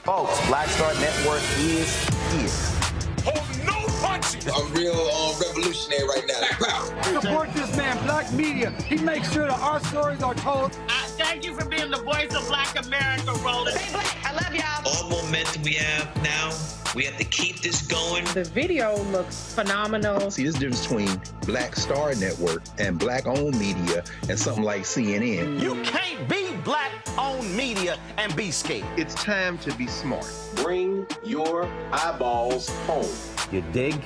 Folks, Black Star Network is here. Hold no punches. I'm real revolutionary right now. Support this man, Black Media. He makes sure that our stories are told. Thank you for being the voice of Black America, Roland. Stay black. I love y'all. All momentum we have now, we have to keep this going. The video looks phenomenal. See, there's a difference between Black Star Network and Black-owned media and something like CNN. You can't be Black-owned media and be scared. It's time to be smart. Bring your eyeballs home. You dig?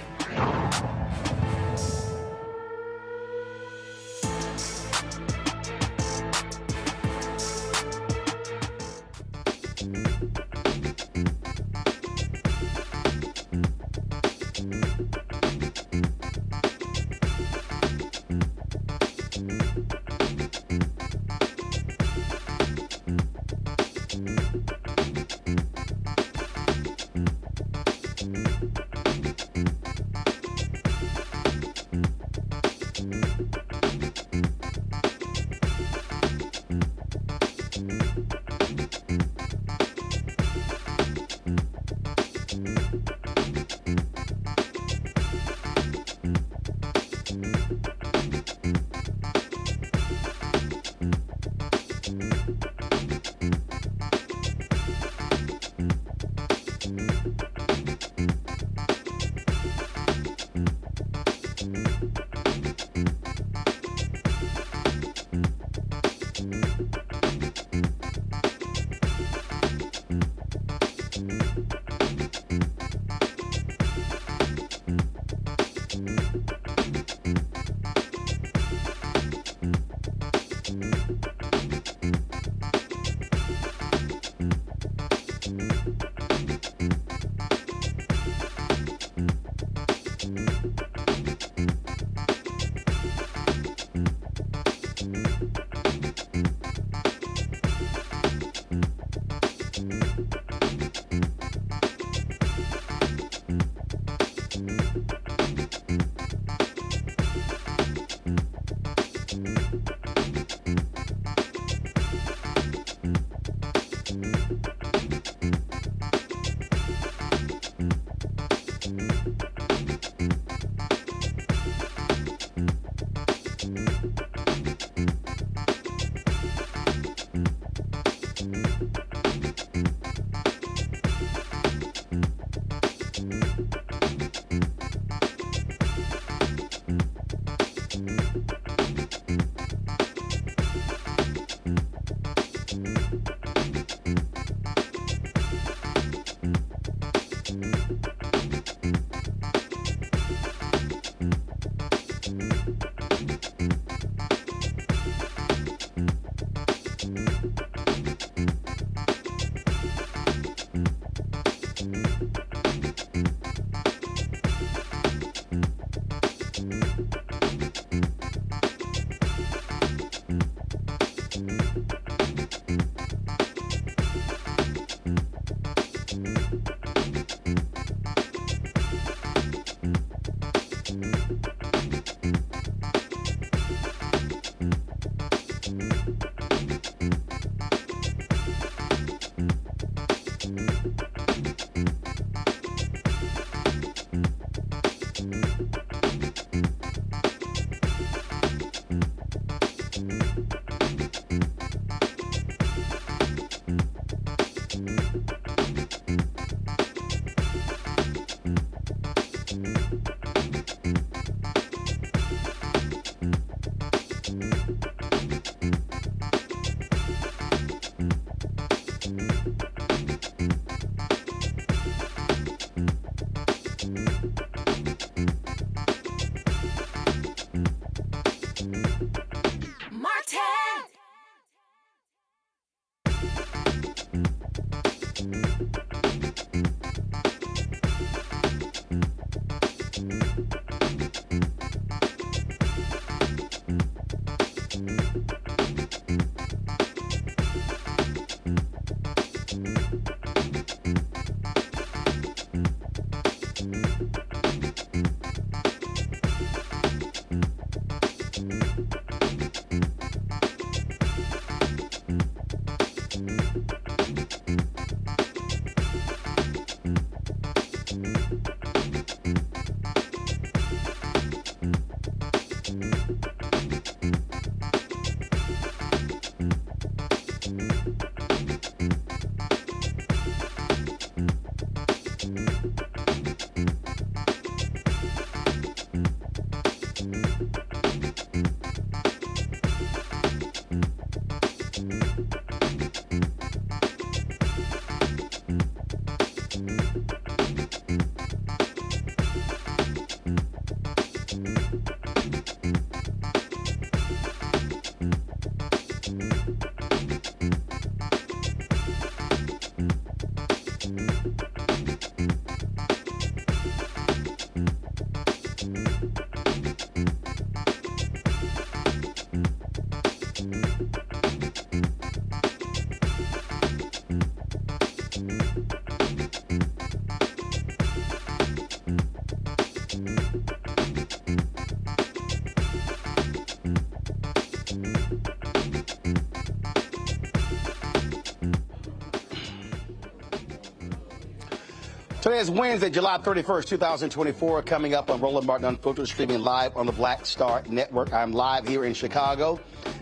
Today is Wednesday, July 31st, 2024, coming up on Roland Martin Unfiltered, streaming live on the Black Star Network. I'm live here in Chicago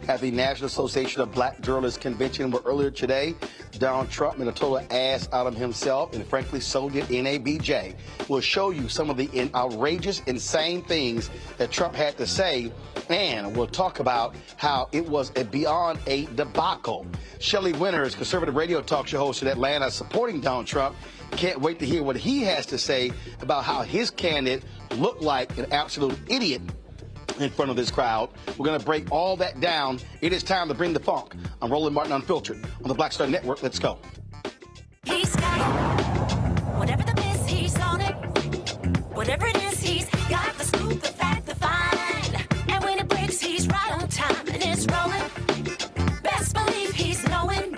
at the National Association of Black Journalists Convention, where earlier today, Donald Trump made a total ass out of himself, and frankly, so did NABJ. We'll show you some of the outrageous, insane things that Trump had to say, and we'll talk about how it was beyond a debacle. Shelley Wynter is conservative radio talk show host in Atlanta, supporting Donald Trump. Can't wait to hear what he has to say about how his candidate looked like an absolute idiot in front of this crowd. We're going to break all that down. It is time to bring the funk. I'm Roland Martin Unfiltered on the Black Star Network. Let's go. He's got it. Whatever the miss, he's on it. Whatever it is, he's got the scoop, the fact, the find. And when it breaks, he's right on time and it's rolling. Best believe he's knowing.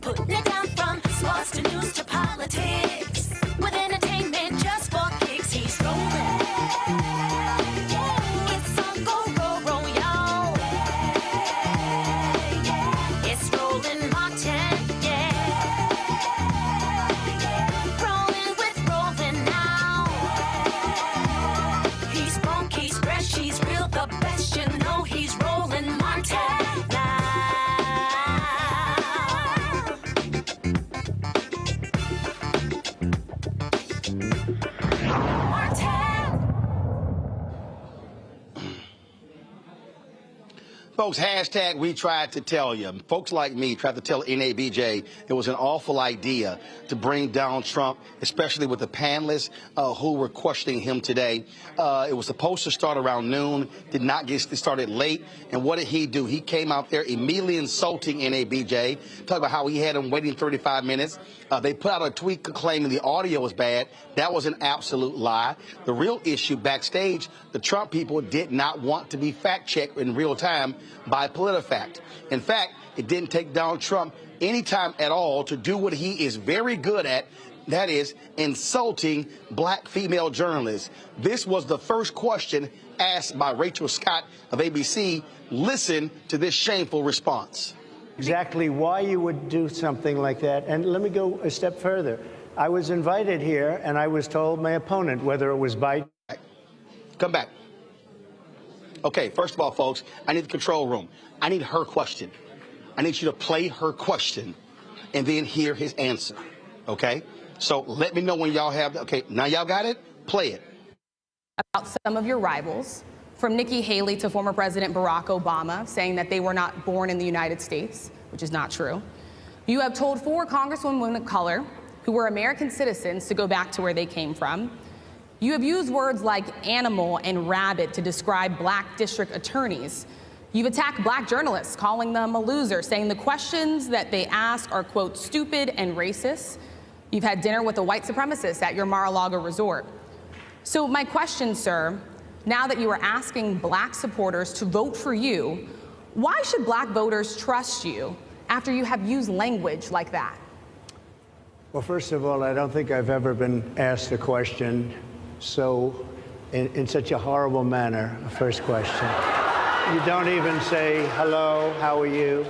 Putting it down from sports to news to politics. With entertainment just for kicks, he's rolling. It's on go, roll, y'all. It's Roland Martin, rolling with Roland now. He's funk, he's fresh, he's real, the best, you know he's Roland Martin now. Folks, hashtag we tried to tell you. Folks like me tried to tell NABJ it was an awful idea to bring Donald Trump, especially with the panelists who were questioning him today. It was supposed to start around noon, did not get started late. And what did he do? He came out there immediately insulting NABJ, talking about how he had him waiting 35 minutes. They put out a tweet claiming the audio was bad. That was an absolute lie. The real issue backstage, the Trump people did not want to be fact-checked in real time by PolitiFact. In fact, it didn't take Donald Trump any time at all to do what he is very good at, that is insulting black female journalists. This was the first question asked by Rachel Scott of ABC. Listen to this shameful response. Exactly why you would do something like that. And let me go a step further. I was invited here, and I was told my opponent, whether it was Biden. Come back. Okay, first of all, folks, I need the control room. I need her question. I need you to play her question and then hear his answer. Okay? So let me know when y'all have, okay, now y'all got it? Play it. About some of your rivals, from Nikki Haley to former President Barack Obama, saying that they were not born in the United States, which is not true. You have told 4 congresswomen of color who were American citizens to go back to where they came from. You have used words like animal and rabbit to describe black district attorneys. You've attacked black journalists, calling them a loser, saying the questions that they ask are, quote, stupid and racist. You've had dinner with a white supremacist at your Mar-a-Lago resort. So my question, sir, now that you are asking black supporters to vote for you, why should black voters trust you after you have used language like that? Well, first of all, I don't think I've ever been asked a question so in such a horrible manner. First question. You don't even say, hello, how are you?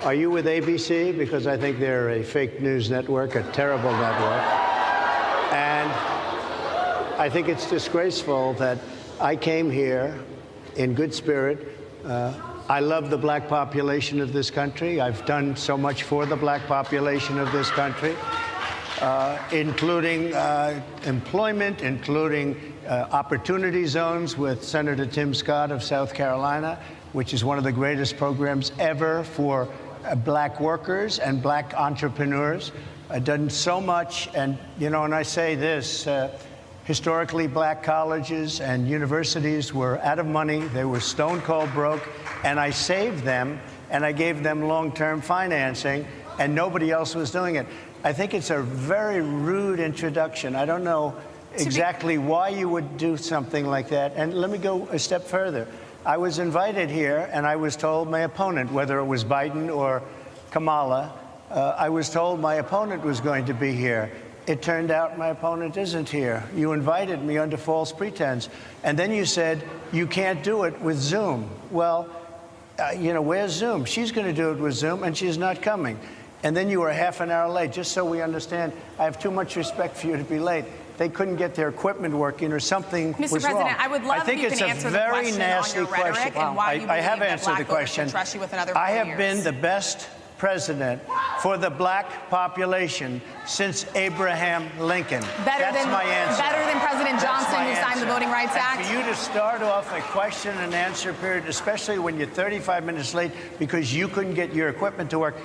Are you with ABC? Because I think they're a fake news network, a terrible network. And I think it's disgraceful that I came here in good spirit. I love the black population of this country. I've done so much for the black population of this country. Including employment, including opportunity zones with Senator Tim Scott of South Carolina, which is one of the greatest programs ever for black workers and black entrepreneurs. I've done so much, and, you know, and I say this, historically black colleges and universities were out of money. They were stone cold broke, and I saved them, and I gave them long-term financing, and nobody else was doing it. I think it's a very rude introduction. I don't know exactly why you would do something like that. And let me go a step further. I was invited here, and I was told my opponent, whether it was Biden or Kamala, I was told my opponent was going to be here. It turned out my opponent isn't here. You invited me under false pretense. And then you said, you can't do it with Zoom. Well, you know, where's Zoom? She's going to do it with Zoom, and she's not coming. and then you were half an hour late. Just so we understand, I have too much respect for you to be late. They couldn't get their equipment working or something was wrong. Mr. President, I would love if you can answer the question on your rhetoric and why you believe that black voters should trust you with another 4 years. I have been the best president for the black population since Abraham Lincoln. That's my answer. Better than President Johnson, who signed the Voting Rights Act? For you to start off a question and answer period, especially when you're 35 minutes late because you couldn't get your equipment to work,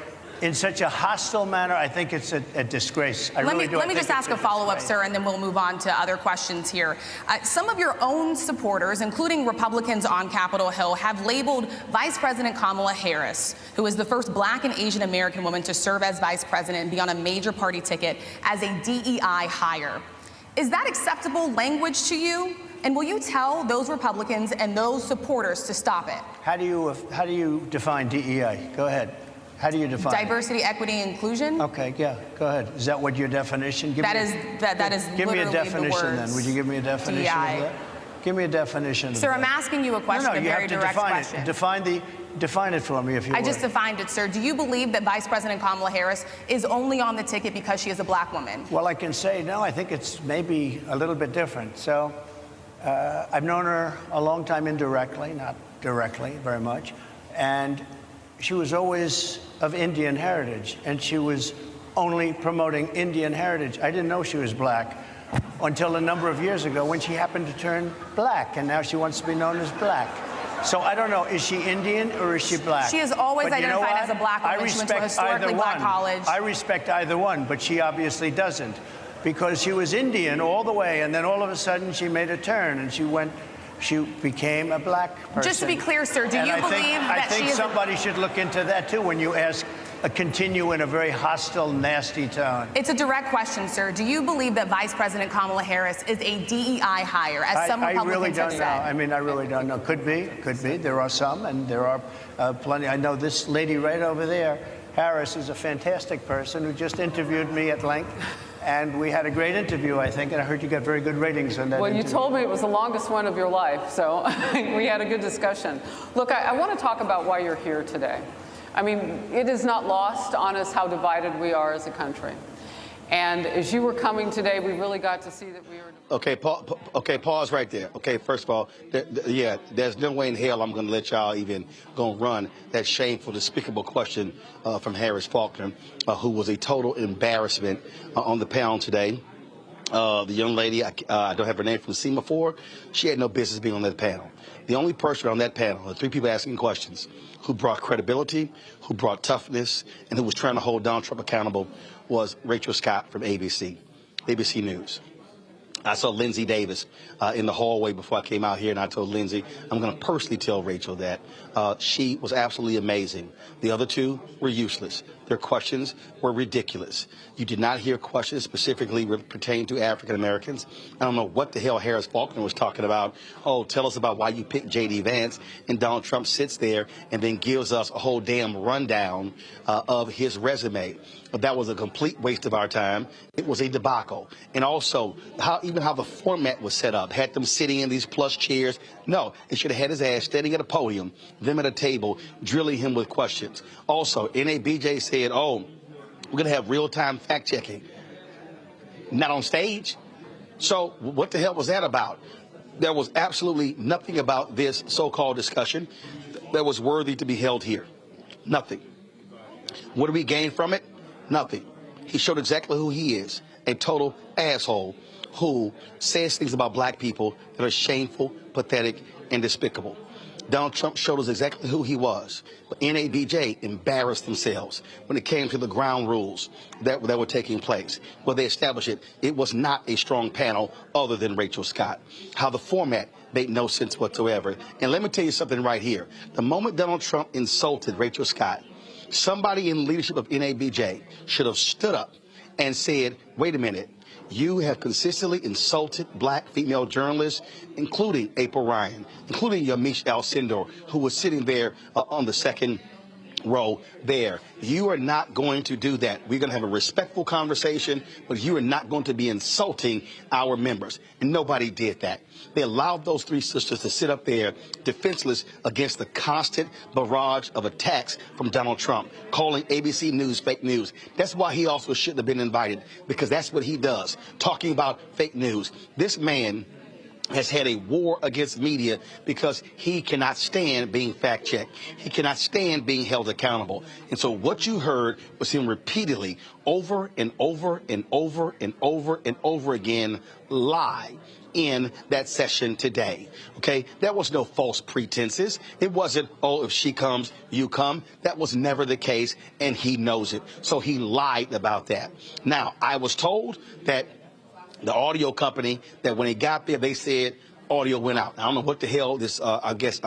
in such a hostile manner, I think it's a disgrace. Let me just ask a follow-up, sir, and then we'll move on to other questions here. Some of your own supporters, including Republicans on Capitol Hill, have labeled Vice President Kamala Harris, who is the first black and Asian American woman to serve as vice president and be on a major party ticket, as a DEI hire. Is that acceptable language to you? And will you tell those Republicans and those supporters to stop it? How do you define DEI? Go ahead. How do you define diversity, equity, inclusion? Okay, yeah, go ahead. Is that what your definition? That is give me a definition then. Would you give me a definition of that? Give me a definition of that. Sir, I'm asking you a question, a very direct question. Define it for me, if you would. I just defined it, sir. Do you believe that Vice President Kamala Harris is only on the ticket because she is a black woman? Well, I can say no. I think it's maybe a little bit different. So I've known her a long time indirectly, not directly very much, and she was always of Indian heritage, and she was only promoting Indian heritage. I didn't know she was black until a number of years ago when she happened to turn black, and now she wants to be known as black. So I don't know, is she Indian or is she black? She has always identified as a black woman. She went to a historically black college. I respect either one, but she obviously doesn't, because she was Indian all the way, and then all of a sudden she made a turn, and she became a black person. Just to be clear, sir, do you believe that she is... I think somebody should look into that, too, when you continue in a very hostile, nasty tone. It's a direct question, sir. Do you believe that Vice President Kamala Harris is a DEI hire, as some Republicans have said? I really don't know. I really don't know. Could be. There are some, and there are plenty. I know this lady right over there, Harris, is a fantastic person who just interviewed me at length. And we had a great interview, I think, and I heard you got very good ratings on that interview. You told me it was the longest one of your life, so we had a good discussion. Look, I want to talk about why you're here today. I mean, it is not lost on us how divided we are as a country. And as you were coming today, we really got to see that we are... Okay, pause right there. Okay, first of all, there's no way in hell I'm going to let y'all even go run that shameful, despicable question from Harris Faulkner, who was a total embarrassment on the panel today. The young lady, I don't have her name from Semaphore, she had no business being on that panel. The only person on that panel, the three people asking questions, who brought credibility, who brought toughness, and who was trying to hold Donald Trump accountable was Rachel Scott from ABC News. I saw Lindsay Davis in the hallway before I came out here, and I told Lindsay, I'm going to personally tell Rachel that she was absolutely amazing. The other two were useless. Their questions were ridiculous. You did not hear questions specifically pertaining to African Americans. I don't know what the hell Harris Faulkner was talking about. Oh, tell us about why you picked J.D. Vance. And Donald Trump sits there and then gives us a whole damn rundown of his resume. That was a complete waste of our time. It was a debacle. And also, how the format was set up, had them sitting in these plush chairs. No, it should have had his ass standing at a podium, them at a table, drilling him with questions. Also, NABJ said, oh, we're going to have real-time fact-checking. Not on stage. So what the hell was that about? There was absolutely nothing about this so-called discussion that was worthy to be held here. Nothing. What do we gain from it? Nothing. He showed exactly who he is, a total asshole who says things about black people that are shameful, pathetic, and despicable. Donald Trump showed us exactly who he was. But NABJ embarrassed themselves when it came to the ground rules that were taking place. Well, they established it. It was not a strong panel other than Rachel Scott. How the format made no sense whatsoever. And let me tell you something right here. The moment Donald Trump insulted Rachel Scott, somebody in leadership of NABJ should have stood up and said, wait a minute, you have consistently insulted black female journalists, including April Ryan, including Yamiche Alcindor, who was sitting there on the second row there. You are not going to do that. We're going to have a respectful conversation, but you are not going to be insulting our members. And nobody did that. They allowed those three sisters to sit up there defenseless against the constant barrage of attacks from Donald Trump, calling ABC News fake news. That's why he also shouldn't have been invited, because that's what he does, talking about fake news. This man has had a war against media because he cannot stand being fact-checked. He cannot stand being held accountable. And so what you heard was him repeatedly, over and over and over and over and over again, lie in that session today. Okay? That was no false pretenses. It wasn't, oh, if she comes, you come. That was never the case, and he knows it. So he lied about that. Now, I was told that the audio company, that when he got there, they said audio went out. I don't know what the hell this, Encore, I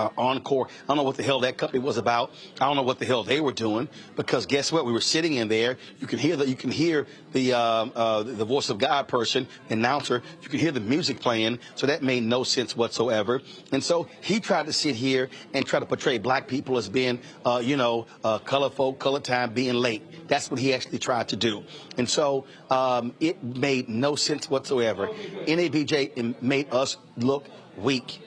don't know what the hell that company was about. I don't know what the hell they were doing, because guess what? We were sitting in there. You can hear the voice of God person, announcer. You can hear the music playing. So that made no sense whatsoever. And so he tried to sit here and try to portray black people as being, color folk, color time, being late. That's what he actually tried to do. And so it made no sense whatsoever. NABJ made us look weak.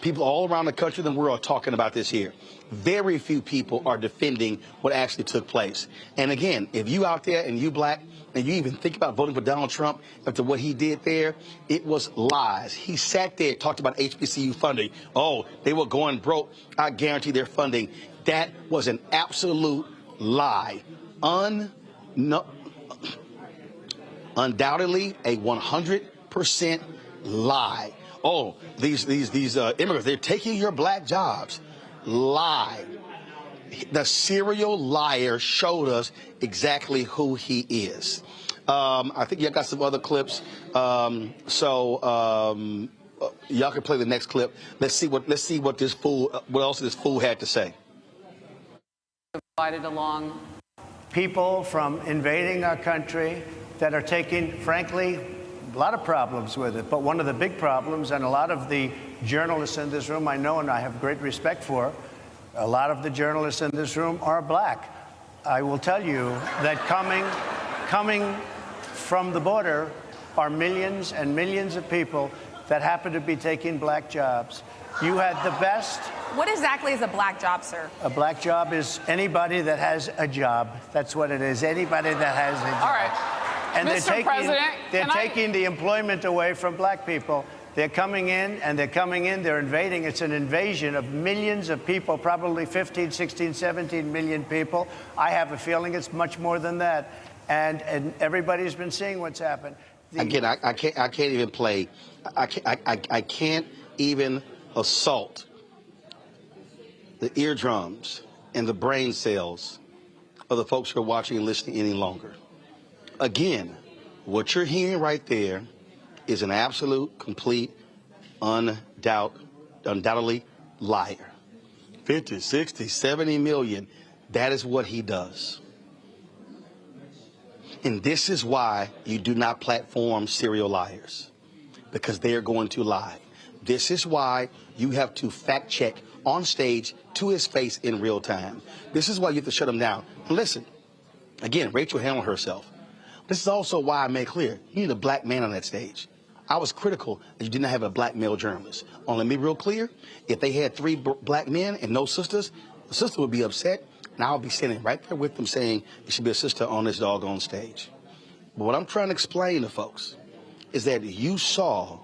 People all around the country and the world are talking about this here. Very few people are defending what actually took place. And again, if you out there and you black and you even think about voting for Donald Trump after what he did there, it was lies. He sat there, talked about HBCU funding. Oh, they were going broke. I guarantee their funding. That was an absolute lie. Undoubtedly a 100% lie. Oh, these immigrants, they're taking your black jobs. Lie. The serial liar showed us exactly who he is. I think you got some other clips. Y'all can play the next clip. Let's see what else this fool had to say. Divided along. People from invading our country that are taking, frankly, a lot of problems with it. But one of the big problems, and a lot of the journalists in this room I know and I have great respect for, a lot of the journalists in this room are black. I will tell you that coming from the border are millions and millions of people that happen to be taking black jobs. You had the best. What exactly is a black job, sir? A black job is anybody that has a job. That's what it is. Anybody that has a job. All right. And Mr. President, they're taking the employment away from black people. They're coming in, they're invading. It's an invasion of millions of people, probably 15, 16, 17 million people. I have a feeling it's much more than that. And everybody's been seeing what's happened. Again, I can't even play. I can't even assault the eardrums and the brain cells of the folks who are watching and listening any longer. Again, what you're hearing right there is an absolute, complete, undoubtedly liar. 50, 60, 70 million. That is what he does. And this is why you do not platform serial liars, because they are going to lie. This is why you have to fact check on stage to his face in real time. This is why you have to shut him down. And listen, again, Rachel handled herself. This is also why I made clear you need a black man on that stage. I was critical that you didn't have a black male journalist. Let me be real clear. If they had three black men and no sisters, the sister would be upset, and I'll be standing right there with them saying there should be a sister on this doggone stage. But what I'm trying to explain to folks is that you saw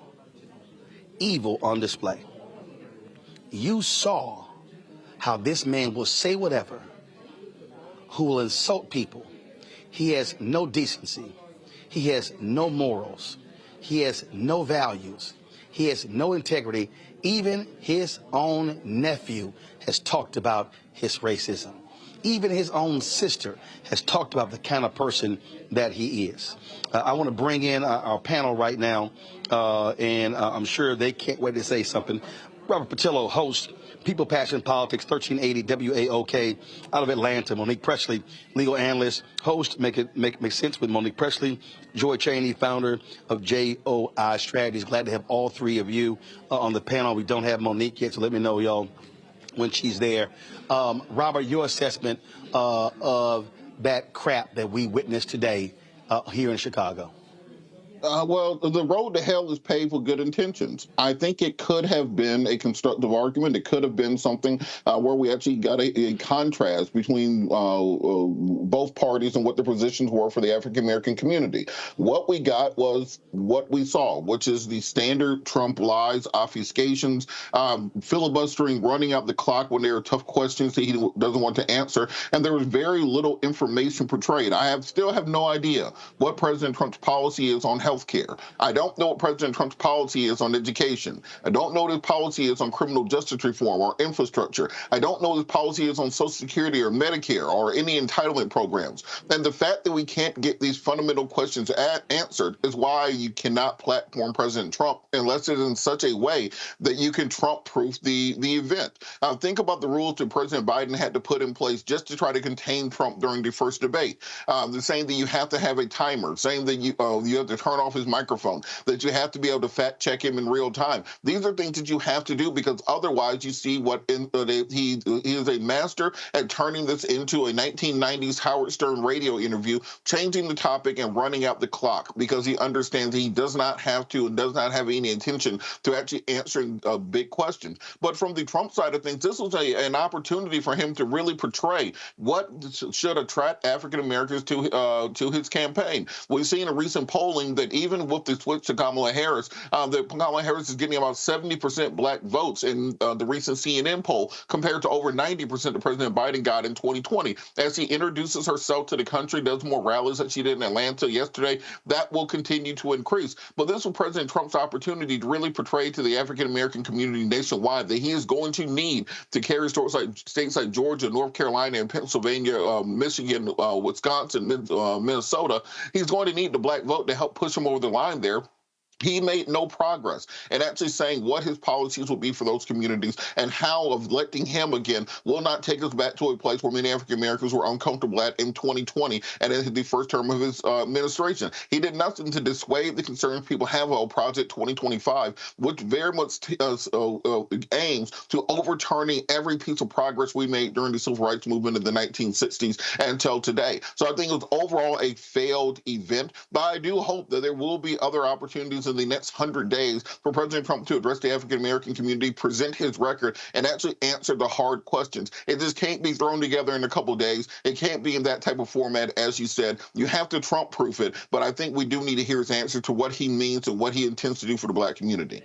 evil on display. You saw how this man will say whatever, who will insult people. He has no decency. He has no morals. He has no values. He has no integrity. Even his own nephew has talked about his racism. Even his own sister has talked about the kind of person that he is. I want to bring in our panel right now, and I'm sure they can't wait to say something. Robert Patillo, host, People, Passion, Politics, 1380 WAOK, out of Atlanta. Monique Presley, legal analyst, host, Make Sense with Monique Presley. Joy Cheney, founder of JOI Strategies. Glad to have all three of you on the panel. We don't have Monique yet, so let me know, y'all, when she's there. Robert, your assessment of that crap that we witnessed today here in Chicago? Well, the road to hell is paved with good intentions. I think it could have been a constructive argument. It could have been something where we actually got a contrast between both parties and what the positions were for the African-American community. What we got was what we saw, which is the standard Trump lies, obfuscations, filibustering, running out the clock when there are tough questions that he doesn't want to answer. And there was very little information portrayed. I still have no idea what President Trump's policy is on healthcare. I don't know what President Trump's policy is on education. I don't know what his policy is on criminal justice reform or infrastructure. I don't know what his policy is on Social Security or Medicare or any entitlement programs. And the fact that we can't get these fundamental questions answered is why you cannot platform President Trump unless it's in such a way that you can Trump-proof the event. Think about the rules that President Biden had to put in place just to try to contain Trump during the first debate. The saying that you have to have a timer, saying that you have to turn off his microphone, that you have to be able to fact check him in real time. These are things that you have to do because otherwise you see what he is a master at turning this into a 1990s Howard Stern radio interview, changing the topic and running out the clock because he understands he does not have to and does not have any intention to actually answering big questions. But from the Trump side of things, this was an opportunity for him to really portray what should attract African Americans to his campaign. We've seen a recent polling that even with the switch to Kamala Harris, that Kamala Harris is getting about 70% black votes in the recent CNN poll compared to over 90% that President Biden got in 2020. As she introduces herself to the country, does more rallies that she did in Atlanta yesterday, that will continue to increase. But this was President Trump's opportunity to really portray to the African-American community nationwide that he is going to need to carry states like Georgia, North Carolina, and Pennsylvania, Michigan, Wisconsin, Minnesota. He's going to need the black vote to help push him over the line there. He made no progress in actually saying what his policies will be for those communities and how electing him again will not take us back to a place where many African Americans were uncomfortable at in 2020 and in the first term of his administration. He did nothing to dissuade the concerns people have about Project 2025, which very much aims to overturning every piece of progress we made during the civil rights movement in the 1960s until today. So I think it was overall a failed event, but I do hope that there will be other opportunities in the next 100 days for President Trump to address the African-American community, present his record, and actually answer the hard questions. It just can't be thrown together in a couple days. It can't be in that type of format, as you said. You have to Trump-proof it, but I think we do need to hear his answer to what he means and what he intends to do for the black community.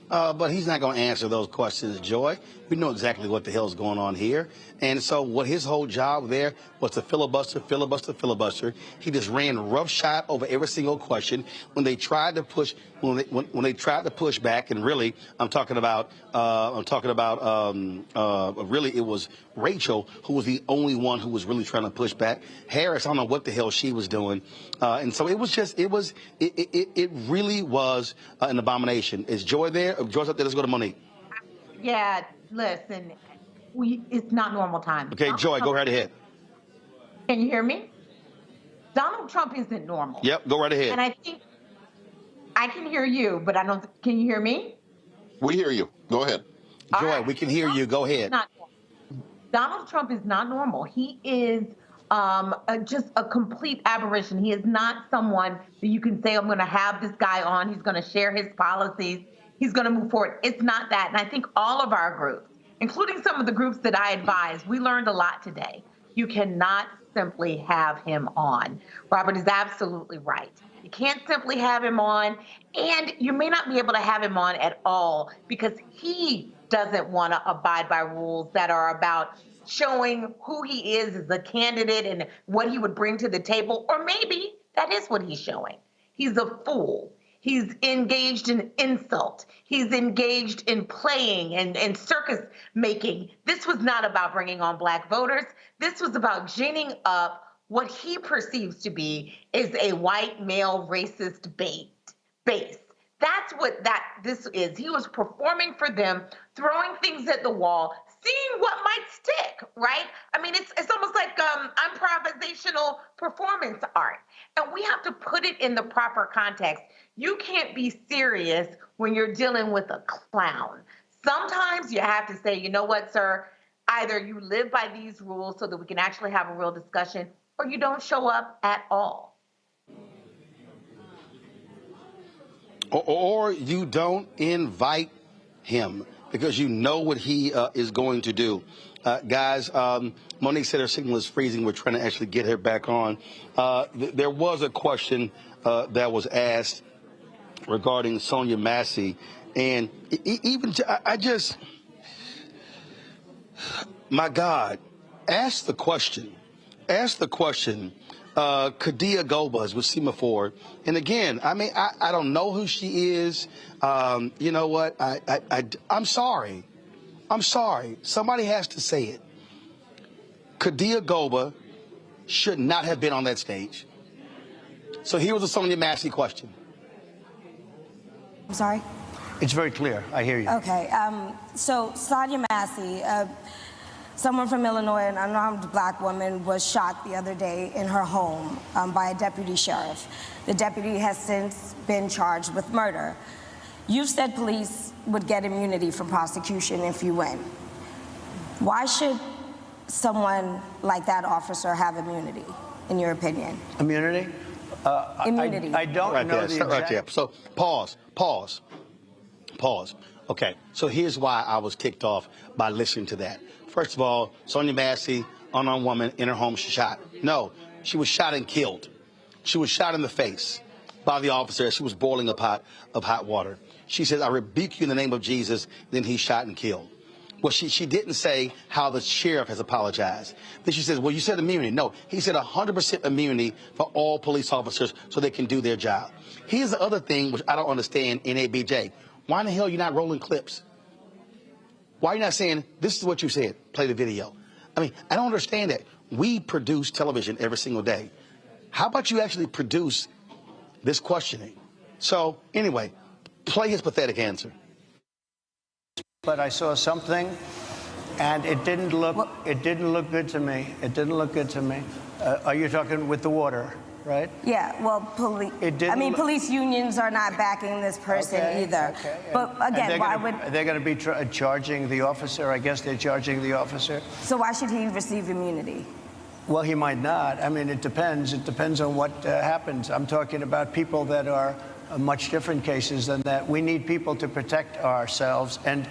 But he's not going to answer those questions, Joy. We know exactly what the hell's going on here. And so what his whole job there was to filibuster. He just ran roughshod over every single question. When they tried to push, when they tried to push back, and really, really it was Rachel who was the only one who was really trying to push back. Harris, I don't know what the hell she was doing. And so it really was an abomination. Is Joy there? Joy's up there. Let's go to Monique. Yeah, listen, it's not normal time. Okay, Joy, go right ahead. Can you hear me? Donald Trump isn't normal. Yep, go right ahead. And I think I can hear you, but I don't. Can you hear me? We hear you. Go ahead. Joy, right. We can hear you. Go ahead. Donald Trump is not normal. He is just a complete aberration. He is not someone that you can say, I'm going to have this guy on. He's going to share his policies. He's going to move forward. It's not that. And I think all of our groups, including some of the groups that I advise, we learned a lot today. You cannot simply have him on. Robert is absolutely right. You can't simply have him on, and you may not be able to have him on at all because he doesn't want to abide by rules that are about showing who he is as a candidate and what he would bring to the table. Or maybe that is what he's showing. He's a fool. He's engaged in insult. He's engaged in playing and circus making. This was not about bringing on black voters. This was about ginning up what he perceives to be is a white male racist base. That's what this is. He was performing for them, throwing things at the wall, seeing what might stick, right? I mean, it's almost like improvisational performance art. And we have to put it in the proper context. You can't be serious when you're dealing with a clown. Sometimes you have to say, you know what, sir, either you live by these rules so that we can actually have a real discussion, or you don't show up at all. Or you don't invite him because you know what he is going to do. Guys, Monique said her signal is freezing. We're trying to actually get her back on. There was a question that was asked regarding Sonia Massey. And even my God, ask the question. Kadia Gobas with Semaphore. And again, I mean, I don't know who she is. You know what? I'm sorry. Somebody has to say it. Kadia Goba should not have been on that stage. So here was a Sonia Massey question. I'm sorry? It's very clear. I hear you. Okay. So Sonia Massey, someone from Illinois, an unarmed black woman, was shot the other day in her home by a deputy sheriff. The deputy has since been charged with murder. You said police would get immunity from prosecution if you win. Why should someone like that officer have immunity, in your opinion? Immunity? Immunity. I don't know the exact... Right there. So pause. Okay, so here's why I was ticked off by listening to that. First of all, Sonia Massey, unarmed woman, in her home, she shot. No, she was shot and killed. She was shot in the face by the officer as she was boiling a pot of hot water. She says, I rebuke you in the name of Jesus. Then he shot and killed. Well, she didn't say how the sheriff has apologized. Then she says, well, you said immunity. No, he said 100% immunity for all police officers so they can do their job. Here's the other thing which I don't understand, NABJ. Why in the hell are you not rolling clips? Why are you not saying, this is what you said, play the video? I mean, I don't understand that. We produce television every single day. How about you actually produce this questioning? So anyway, play his pathetic answer. But I saw something, and it didn't look good to me. It didn't look good to me. Are you talking with the water, right? Yeah, well, police unions are not backing this person either. Okay. But again, why would... They're going to be charging the officer. I guess they're charging the officer. So why should he receive immunity? Well, he might not. I mean, it depends. It depends on what happens. I'm talking about people that are much different cases than that. We need people to protect ourselves. And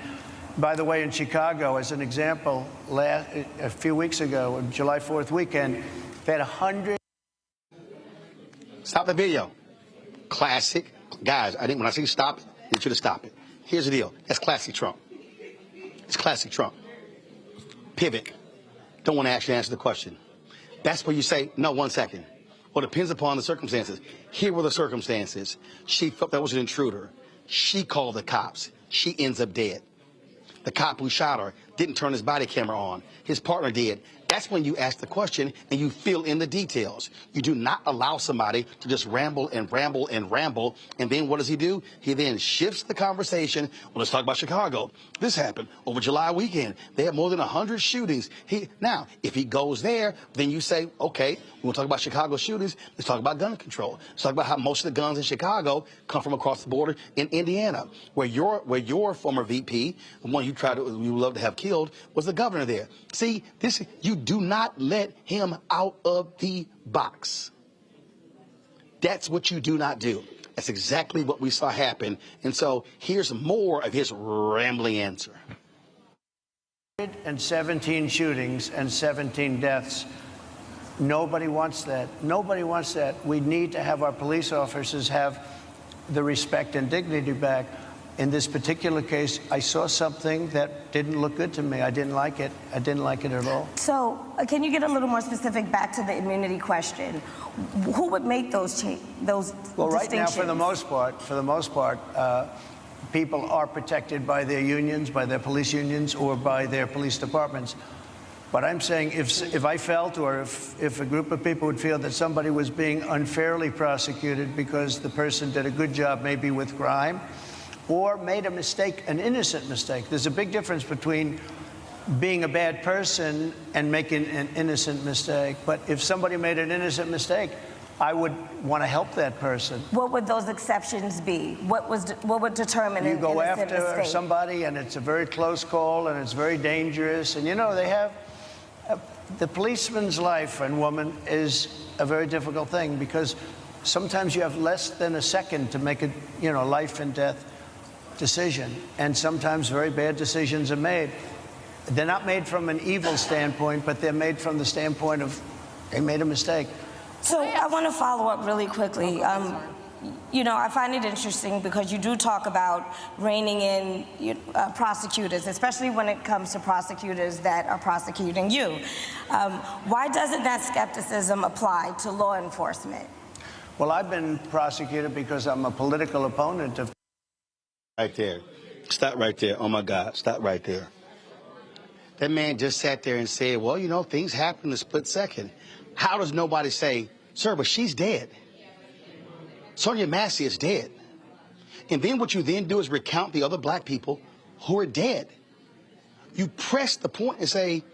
by the way, in Chicago, as an example, a few weeks ago, July 4th weekend, they had 100. Stop the video. Classic. Guys, when I say stop it, you should have stopped it. Here's the deal. That's classic Trump. It's classic Trump. Pivot. Don't want to actually answer the question. That's where you say, no, 1 second. Well, it depends upon the circumstances. Here were the circumstances. She felt that was an intruder. She called the cops. She ends up dead. The cop who shot her didn't turn his body camera on. His partner did. That's when you ask the question and you fill in the details. You do not allow somebody to just ramble and ramble and ramble. And then what does he do? He then shifts the conversation. Well, let's talk about Chicago. This happened over July weekend. They had more than 100 shootings. Now, if he goes there, then you say, okay, we'll talk about Chicago shootings. Let's talk about gun control. Let's talk about how most of the guns in Chicago come from across the border in Indiana, where your former VP, the one you love to have killed, was the governor there. See, you do not let him out of the box. That's what you do not do. That's exactly what we saw happen. And so here's more of his rambling answer. 117 shootings and 17 deaths. Nobody wants that. Nobody wants that. We need to have our police officers have the respect and dignity back. In this particular case, I saw something that didn't look good to me. I didn't like it. I didn't like it at all. So can you get a little more specific back to the immunity question? Who would make those Well, right now, for the most part, people are protected by their unions, by their police unions, or by their police departments. But I'm saying if I felt, or if a group of people would feel that somebody was being unfairly prosecuted because the person did a good job maybe with crime, or made a mistake, an innocent mistake. There's a big difference between being a bad person and making an innocent mistake. But if somebody made an innocent mistake, I would want to help that person. What would those exceptions be? What would determine you an go innocent after mistake? somebody, and it's a very close call, and it's very dangerous. And you know, they have the policeman's life and woman is a very difficult thing, because sometimes you have less than a second to make a life and death decision, and sometimes very bad decisions are made. They're not made from an evil standpoint, but they're made from the standpoint of they made a mistake. So I want to follow up really quickly. You know, I find it interesting because you do talk about reining in prosecutors, especially when it comes to prosecutors that are prosecuting you. Why doesn't that skepticism apply to law enforcement? Well, I've been prosecuted because I'm a political opponent of... Right there. Stop right there. Oh, my God. Stop right there. That man just sat there and said, well, you know, things happen in a split second. How does nobody say, sir, but she's dead? Sonia Massey is dead. And then what you then do is recount the other black people who are dead. You press the point and say,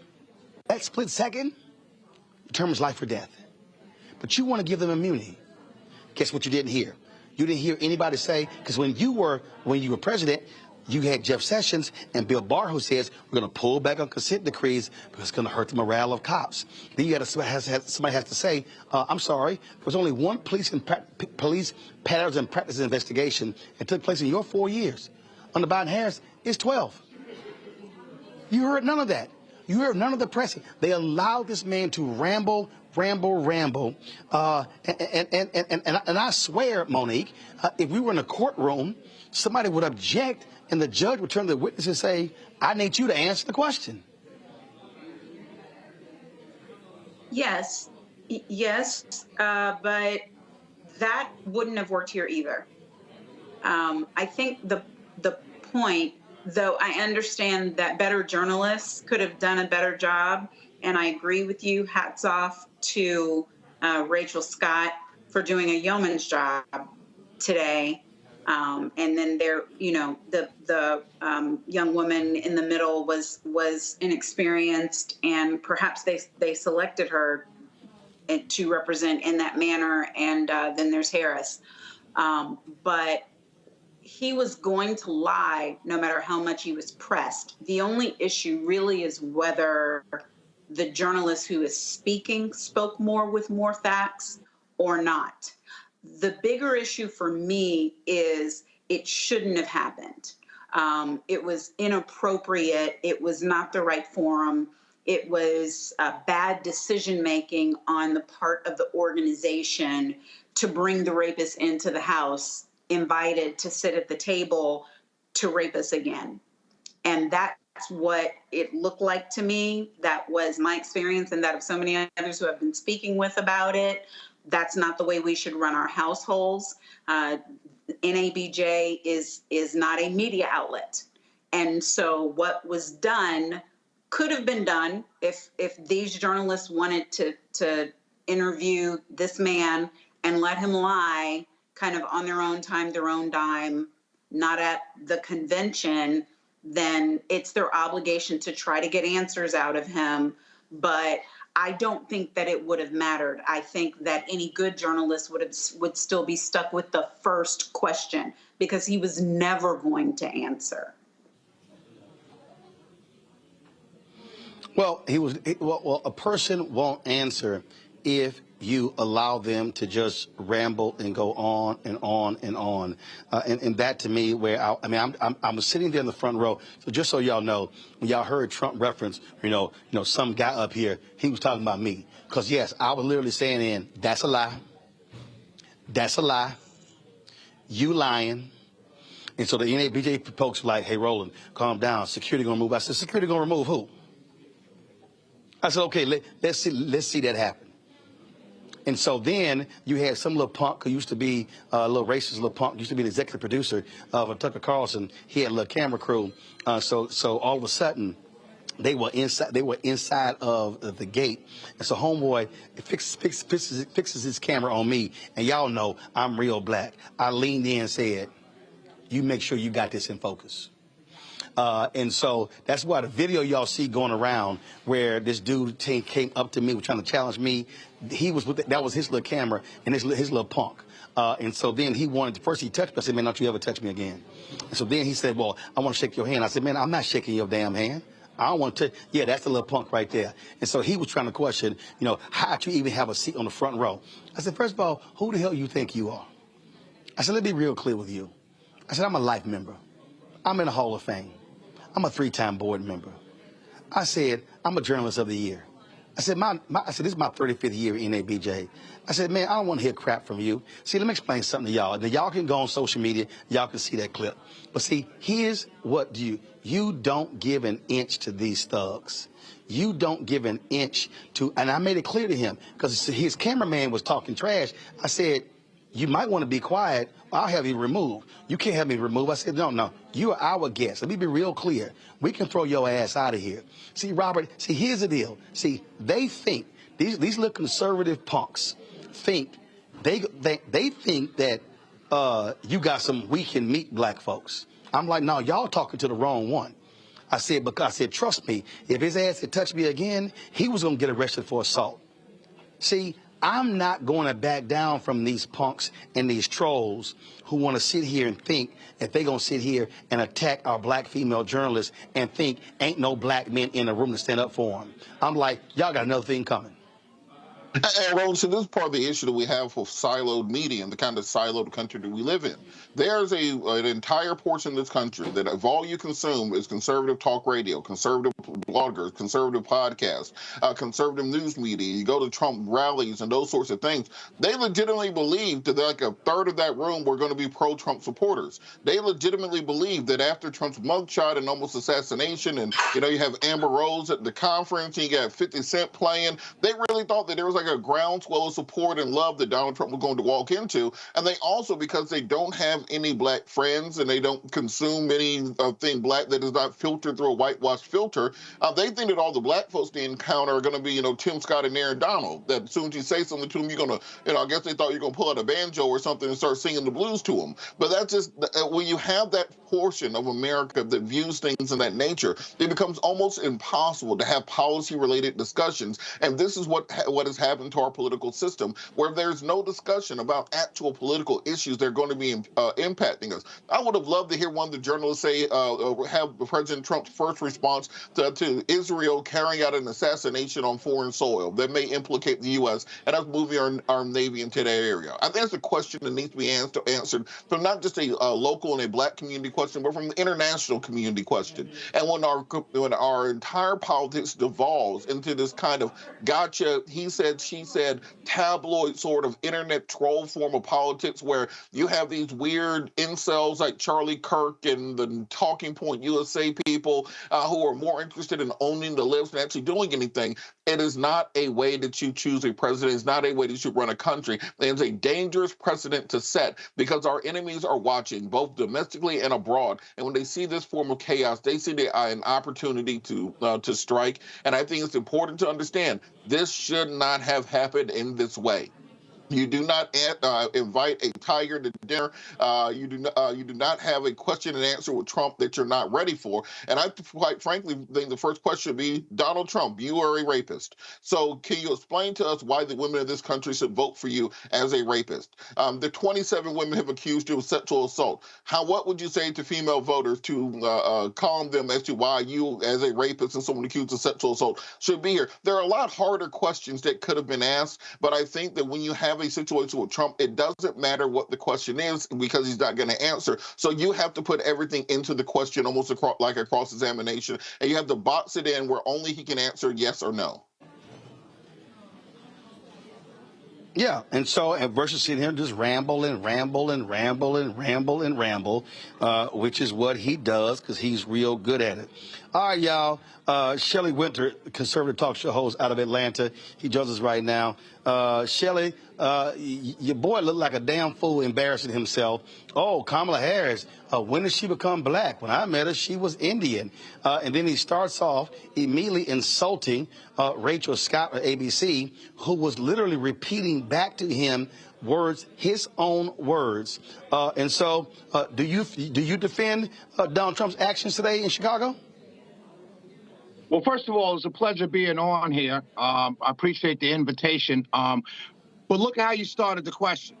that split second determines life or death. But you want to give them immunity. Guess what you didn't hear? You didn't hear anybody say, because when you were president, you had Jeff Sessions and Bill Barr who says, we're going to pull back on consent decrees because it's going to hurt the morale of cops. Then you somebody has to say, I'm sorry, there was only one police patterns and practices investigation that took place in your 4 years. Under Biden-Harris, it's 12. You heard none of that. You heard none of the pressing. They allowed this man to ramble. And I swear, Monique, if we were in a courtroom, somebody would object and the judge would turn to the witness and say, I need you to answer the question. Yes, but that wouldn't have worked here either. I think the point, though I understand that better journalists could have done a better job, and I agree with you, hats off to Rachel Scott for doing a yeoman's job today. And then there, you know, the young woman in the middle was inexperienced, and perhaps they selected her to represent in that manner. And then there's Harris. But he was going to lie no matter how much he was pressed. The only issue really is whether the journalist who is speaking spoke with more facts or not. The bigger issue for me is it shouldn't have happened. It was inappropriate. It was not the right forum. It was bad decision-making on the part of the organization to bring the rapist into the house, invited to sit at the table to rape us again. And that's what it looked like to me. That was my experience and that of so many others who have been speaking with about it. That's not the way we should run our households. NABJ is not a media outlet. And so what was done could have been done if these journalists wanted to interview this man and let him lie kind of on their own time, their own dime, not at the convention, then it's their obligation to try to get answers out of him. But I don't think that it would have mattered. I think that any good journalist would still be stuck with the first question because he was never going to answer. Well, a person won't answer if you allow them to just ramble and go on and on and on. And that to me, where I'm sitting there in the front row. So just so y'all know, when y'all heard Trump reference, you know, some guy up here, he was talking about me. Because yes, I was literally saying that's a lie. That's a lie. You lying. And so the NABJ folks were like, hey, Roland, calm down. Security gonna move. I said, security gonna remove who? I said, okay, let's see that happen. And so then you had some little punk who used to be a little racist little punk, used to be the executive producer of Tucker Carlson. He had a little camera crew. So all of a sudden, they were inside of the gate. And so homeboy fixes his camera on me. And y'all know I'm real black. I leaned in and said, you make sure you got this in focus. And so that's why the video y'all see going around where this dude came up to me, was trying to challenge me. He was that was his little camera and his little punk. And so then he wanted to, first he touched me. I said, man, don't you ever touch me again. And so then he said, well, I want to shake your hand. I said, man, I'm not shaking your damn hand. I don't want to. Yeah, that's the little punk right there. And so he was trying to question, how'd you even have a seat on the front row? I said, first of all, who the hell you think you are? I said, let me be real clear with you. I said, I'm a life member. I'm in the Hall of Fame. I'm a 3-time board member. I said, I'm a journalist of the year. I said, this is my 35th year in NABJ. I said, man, I don't want to hear crap from you. See, let me explain something to y'all. Now, y'all can go on social media. Y'all can see that clip. But see, here's what you don't give an inch to these thugs. You don't give an inch to, and I made it clear to him, because his cameraman was talking trash. I said, you might want to be quiet, or I'll have you removed. You can't have me removed. I said, no, you are our guest. Let me be real clear. We can throw your ass out of here. See, Robert, here's the deal. See, they think, these little conservative punks think, they think that you got some we can meet black folks. I'm like, no, y'all talking to the wrong one. I said, trust me, if his ass had touched me again, he was going to get arrested for assault. See, I'm not going to back down from these punks and these trolls who want to sit here and think that they're going to sit here and attack our black female journalists and think ain't no black men in the room to stand up for them. I'm like, y'all got another thing coming. And Roland, so this is part of the issue that we have with siloed media and the kind of siloed country that we live in. There's an entire portion of this country that if all you consume is conservative talk radio, conservative bloggers, conservative podcasts, conservative news media, you go to Trump rallies and those sorts of things, they legitimately believe that like a third of that room were going to be pro-Trump supporters. They legitimately believe that after Trump's mugshot and almost assassination, and you have Amber Rose at the conference, and you got 50 Cent playing, they really thought that there was like a groundswell of support and love that Donald Trump was going to walk into. And they also, because they don't have any black friends and they don't consume anything black that is not filtered through a whitewashed filter, they think that all the black folks they encounter are going to be, Tim Scott and Aaron Donald. That as soon as you say something to them, you're going to, I guess they thought you're going to pull out a banjo or something and start singing the blues to them. But that's just, when you have that portion of America that views things in that nature, it becomes almost impossible to have policy-related discussions. And this is what has happened to our political system, where there's no discussion about actual political issues that are going to be impacting us. I would have loved to hear one of the journalists say, have President Trump's first response to Israel carrying out an assassination on foreign soil that may implicate the U.S. and us moving our Navy into that area. I think that's a question that needs to be answered from not just a local and a black community question, but from the international community question. And when our entire politics devolves into this kind of gotcha, he said, she said, tabloid sort of internet troll form of politics where you have these weird incels like Charlie Kirk and the Talking Point USA people who are more interested in owning the libs than actually doing anything. It is not a way that you choose a president. It's not a way that you run a country. It's a dangerous precedent to set because our enemies are watching both domestically and abroad. And when they see this form of chaos, they see an opportunity to strike. And I think it's important to understand this should not have happened in this way. You do not invite a tiger to dinner. You do not have a question and answer with Trump that you're not ready for. And I quite frankly think the first question should be, Donald Trump, you are a rapist. So can you explain to us why the women of this country should vote for you as a rapist? The 27 women have accused you of sexual assault. What would you say to female voters to calm them as to why you, as a rapist and someone accused of sexual assault, should be here? There are a lot harder questions that could have been asked, but I think that when you have a situation with Trump, it doesn't matter what the question is because he's not going to answer. So you have to put everything into the question almost like a cross-examination, and you have to box it in where only he can answer yes or no. Yeah, and so versus sitting here just ramble, which is what he does because he's real good at it. All right, y'all. Shelley Wynter, conservative talk show host out of Atlanta. He joins us right now. Shelley, your boy looked like a damn fool embarrassing himself. Oh, Kamala Harris, when did she become black? When I met her, she was Indian. And then he starts off immediately insulting Rachel Scott of ABC, who was literally repeating back to him words, his own words. And so do you defend Donald Trump's actions today in Chicago? Well, first of all, it's a pleasure being on here. I appreciate the invitation. But look at how you started the question.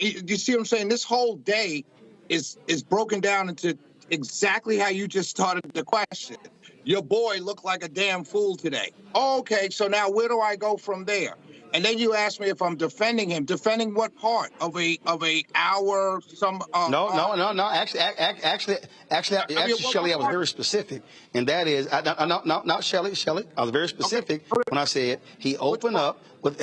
You see what I'm saying? This whole day is broken down into exactly how you just started the question. Your boy looked like a damn fool today. Oh, okay, so now where do I go from there? And then you asked me if I'm defending him. Defending what part of a hour? No. Actually, Shelley, I was very specific, and that is, not Shelley. I was very specific when I said he opened up with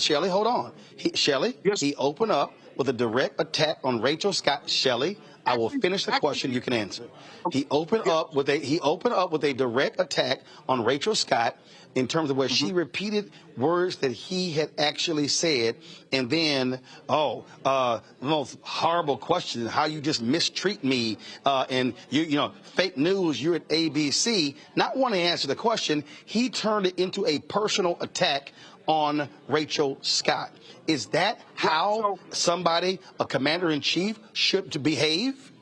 Shelley. Hold on, Shelley. Yes. He opened up with a direct attack on Rachel Scott. Shelley, I will finish the question. You can answer. He opened up with a direct attack on Rachel Scott in terms of where she repeated words that he had actually said, and then, the most horrible question, how you just mistreat me, and you fake news, you're at ABC. Not wanting to answer the question, he turned it into a personal attack on Rachel Scott. Is that how somebody, a commander-in-chief, should behave?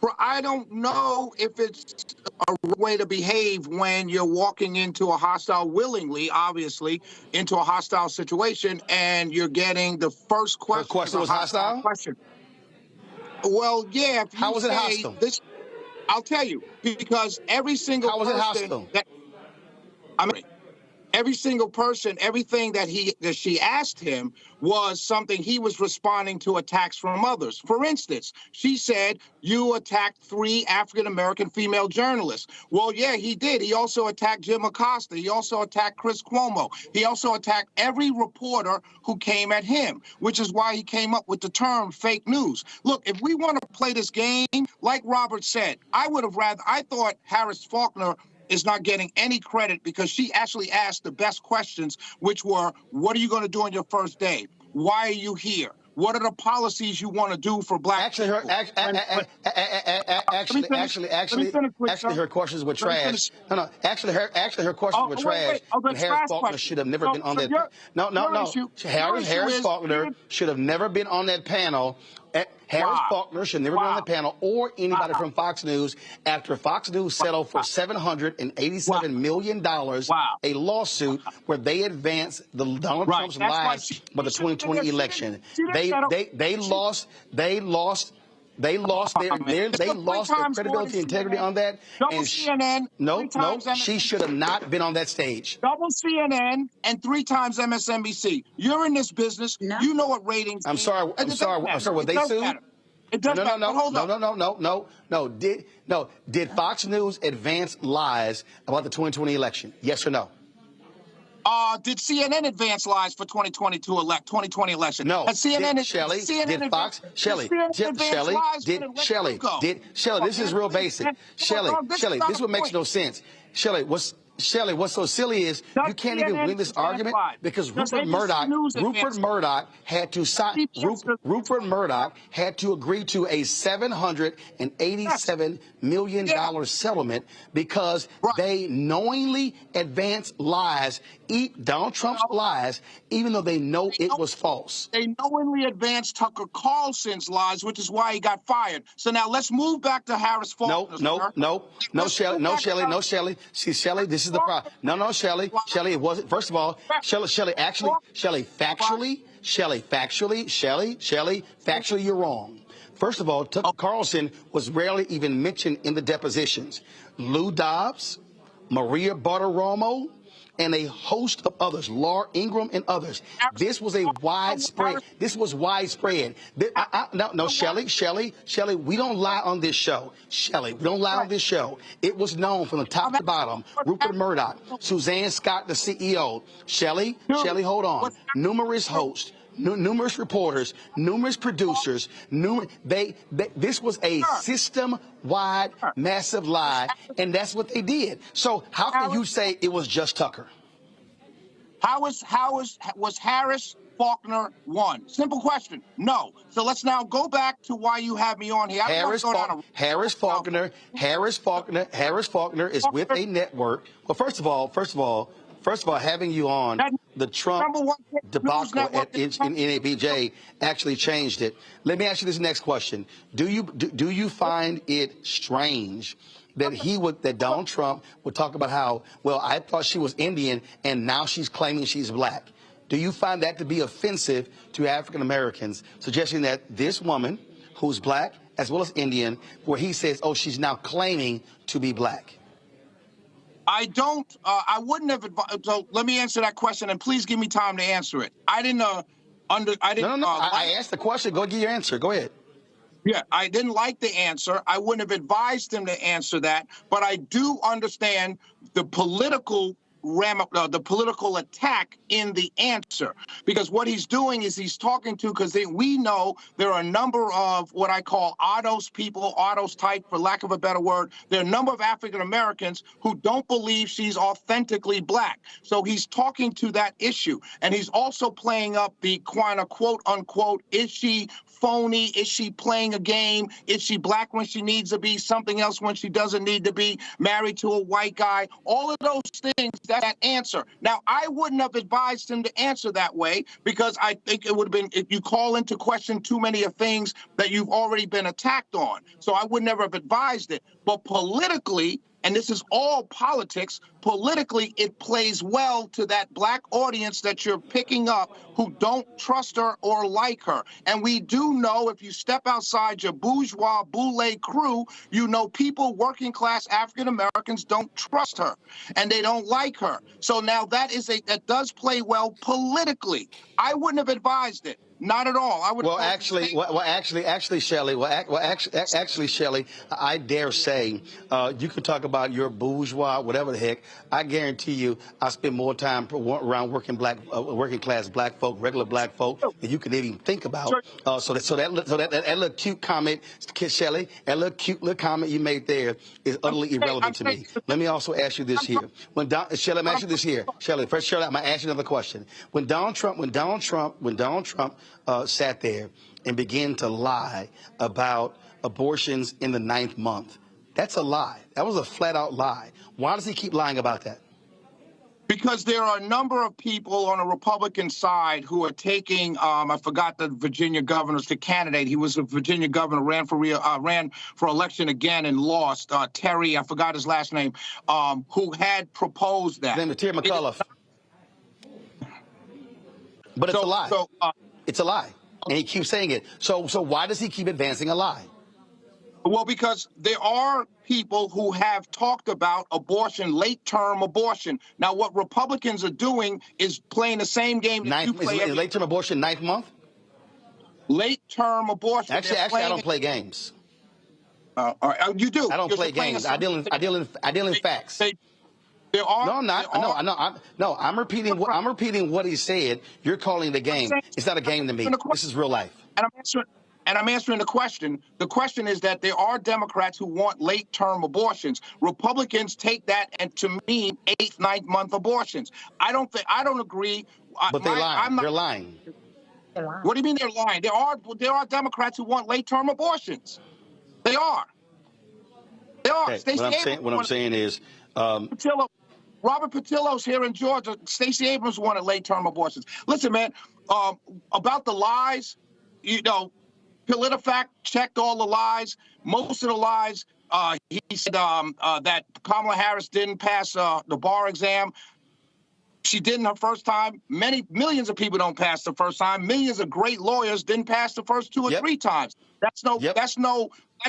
Well, I don't know if it's a way to behave when you're walking into a hostile, willingly, obviously, into a hostile situation, and you're getting the first question. The question was hostile? Question. Well, yeah. If you how was it hostile? I'll tell you, because every single person. How was it hostile? Every single person, everything that she asked him was something he was responding to attacks from others. For instance, she said, you attacked 3 African-American female journalists. Well, yeah, he did. He also attacked Jim Acosta. He also attacked Chris Cuomo. He also attacked every reporter who came at him, which is why he came up with the term fake news. Look, if we want to play this game, like Robert said, I thought Harris Faulkner is not getting any credit because she actually asked the best questions, which were, what are you going to do on your first day? Why are you here? What are the policies you want to do for black people? Actually, her questions were trash. Actually, her questions were trash. Harris Faulkner should have never been on that. No. Harris Faulkner should have never been on that panel. Harris Faulkner should never be on the panel, or anybody from Fox News, after Fox News settled for $787 million, a lawsuit where they advanced Donald Trump's lies by the 2020 election. They lost their credibility, integrity on that. And she should have not been on that stage. Double CNN and 3 times MSNBC. You're in this business. No. You know what ratings. I'm sorry. Were they sued? It does No. Did Fox News advance lies about the 2020 election? Yes or no? Did CNN advance lies for 2020 election? No. CNN, this is real basic. Shelley, this what makes no sense. Shelley, what's so silly is you can't even win this argument because Rupert Murdoch had to agree to a $787 million settlement because they knowingly advanced lies, Donald Trump's lies, even though they know it was false. They knowingly advanced Tucker Carlson's lies, which is why he got fired. So now let's move back to Harris Faulkner. No, Shelley. See, Shelley, this is the problem. No, Shelley, it wasn't. First of all, Shelley, factually, you're wrong. First of all, Tucker Carlson was rarely even mentioned in the depositions. Lou Dobbs, Maria Bartiromo, and a host of others, Laura Ingraham and others. This was widespread. Shelley, we don't lie on this show. It was known from the top to bottom. Rupert Murdoch, Suzanne Scott, the CEO. Shelley, hold on. Numerous hosts, numerous reporters, numerous producers, this was a system-wide massive lie, and that's what they did. So how can you say it was just Tucker? Was Harris Faulkner won? Simple question. No. So let's now go back to why you have me on here. Harris Faulkner is with a network. Well, first of all, having you on the Trump debacle in NABJ actually changed it. Let me ask you this next question: Do you find it strange that Donald Trump would talk about how, well, I thought she was Indian and now she's claiming she's black? Do you find that to be offensive to African Americans, suggesting that this woman, who's black as well as Indian, where he says, oh, she's now claiming to be black? I wouldn't have advised. So let me answer that question, and please give me time to answer it. I asked the question. Go get your answer. Go ahead. Yeah, I didn't like the answer. I wouldn't have advised him to answer that, but I do understand the political attack in the answer, because what he's doing is he's talking to, because we know there are a number of what I call ADOS people, ADOS type, for lack of a better word. There are a number of African Americans who don't believe she's authentically black. So he's talking to that issue, and he's also playing up the quote unquote, is she phony? Is she playing a game? Is she black when she needs to be something else when she doesn't need to be, married to a white guy? All of those things, that answer. Now, I wouldn't have advised him to answer that way, because I think it would have been, if you call into question too many of things that you've already been attacked on. So I would never have advised it. But politically, and this is all politics, politically, it plays well to that black audience that you're picking up who don't trust her or like her. And we do know, if you step outside your bourgeois boule crew, you know people, working class African Americans, don't trust her and they don't like her. So now that does play well politically. I wouldn't have advised it. Not at all. I would. Actually, Shelley, I dare say, you can talk about your bourgeois, whatever the heck. I guarantee you, I spend more time around working class black folk, regular black folk, than you can even think about. So that little cute comment, Shelley, that little cute little comment you made there is utterly irrelevant to me. Let me also ask you this here. Shelley, I'm asking you this here. Shelley, I'm gonna ask you another question. When Donald Trump sat there and began to lie about abortions in the 9th month, that's a lie. That was a flat-out lie. Why does he keep lying about that? Because there are a number of people on the Republican side who are taking, I forgot the Virginia governor's candidate. He was a Virginia governor, ran for election again and lost. Terry, I forgot his last name, who had proposed that. His name is Terry McAuliffe. But it's a lie. It's a lie, and he keeps saying it. So why does he keep advancing a lie? Well, because there are people who have talked about abortion, late-term abortion. Now, what Republicans are doing is playing the same game that you play. Is late-term abortion 9th month? Late-term abortion. Actually, I don't play games. You do. I don't play games. I deal in facts. There are. No, I'm not. No, I'm repeating what he said. You're calling it a game. It's not a game to me. This is real life. And I'm answering the question. The question is that there are Democrats who want late-term abortions. Republicans take that and to mean 8th, 9th month abortions. I don't agree. But they're lying. They're lying. What do you mean they're lying? There are Democrats who want late-term abortions. They are. They are. Okay, what I'm saying is, Robert Patillo's here in Georgia. Stacey Abrams wanted late-term abortions. Listen, man, about the lies, PolitiFact checked all the lies. Most of the lies, he said that Kamala Harris didn't pass the bar exam. She didn't her first time. Millions of people don't pass the first time. Millions of great lawyers didn't pass the first 2 or 3 times. That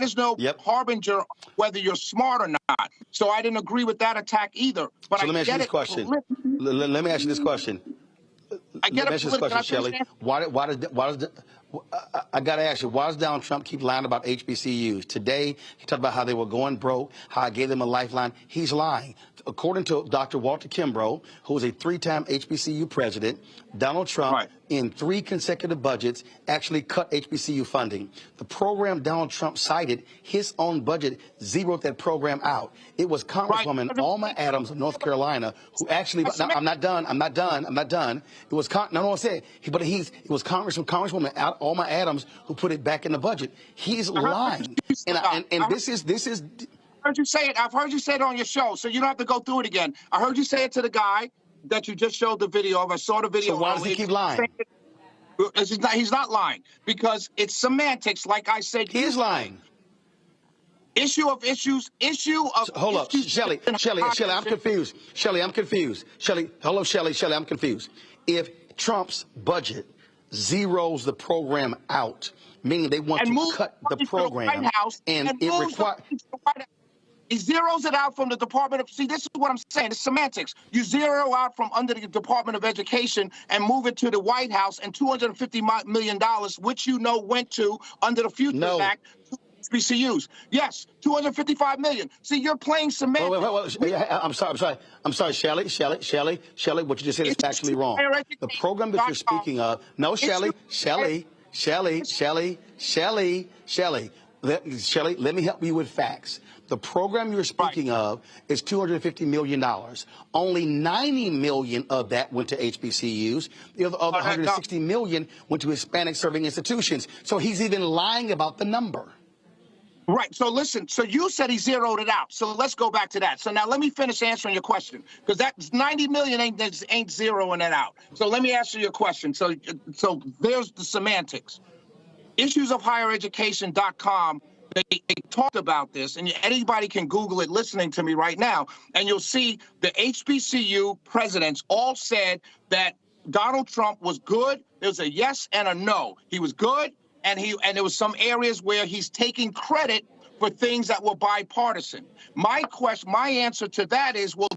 is no harbinger of whether you're smart or not. So I didn't agree with that attack either. But let me ask you this question. Let me ask you this question. Shelley. Why I got to ask you, why does Donald Trump keep lying about HBCUs? Today, he talked about how they were going broke, how I gave them a lifeline. He's lying. According to Dr. Walter Kimbrough, who was a 3-time HBCU president, Donald Trump, in 3 consecutive budgets, actually cut HBCU funding. The program Donald Trump cited, his own budget zeroed that program out. It was Congresswoman Alma Adams of North Carolina who actually, I'm not done. It was, it was Congresswoman Alma Adams who put it back in the budget. He's lying. And this is. I heard you say it. I've heard you say it on your show, so you don't have to go through it again. I heard you say it to the guy that you just showed the video of. I saw the video. So why does he keep lying? He's not lying because it's semantics, like I said. He is lying. Issue of issues. Hold up, Shelley, I'm confused. Shelley, I'm confused. Shelley, hello, Shelley, I'm confused. If Trump's budget zeroes the program out, meaning they want to cut the program, and it requires. He zeroes it out from the Department of, see, this is what I'm saying, it's semantics. You zero out from under the Department of Education and move it to the White House, and $250 million, which you know went to, under the Futures Act, to HBCUs. Yes, $255 million. See, you're playing semantics. Wait, I'm sorry, Shelley, what you just said is factually wrong. The program that you're speaking of, no, Shelley, let me help you with facts. The program you're speaking of is $250 million. Only $90 million of that went to HBCUs. The other $160 million went to Hispanic serving institutions. So he's even lying about the number. Right. So listen, so you said he zeroed it out. So let's go back to that. So now let me finish answering your question, because that $90 million ain't zeroing it out. So let me answer your question. So there's the semantics. Issuesofhighereducation.com. They talked about this, and anybody can Google it listening to me right now, and you'll see the HBCU presidents all said that Donald Trump was good. There was a yes and a no. He was good, and there was some areas where he's taking credit for things that were bipartisan. My answer to that is, well,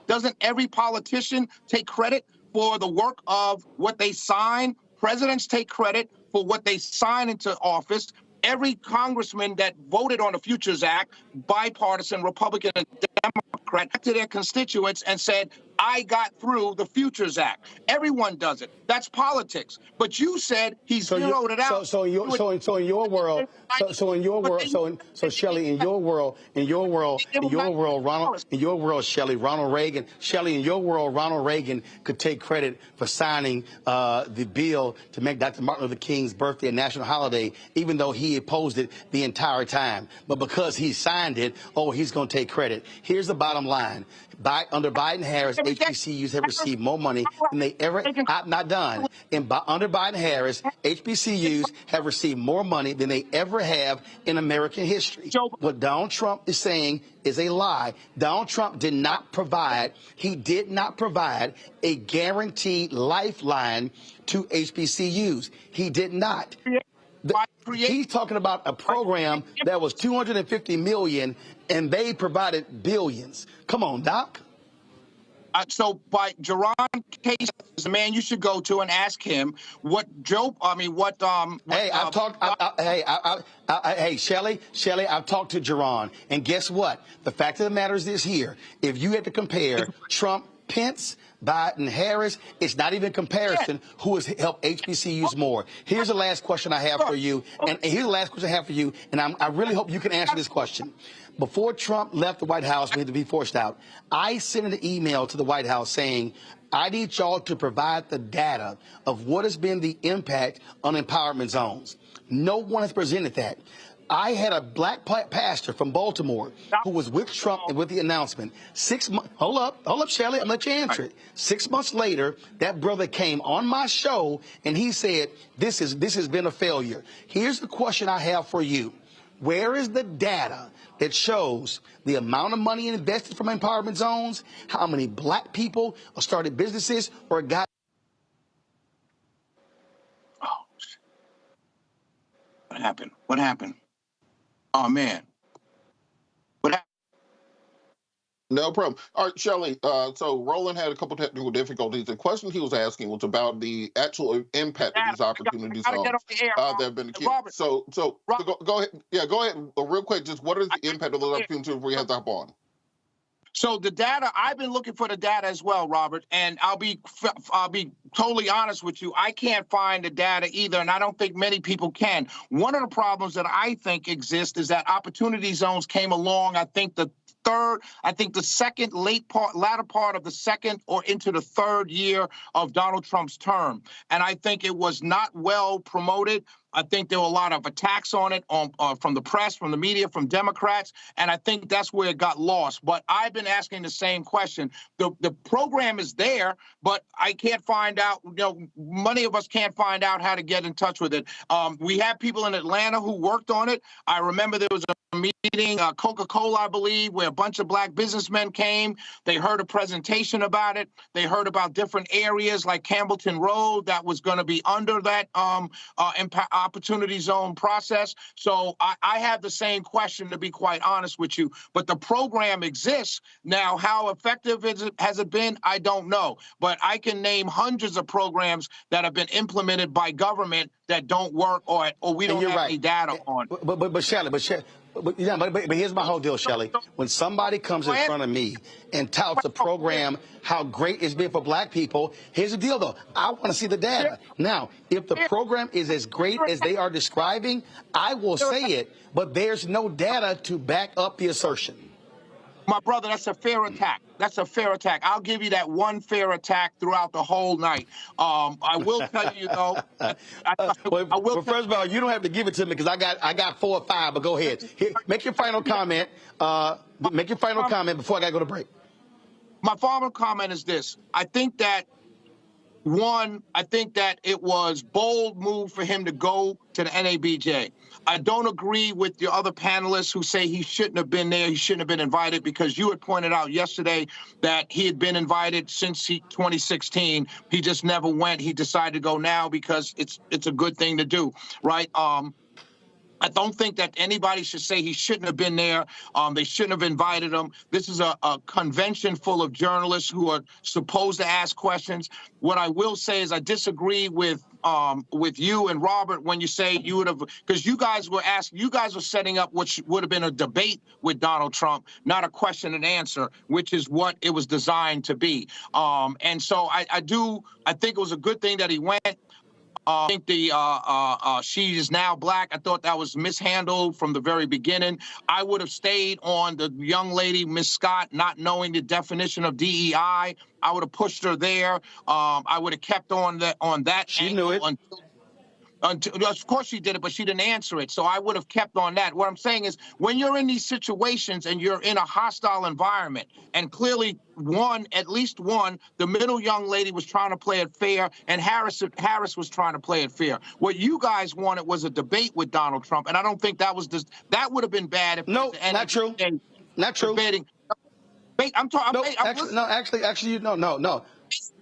doesn't every politician take credit for the work of what they sign? Presidents take credit for what they sign into office. Every congressman that voted on the Futures Act, bipartisan, Republican and Democrat, to their constituents and said, I got through the Futures Act. Everyone does it. That's politics. But you said he zeroed it out. So in your world, Shelley, in your world, Shelley, Ronald Reagan could take credit for signing the bill to make Dr. Martin Luther King's birthday a national holiday, even though he opposed it the entire time. But because he signed it, he's going to take credit. Here's the bottom line. Under Biden-Harris, HBCUs have received more money than they ever. I'm not done. Under Biden-Harris, HBCUs have received more money than they ever have in American history. What Donald Trump is saying is a lie. Donald Trump did not provide. He did not provide a guaranteed lifeline to HBCUs. He did not. He's talking about a program that was $250 million, and they provided billions. Come on, Doc. So by Jerron Case is the man you should go to and ask him what Joe. Hey, Shelley, I've talked to Jerron, and guess what? The fact of the matter is this here: if you had to compare Trump, Pence, Biden, Harris, it's not even comparison who has helped HBCUs more. Here's the last question I have for you, and I really hope you can answer this question. Before Trump left the White House, we had to be forced out, I sent an email to the White House saying, I need y'all to provide the data of what has been the impact on empowerment zones. No one has presented that. I had a black pastor from Baltimore who was with Trump and with the announcement. 6 months. Hold up, Shelley. I'm going to let you answer it. 6 months later, that brother came on my show and he said, this has been a failure. Here's the question I have for you. Where is the data that shows the amount of money invested from empowerment zones, how many black people started businesses or got? Oh, what happened? What happened? Oh, man. What happened? No problem. All right, Shelley. So Roland had a couple technical difficulties. The question he was asking was about the actual impact of these opportunities that have been accused. So go ahead. Yeah, go ahead. Real quick, just what is the impact of those opportunities we have to hop on? So the data, I've been looking for the data as well, Robert, and I'll be totally honest with you. I can't find the data either, and I don't think many people can. One of the problems that I think exists is that opportunity zones came along, I think the second latter part of the second or into the third year of Donald Trump's term. And I think it was not well promoted. I think there were a lot of attacks on it from the press, from the media, from Democrats, and I think that's where it got lost. But I've been asking the same question. The program is there, but I can't find out, many of us can't find out how to get in touch with it. We have people in Atlanta who worked on it. I remember there was a meeting, Coca-Cola, I believe, where a bunch of black businessmen came. They heard a presentation about it. They heard about different areas like Campbellton Road that was going to be under that opportunity zone process. So I have the same question, to be quite honest with you. But the program exists. Now, how effective has it been? I don't know. But I can name hundreds of programs that have been implemented by government that don't work or we don't have any data on. But Shelley, but here's my whole deal, Shelley. When somebody comes in front of me and touts a program, how great it's been for black people, here's the deal, though. I want to see the data. Now, if the program is as great as they are describing, I will say it, but there's no data to back up the assertion. My brother, that's a fair attack. That's a fair attack. I'll give you that one fair attack throughout the whole night. I will tell you, though. Well, first of all, you don't have to give it to me because I got 4 or 5, but go ahead. Here, make your final comment. Make your final comment before I got to go to break. My final comment is this. I think that it was bold move for him to go to the NABJ. I don't agree with the other panelists who say he shouldn't have been there, he shouldn't have been invited, because you had pointed out yesterday that he had been invited since 2016. He just never went. He decided to go now because it's a good thing to do, right? I don't think that anybody should say he shouldn't have been there. They shouldn't have invited him. This is a convention full of journalists who are supposed to ask questions. What I will say is I disagree with you and Robert when you say you would have, because you guys were setting up what would have been a debate with Donald Trump, not a question and answer, which is what it was designed to be. And so I think it was a good thing that he went. I think she is now black. I thought that was mishandled from the very beginning. I would have stayed on the young lady, Miss Scott, not knowing the definition of DEI. I would have pushed her there. I would have kept on that. She knew it. Of course she did it, but she didn't answer it. So I would have kept on that. What I'm saying is when you're in these situations and you're in a hostile environment, and clearly at least one, the middle young lady was trying to play it fair, and Harris was trying to play it fair. What you guys wanted was a debate with Donald Trump, and I don't think that would have been bad. If no, not true. Not true. Debating.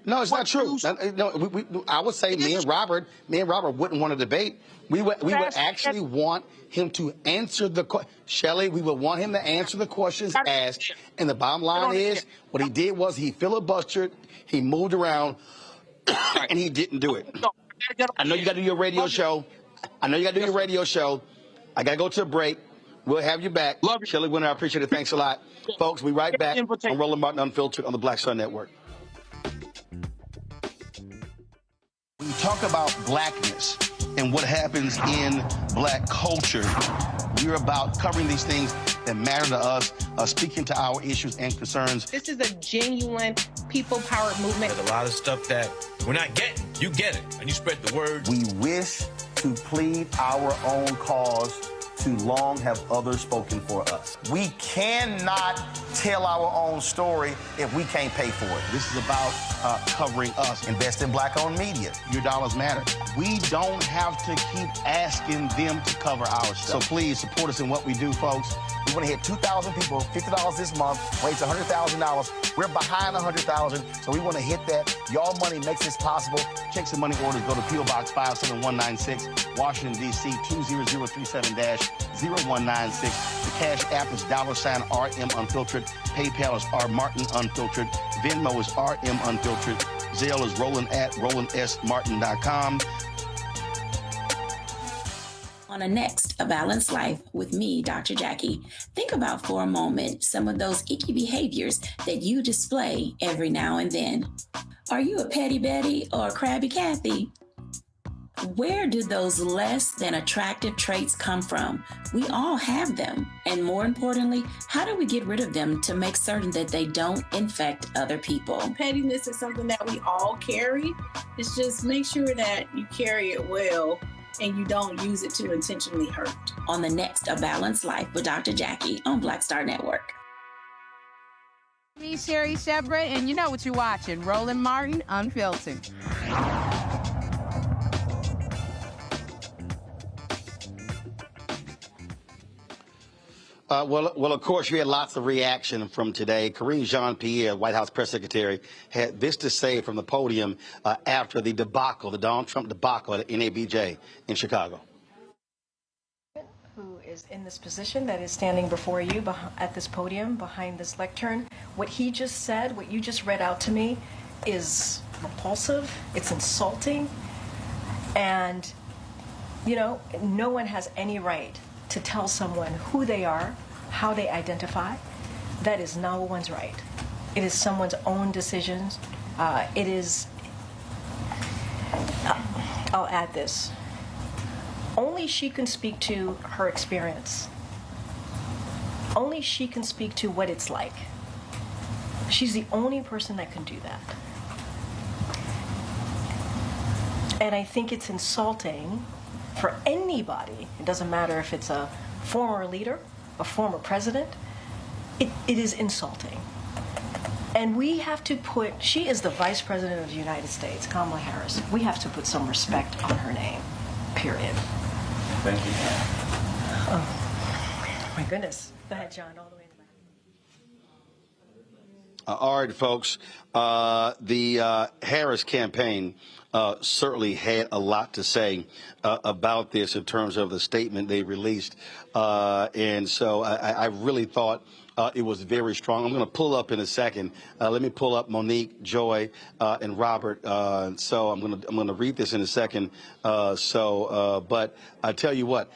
No, it's not true. No, I would say me and Robert wouldn't want to debate. We would actually want him to answer the question. Shelley, we would want him to answer the questions asked. And the bottom line is, what he did was he filibustered, he moved around, and he didn't do it. I know you got to do your radio show. I got to go to a break. We'll have you back. Love you. Shelley Wynter, I appreciate it. Thanks a lot. Folks, we'll be right back on Roland Martin Unfiltered on the Black Sun Network. When you talk about blackness and what happens in black culture, we're about covering these things that matter to us, speaking to our issues and concerns. This is a genuine people-powered movement. There's a lot of stuff that we're not getting. You get it, and you spread the word. We wish to plead our own cause. Too long have others spoken for us. We cannot tell our own story if we can't pay for it. This is about covering us. Invest in black-owned media. Your dollars matter. We don't have to keep asking them to cover our stuff. So please support us in what we do, folks. We're want to hit 2,000 people, $50 this month, raise $100,000. We're behind $100,000, so we want to hit that. Y'all money makes this possible. Check some money orders. Go to P.O. Box 57196, Washington, D.C. 20037-0196. The Cash App is $RM Unfiltered. PayPal is R Martin Unfiltered. Venmo is RM Unfiltered. Zelle is Roland at RolandSMartin.com. On a next, A Balanced Life with me, Dr. Jackie, think about for a moment some of those icky behaviors that you display every now and then. Are you a petty Betty or a crabby Kathy? Where do those less than attractive traits come from? We all have them. And more importantly, how do we get rid of them to make certain that they don't infect other people? Pettiness is something that we all carry. It's just make sure that you carry it well and you don't use it to intentionally hurt. On the next A Balanced Life with Dr. Jackie on Black Star Network. Me, Sherry Shepard, and you know what you're watching, Roland Martin Unfiltered. Well, of course, we had lots of reaction from today. Karine Jean-Pierre, White House press secretary, had this to say from the podium after the debacle, the Donald Trump debacle at NABJ in Chicago. Who is in this position that is standing before you at this podium behind this lectern. What he just said, what you just read out to me, is repulsive, it's insulting, and, you know, no one has any right to tell someone who they are, how they identify. That is no one's right. It is someone's own decisions. I'll add this. Only she can speak to her experience. Only she can speak to what it's like. She's the only person that can do that. And I think it's insulting for anybody. It doesn't matter if it's a former leader, a former president. It is insulting. And we have to put, she is the Vice President of the United States, Kamala Harris. We have to put some respect on her name, period. Thank you. Oh, my goodness. Go ahead, John, all the way in the back. All right, folks. The Harris campaign certainly had a lot to say about this in terms of the statement they released. And so I really thought it was very strong. I'm going to pull up in a second. Let me pull up Monique, Joy, and Robert. So I'm going to read this in a second. But I tell you what,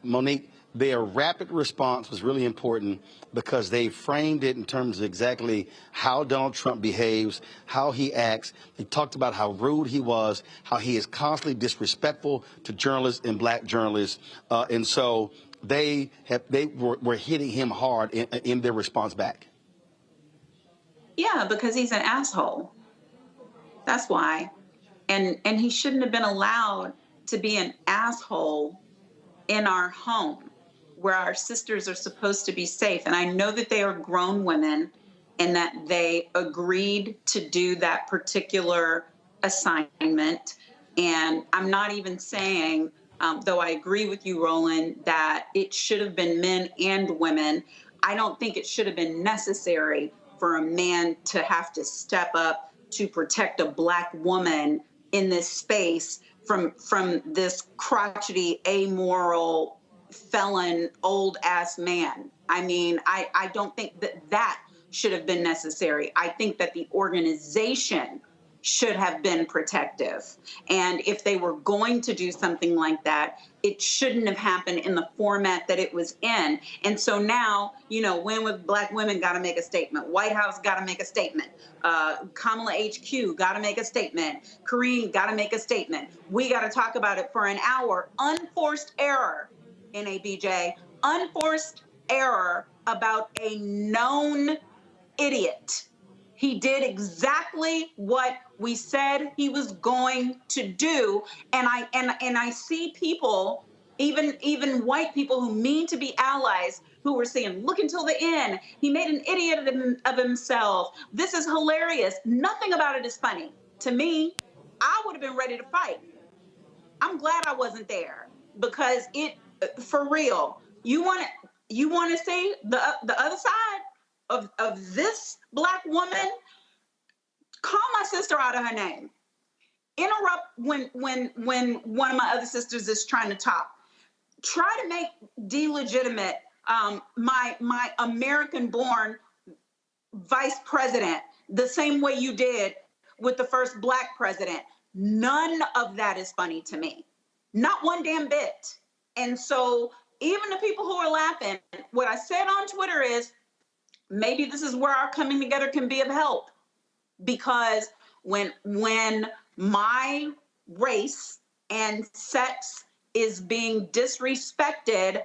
Monique, their rapid response was really important because they framed it in terms of exactly how Donald Trump behaves, how he acts. They talked about how rude he was, how he is constantly disrespectful to journalists and black journalists. And so they were hitting him hard in their response back. Yeah, because he's an asshole. That's why. And he shouldn't have been allowed to be an asshole in our home, where our sisters are supposed to be safe. And I know that they are grown women and that they agreed to do that particular assignment. And I'm not even saying, though I agree with you, Roland, that it should have been men and women. I don't think it should have been necessary for a man to have to step up to protect a black woman in this space from this crotchety, amoral, felon, old-ass man. I mean, I don't think that should have been necessary. I think that the organization should have been protective. And if they were going to do something like that, it shouldn't have happened in the format that it was in. And so now, you know, when with black women got to make a statement, White House got to make a statement, Kamala HQ got to make a statement, Karine got to make a statement. We got to talk about it for an hour. Unforced error, NABJ, unforced error about a known idiot. He did exactly what we said he was going to do. And I see people, even white people who mean to be allies, who were saying, look until the end. He made an idiot of himself. This is hilarious. Nothing about it is funny. To me, I would have been ready to fight. I'm glad I wasn't there because for real, you want You want to say the other side of this Black woman? Call my sister out of her name. Interrupt when one of my other sisters is trying to talk. Try to make delegitimate my American-born vice president the same way you did with the first Black president. None of that is funny to me. Not one damn bit. And so even the people who are laughing, what I said on Twitter is, maybe this is where our coming together can be of help. Because when my race and sex is being disrespected,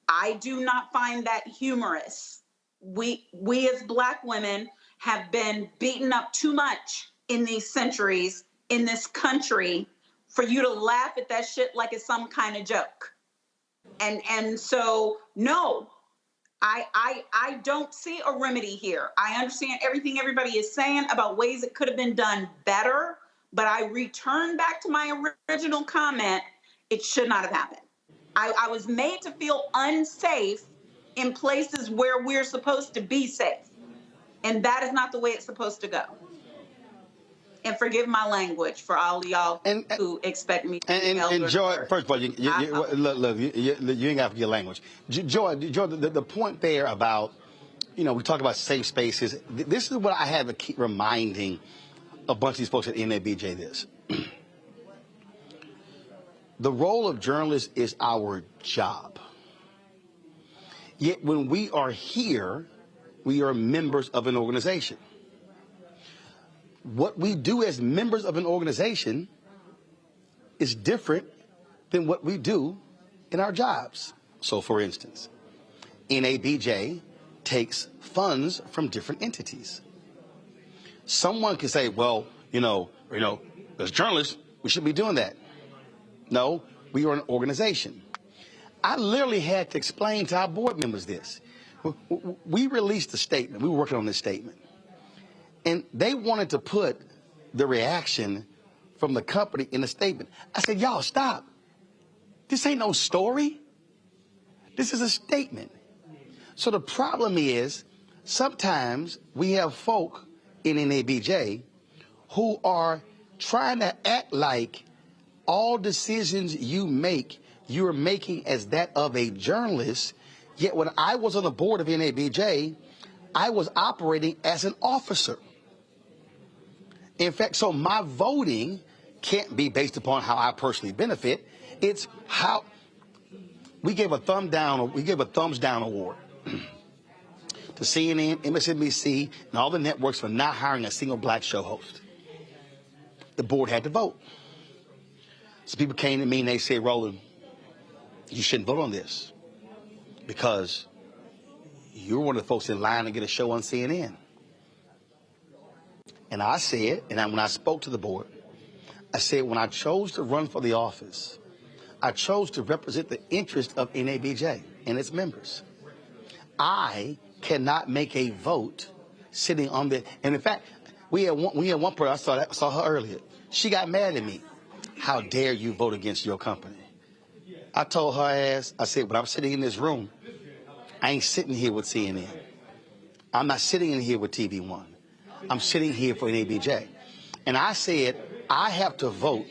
I do not find that humorous. We as Black women have been beaten up too much in these centuries in this country for you to laugh at that shit like it's some kind of joke. And so, no, I don't see a remedy here. I understand everything everybody is saying about ways it could have been done better, but I return back to my original comment. It should not have happened. I was made to feel unsafe in places where we're supposed to be safe. And that is not the way it's supposed to go. And forgive my language for all y'all who expect me to and Joy, first of all, you ain't got to forget language. Joy, the point there about, we talk about safe spaces. This is what I have to keep reminding a bunch of these folks at NABJ this. The role of journalists is our job. Yet when we are here, we are members of an organization. What we do as members of an organization is different than what we do in our jobs. So, for instance, NABJ takes funds from different entities. Someone can say, well, as journalists, we should be doing that. No, we are an organization. I literally had to explain to our board members this. We released a statement. We were working on this statement. And they wanted to put the reaction from the company in the statement. I said, y'all, stop. This ain't no story. This is a statement. So the problem is sometimes we have folk in NABJ who are trying to act like all decisions you make, you're making as that of a journalist. Yet when I was on the board of NABJ, I was operating as an officer. In fact, so my voting can't be based upon how I personally benefit. It's how we gave a thumbs down award to CNN, MSNBC, and all the networks for not hiring a single Black show host. The board had to vote. So people came to me and they said, Roland, you shouldn't vote on this because you're one of the folks in line to get a show on CNN. And I said, when I spoke to the board, I said, when I chose to run for the office, I chose to represent the interest of NABJ and its members. I cannot make a vote sitting on the, and in fact, we had one person, I saw her earlier. She got mad at me. How dare you vote against your company? I told her ass, I said, when I'm sitting in this room, I ain't sitting here with CNN. I'm not sitting in here with TV One. I'm sitting here for NABJ. And I said, I have to vote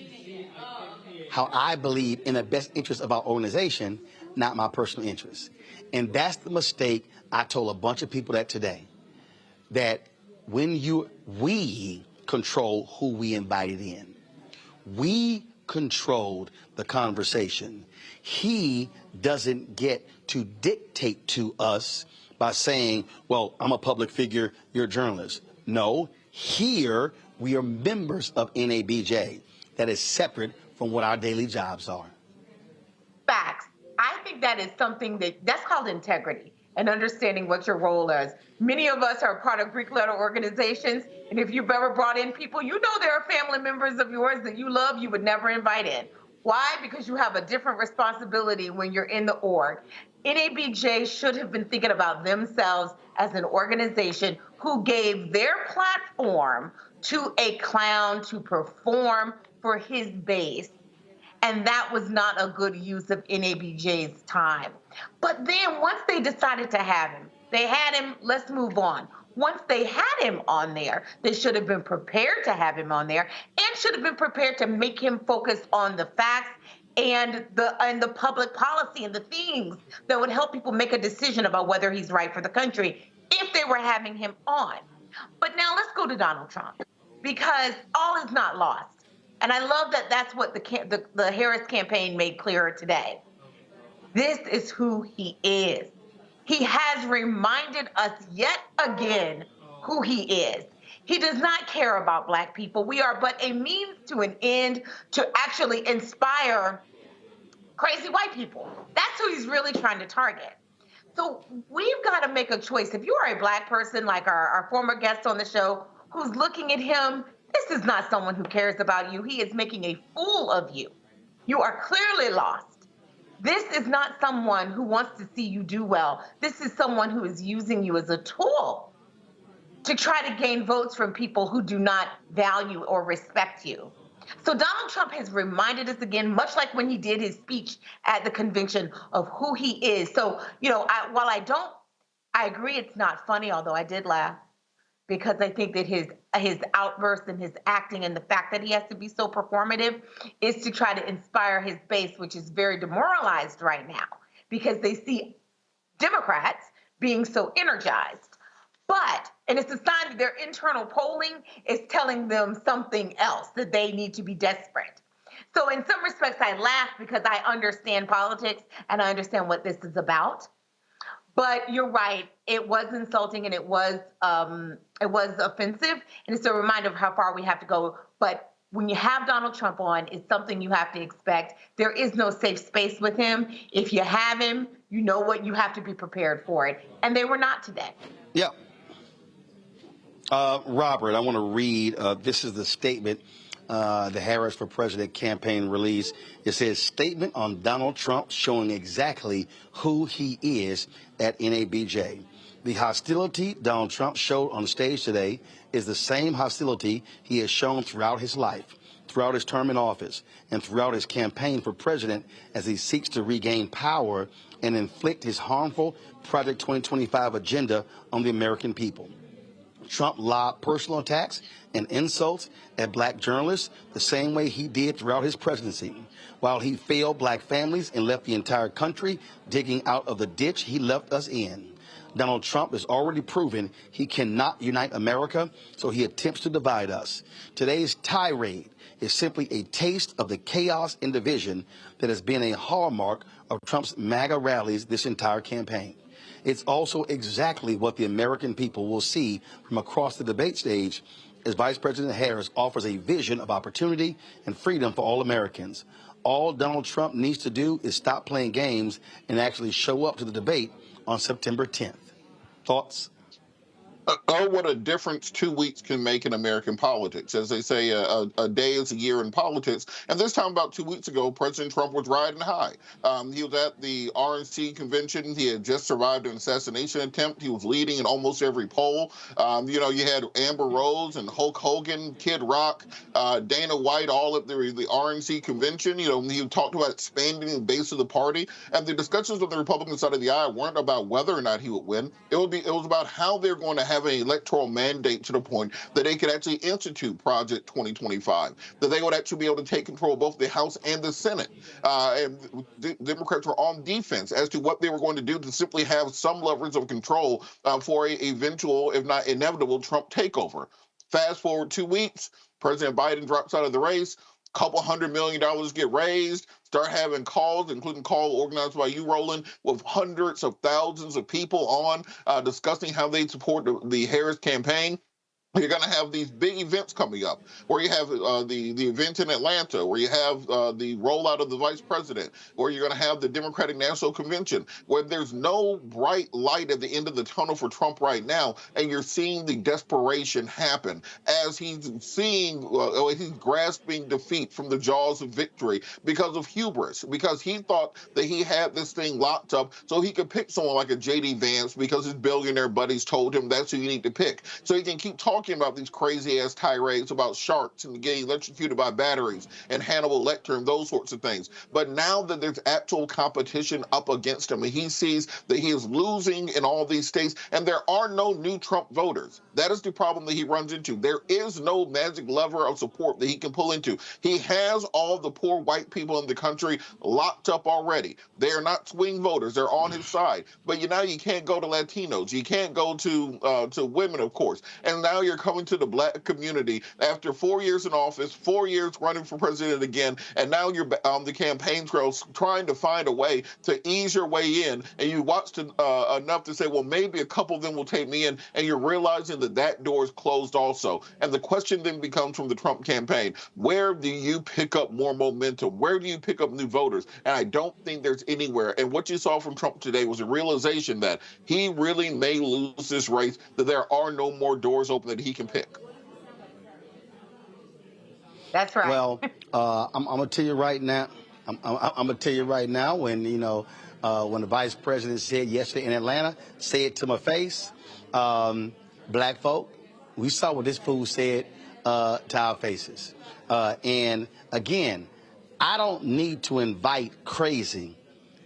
how I believe in the best interest of our organization, not my personal interests. And that's the mistake I told a bunch of people that today. That when we control who we invited in. We controlled the conversation. He doesn't get to dictate to us by saying, well, I'm a public figure, you're a journalist. No, here we are members of NABJ. That is separate from what our daily jobs are. Facts. I think that is something that's called integrity and understanding what your role is. Many of us are part of Greek letter organizations, and if you've ever brought in people, you know there are family members of yours that you love you would never invite in. Why? Because you have a different responsibility when you're in the org. NABJ should have been thinking about themselves as an organization who gave their platform to a clown to perform for his base. And that was not a good use of NABJ's time. But then once they decided to have him, they had him, let's move on. Once they had him on there, they should have been prepared to have him on there and should have been prepared to make him focus on the facts and the public policy and the things that would help people make a decision about whether he's right for the country if they were having him on. But now let's go to Donald Trump, because all is not lost. And I love that that's what the Harris campaign made clearer today. This is who he is. He has reminded us yet again who he is. He does not care about Black people. We are but a means to an end to actually inspire crazy white people. That's who he's really trying to target. So we've got to make a choice. If you are a Black person, like our former guest on the show, who's looking at him, this is not someone who cares about you. He is making a fool of you. You are clearly lost. This is not someone who wants to see you do well. This is someone who is using you as a tool to try to gain votes from people who do not value or respect you. So Donald Trump has reminded us again, much like when he did his speech at the convention, of who he is. So, while I agree it's not funny, although I did laugh, because I think that his outbursts and his acting and the fact that he has to be so performative is to try to inspire his base, which is very demoralized right now because they see Democrats being so energized. And it's a sign that their internal polling is telling them something else, that they need to be desperate. So in some respects, I laugh because I understand politics and I understand what this is about. But you're right, it was insulting and it was offensive, and it's a reminder of how far we have to go. But when you have Donald Trump on, it's something you have to expect. There is no safe space with him. If you have him, you know what, you have to be prepared for it. And they were not today. Yeah. Robert, I want to read, this is the statement the Harris for President campaign release. It says, statement on Donald Trump showing exactly who he is at NABJ. The hostility Donald Trump showed on the stage today is the same hostility he has shown throughout his life, throughout his term in office, and throughout his campaign for president as he seeks to regain power and inflict his harmful Project 2025 agenda on the American people. Trump lobbed personal attacks and insults at Black journalists the same way he did throughout his presidency, while he failed Black families and left the entire country digging out of the ditch he left us in. Donald Trump has already proven he cannot unite America, so he attempts to divide us. Today's tirade is simply a taste of the chaos and division that has been a hallmark of Trump's MAGA rallies this entire campaign. It's also exactly what the American people will see from across the debate stage as Vice President Harris offers a vision of opportunity and freedom for all Americans. All Donald Trump needs to do is stop playing games and actually show up to the debate on September 10th. Thoughts? Oh, what a difference 2 weeks can make in American politics. As they say, a day is a year in politics. And this time about 2 weeks ago, President Trump was riding high. He was at the RNC convention. He had just survived an assassination attempt. He was leading in almost every poll. You had Amber Rose and Hulk Hogan, Kid Rock, Dana White, all at the RNC convention. He talked about expanding the base of the party. And the discussions on the Republican side of the aisle weren't about whether or not he would win. It was about how they're going to have an electoral mandate to the point that they could actually institute Project 2025, that they would actually be able to take control of both the House and the Senate. And the Democrats were on defense as to what they were going to do to simply have some levers of control for an eventual, if not inevitable, Trump takeover. Fast forward 2 weeks, President Biden drops out of the race. Couple $100 million get raised, start having calls, including call organized by you, Roland, with hundreds of thousands of people on discussing how they support the Harris campaign. You're going to have these big events coming up, where you have the event in Atlanta, where you have the rollout of the vice president, where you're going to have the Democratic National Convention, where there's no bright light at the end of the tunnel for Trump right now, and you're seeing the desperation happen as he's he's grasping defeat from the jaws of victory because of hubris, because he thought that he had this thing locked up so he could pick someone like a J.D. Vance because his billionaire buddies told him that's who you need to pick. So he can keep talking talking about these crazy-ass tirades about sharks and getting electrocuted by batteries and Hannibal Lecter and those sorts of things. But now that there's actual competition up against him, and he sees that he is losing in all these states, and there are no new Trump voters. That is the problem that he runs into. There is no magic lever of support that he can pull into. He has all the poor white people in the country locked up already. They are not swing voters. They're on his side. But you can't go to Latinos. You can't go to women, of course. And now you're coming to the black community after 4 years in office, 4 years running for president again, and now you're on the campaign trails trying to find a way to ease your way in, and you watched enough to say, well, maybe a couple of them will take me in, and you're realizing that that door is closed also. And the question then becomes from the Trump campaign, where do you pick up more momentum? Where do you pick up new voters? And I don't think there's anywhere. And what you saw from Trump today was a realization that he really may lose this race, that there are no more doors open that he can pick. That's right. Well, I'm gonna tell you right now. I'm gonna tell you right now. When when the vice president said yesterday in Atlanta, say it to my face, black folk, we saw what this fool said to our faces. And again, I don't need to invite crazy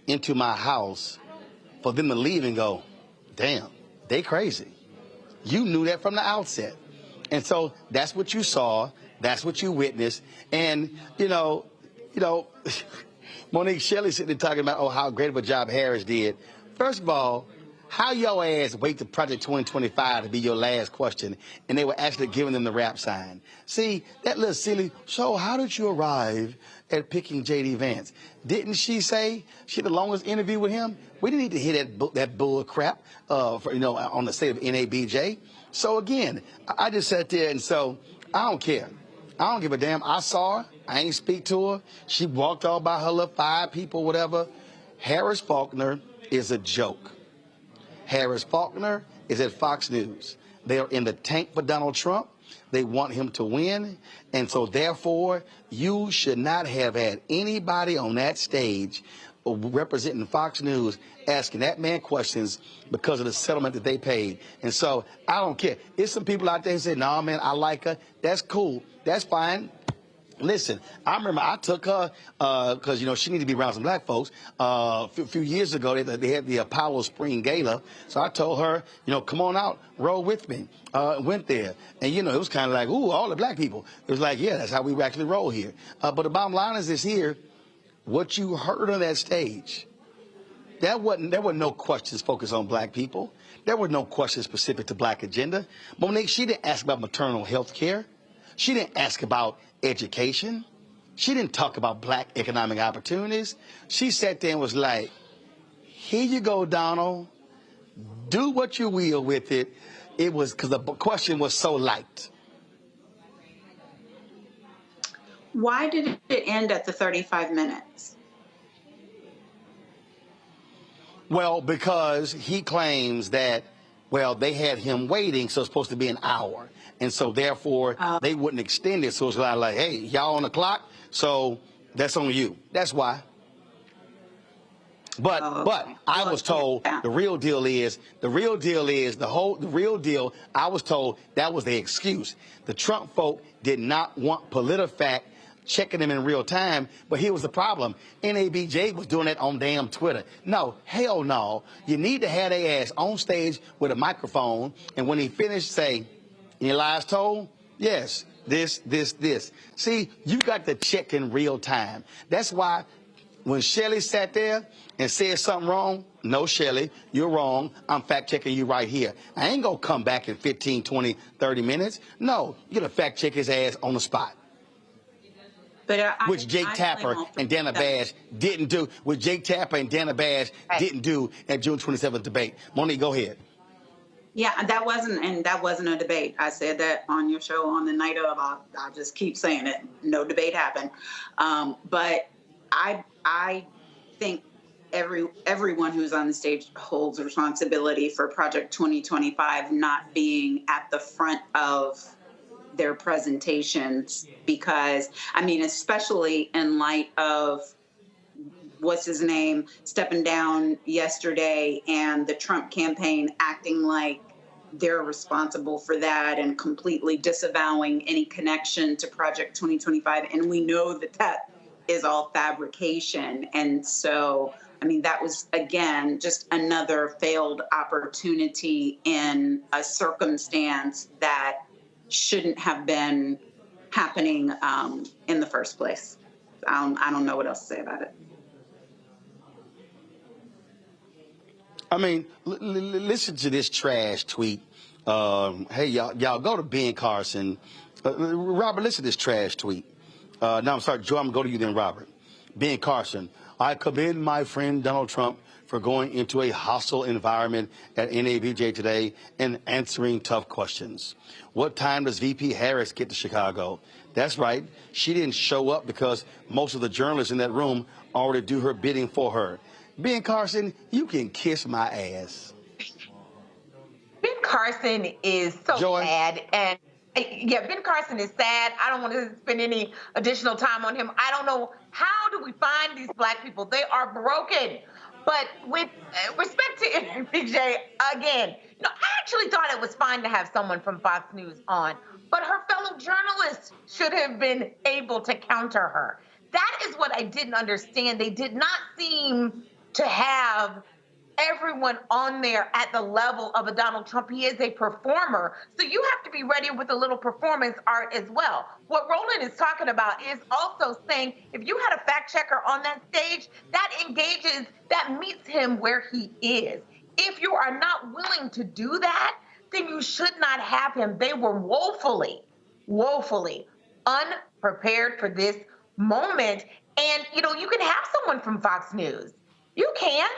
into my house for them to leave and go, damn, they crazy. You knew that from the outset. And so that's what you saw. That's what you witnessed. And, Monique, Shelley sitting there talking about, how great of a job Harris did. First of all, how your ass wait to Project 2025 to be your last question, and they were actually giving them the rap sign. See, that little silly, so how did you arrive at picking J.D. Vance? Didn't she say she had the longest interview with him? We didn't need to hear that bull crap on the state of NABJ. So again, I just sat there, and so I don't care. I don't give a damn. I saw her. I ain't speak to her. She walked all by her little 5 people, whatever. Harris Faulkner is a joke. Harris Faulkner is at Fox News. They are in the tank for Donald Trump. They want him to win. And so, therefore, you should not have had anybody on that stage representing Fox News asking that man questions because of the settlement that they paid. And so, I don't care. There's some people out there who say, no, man, I like her. That's cool. That's fine. Listen, I remember I took her because, she needed to be around some black folks. A few years ago, they had the Apollo Spring Gala. So I told her, come on out, roll with me. Went there. And, it was kind of like, ooh, all the black people. It was like, yeah, that's how we actually roll here. But the bottom line is this here, what you heard on that stage, there were no questions focused on black people. There were no questions specific to black agenda. Monique, she didn't ask about maternal health care. She didn't ask about education. She didn't talk about black economic opportunities. She sat there and was like, here you go, Donald. Do what you will with it. It was because the question was so light. Why did it end at the 35 minutes? Well, because he claims that, they had him waiting, so it's supposed to be an hour. And so, therefore, they wouldn't extend it. So it's like, hey, y'all on the clock, so that's on you. That's why. But I was told the real deal, I was told that was the excuse. The Trump folk did not want PolitiFact checking them in real time, but here was the problem. NABJ was doing it on damn Twitter. No, hell no. You need to have their ass on stage with a microphone, and when he finished, say, any lies told? Yes, this. See, you got to check in real time. That's why when Shelley sat there and said something wrong, no, Shelley, you're wrong. I'm fact-checking you right here. I ain't going to come back in 15, 20, 30 minutes. No, you're going to fact-check his ass on the spot. Which Jake Tapper and Dana Bash didn't do. Which Jake Tapper and Dana Bash didn't do at June 27th debate. Monique, go ahead. Yeah, that wasn't a debate. I said that on your show on the night of. I'll just keep saying it. No debate happened. But I think everyone who's on the stage holds responsibility for Project 2025 not being at the front of their presentations, because especially in light of what's his name stepping down yesterday and the Trump campaign acting like they're responsible for that and completely disavowing any connection to Project 2025. And we know that that is all fabrication. And so, I mean, that was, again, just another failed opportunity in a circumstance that shouldn't have been happening in the first place. I don't know what else to say about it. I mean, listen to this trash tweet. Hey, y'all go to Ben Carson. Robert, listen to this trash tweet. No, I'm sorry, Joe, I'm going to go to you then, Robert. Ben Carson, I commend my friend Donald Trump for going into a hostile environment at NABJ today and answering tough questions. What time does VP Harris get to Chicago? That's right. She didn't show up because most of the journalists in that room already do her bidding for her. Ben Carson, you can kiss my ass. Ben Carson is so sad. And yeah, Ben Carson is sad. I don't want to spend any additional time on him. I don't know, how do we find these black people? They are broken. But with respect to NABJ, again, I actually thought it was fine to have someone from Fox News on, but her fellow journalists should have been able to counter her. That is what I didn't understand. They did not seem to have everyone on there at the level of a Donald Trump. He is a performer, so you have to be ready with a little performance art as well. What Roland is talking about is also saying, if you had a fact checker on that stage, that engages, that meets him where he is. If you are not willing to do that, then you should not have him. They were woefully unprepared for this moment. And, you can have someone from Fox News. You can.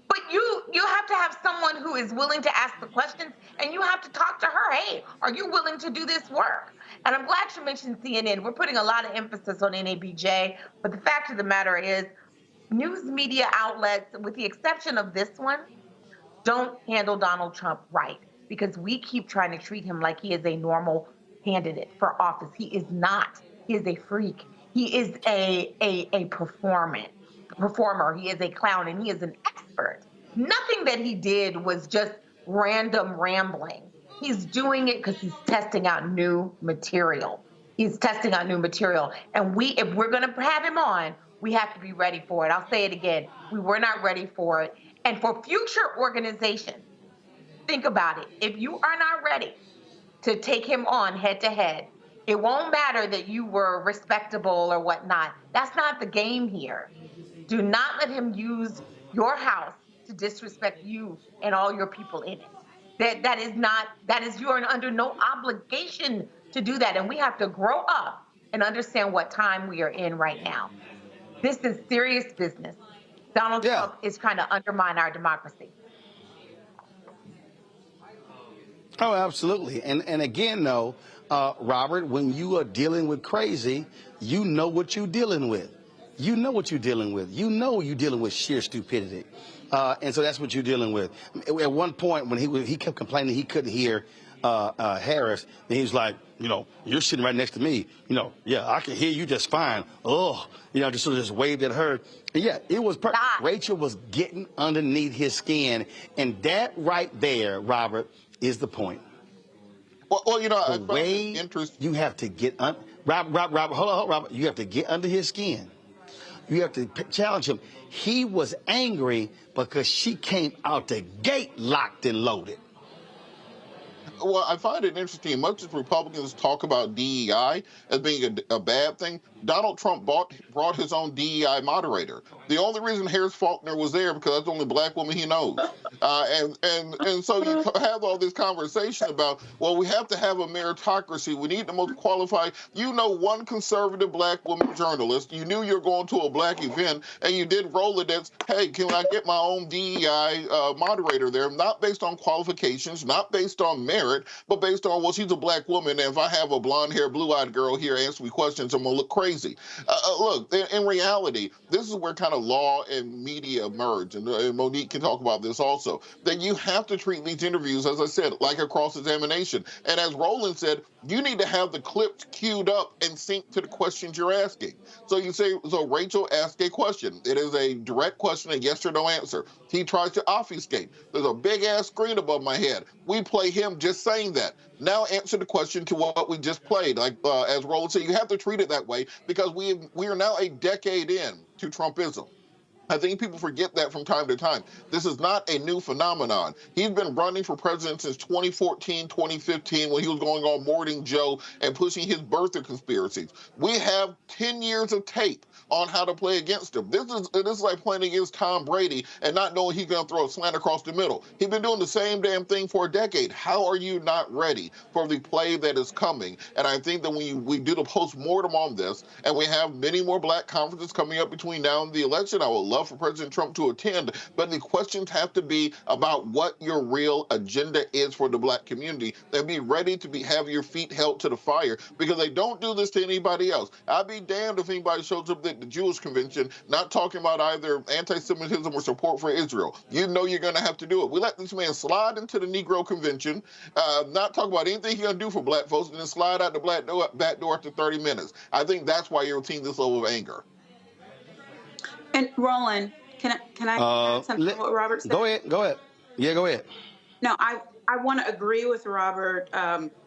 But you have to have someone who is willing to ask the questions, and you have to talk to her. Hey, are you willing to do this work? And I'm glad you mentioned CNN. We're putting a lot of emphasis on NABJ, but the fact of the matter is, news media outlets, with the exception of this one, don't handle Donald Trump right, because we keep trying to treat him like he is a normal candidate for office. He is not. He is a freak. He is a performer. He is a clown, and he is an expert. Nothing that he did was just random rambling. He's doing it because he's testing out new material. And if we're going to have him on, we have to be ready for it. I'll say it again. We were not ready for it. And for future organizations, think about it. If you are not ready to take him on head to head, it won't matter that you were respectable or whatnot. That's not the game here. Do not let him use your house to disrespect you and all your people in it. You are under no obligation to do that. And we have to grow up and understand what time we are in right now. This is serious business. Donald Trump is trying to undermine our democracy. Oh, absolutely. And again, though, Robert, when you are dealing with crazy, you know what you're dealing with. You know what you're dealing with. You know you're dealing with sheer stupidity. And so that's what you're dealing with. At one point, when he kept complaining he couldn't hear Harris, and he was like, you're sitting right next to me. Yeah, I can hear you just fine. Oh, just sort of just waved at her. And yeah, it was perfect. Rachel was getting underneath his skin. And that right there, Robert, is the point. Well, the way you have to get Robert, hold on, Robert. You have to get under his skin. You have to challenge him. He was angry because she came out the gate locked and loaded. Well, I find it interesting. Much as Republicans talk about DEI as being a bad thing, Donald Trump brought his own DEI moderator. The only reason Harris Faulkner was there because that's the only black woman he knows. And so you have all this conversation about, well, we have to have a meritocracy. We need the most qualified. One conservative black woman journalist. You knew you were going to a black event, and you did Rolodex. Hey, can I get my own DEI moderator there? Not based on qualifications, not based on merit. it, but based on, well, she's a black woman, and if I have a blonde-haired, blue-eyed girl here answer me questions, I'm gonna look crazy. Look, in reality, this is where kind of law and media merge, and Monique can talk about this also, that you have to treat these interviews, as I said, like a cross-examination. And as Roland said, you need to have the clips queued up and sync to the questions you're asking. So you say, so Rachel asked a question. It is a direct question, a yes or no answer. He tries to obfuscate. There's a big-ass screen above my head. We play him just saying that. Now answer the question to what we just played. Like as Roland said, you have to treat it that way because we are now a decade in to Trumpism. I think people forget that from time to time. This is not a new phenomenon. He's been running for president since 2014, 2015, when he was going on Mourning Joe and pushing his birther conspiracies. We have 10 years of tape on how to play against him. This is like playing against Tom Brady and not knowing he's going to throw a slant across the middle. He's been doing the same damn thing for a decade. How are you not ready for the play that is coming? And I think that when we do the post-mortem on this, and we have many more black conferences coming up between now and the election, I would love for President Trump to attend, but the questions have to be about what your real agenda is for the black community, and be ready to have your feet held to the fire, because they don't do this to anybody else. I'd be damned if anybody shows up at the Jewish convention not talking about either anti-Semitism or support for Israel. You know you're going to have to do it. We let this man slide into the Negro convention, not talk about anything he's going to do for black folks, and then slide out the back door after 30 minutes. I think that's why you're seeing this level of anger. And Roland, can I add something to what Robert said? Go ahead. Yeah, go ahead. No, I want to agree with Robert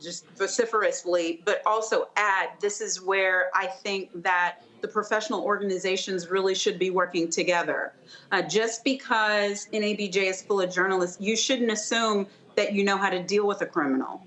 just vociferously, but also add, this is where I think that the professional organizations really should be working together. Just because NABJ is full of journalists, you shouldn't assume that you know how to deal with a criminal